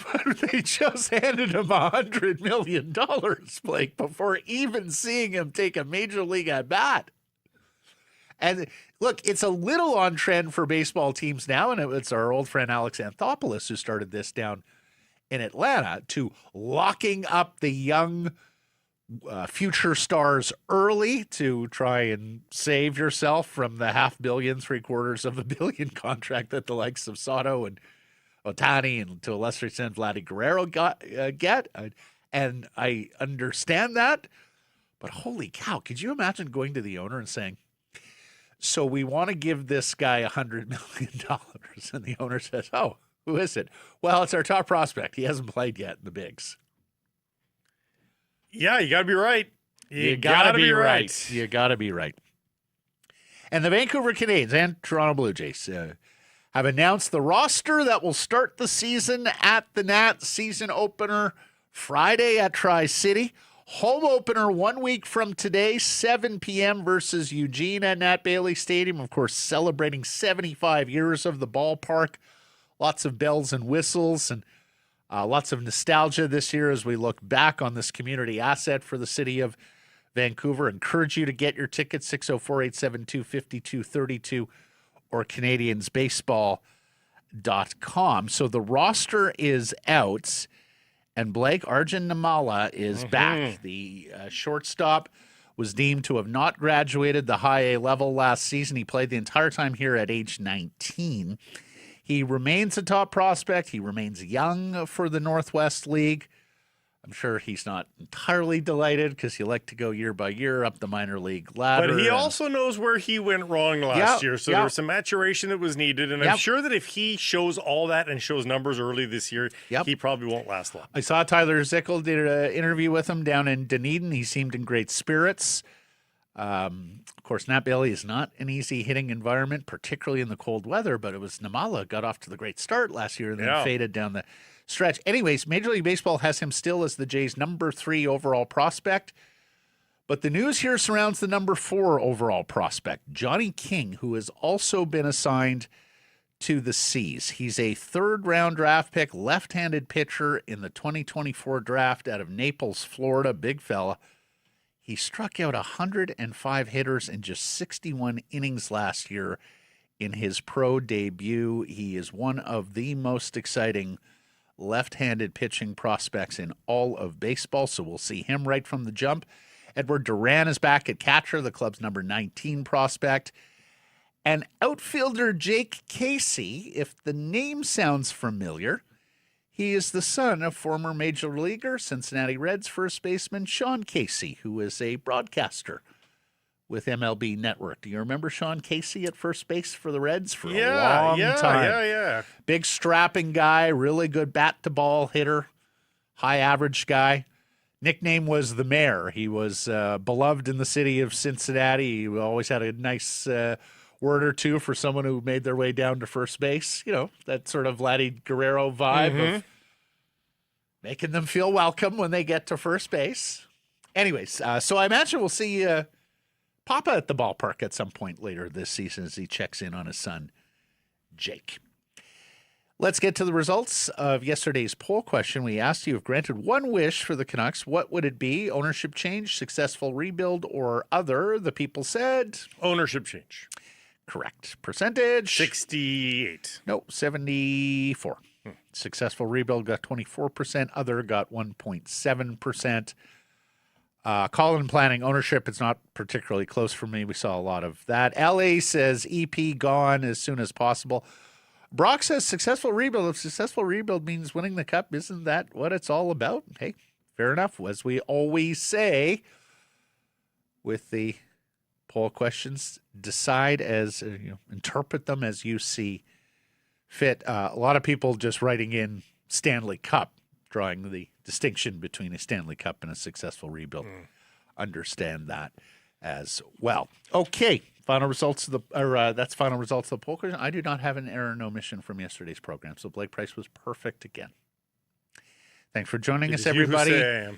But they just handed him $100 million, Blake, before even seeing him take a major league at-bat. And look, it's a little on trend for baseball teams now, and it's our old friend Alex Anthopoulos who started this down in Atlanta, to locking up the young future stars early to try and save yourself from the $500 million, $750 million contract that the likes of Soto and Ohtani and to a lesser extent Vladdy Guerrero get. And I understand that, but holy cow, could you imagine going to the owner and saying, so we want to give this guy $100 million. And the owner says, oh, who is it? Well, it's our top prospect. He hasn't played yet in the bigs. Yeah, you got to be right. You got to be right. You got to be right. And the Vancouver Canadians and Toronto Blue Jays have announced the roster that will start the season at the Nat. Season opener Friday at Tri-City. Home opener 1 week from today, 7 p.m. versus Eugene at Nat Bailey Stadium. Of course, celebrating 75 years of the ballpark. Lots of bells and whistles and lots of nostalgia this year as we look back on this community asset for the city of Vancouver. Encourage you to get your tickets, 604-872-5232 or CanadiansBaseball.com. So the roster is out, and Blake, Arjun Namala is back. The shortstop was deemed to have not graduated the high A level last season. He played the entire time here at age 19. He remains a top prospect. He remains young for the Northwest League. I'm sure he's not entirely delighted because you like to go year by year up the minor league ladder. But he also knows where he went wrong last year. So there was some maturation that was needed. And I'm sure that if he shows all that and shows numbers early this year, he probably won't last long. I saw Tyler Zickel did an interview with him down in Dunedin. He seemed in great spirits. Of course, Nat Bailey is not an easy hitting environment, particularly in the cold weather, but it was Namala got off to the great start last year and then faded down the stretch. Anyways, Major League Baseball has him still as the Jays' number 3 overall prospect. But the news here surrounds the number 4 overall prospect, Johnny King, who has also been assigned to the Seas. He's a 3rd-round draft pick, left-handed pitcher in the 2024 draft out of Naples, Florida, big fella. He struck out 105 hitters in just 61 innings last year in his pro debut. He is one of the most exciting left-handed pitching prospects in all of baseball, so we'll see him right from the jump. Edward Duran is back at catcher, the club's number 19 prospect. And outfielder Jake Casey, if the name sounds familiar, he is the son of former Major Leaguer, Cincinnati Reds first baseman Sean Casey, who is a broadcaster with MLB Network. Do you remember Sean Casey at first base for the Reds for a long time? Yeah. Big strapping guy, really good bat-to-ball hitter, high average guy. Nickname was the Mayor. He was beloved in the city of Cincinnati. He always had a nice word or two for someone who made their way down to first base. You know, that sort of Vladdy Guerrero vibe of making them feel welcome when they get to first base. Anyways, so I imagine we'll see Papa at the ballpark at some point later this season as he checks in on his son, Jake. Let's get to the results of yesterday's poll question. We asked you if granted one wish for the Canucks, what would it be? Ownership change, successful rebuild, or other? The people said ownership change. Correct. Percentage? 68. No, 74. Successful rebuild got 24%. Other got 1.7%. Colin planning ownership, it's not particularly close for me. We saw a lot of that. LA says EP gone as soon as possible. Brock says successful rebuild. If successful rebuild means winning the cup, isn't that what it's all about? Hey, fair enough. As we always say with the poll questions, decide as, interpret them as you see fit. A lot of people just writing in Stanley Cup, drawing the distinction between a Stanley Cup and a successful rebuild. Understand that as well. Okay. Final results of that's final results of the poll question. I do not have an error and omission from yesterday's program, so Blake Price was perfect again. Thanks for joining us, everybody.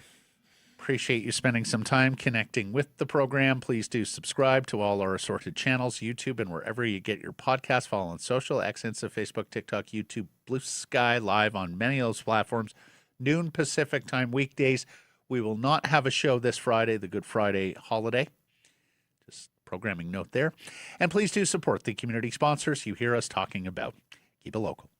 Appreciate you spending some time connecting with the program. Please do subscribe to all our assorted channels, YouTube, and wherever you get your podcasts. Follow on social, X, Insta, Facebook, TikTok, YouTube, Blue Sky, live on many of those platforms. Noon Pacific time weekdays. We will not have a show this Friday, the Good Friday holiday. Just programming note there. And please do support the community sponsors you hear us talking about. Keep it local.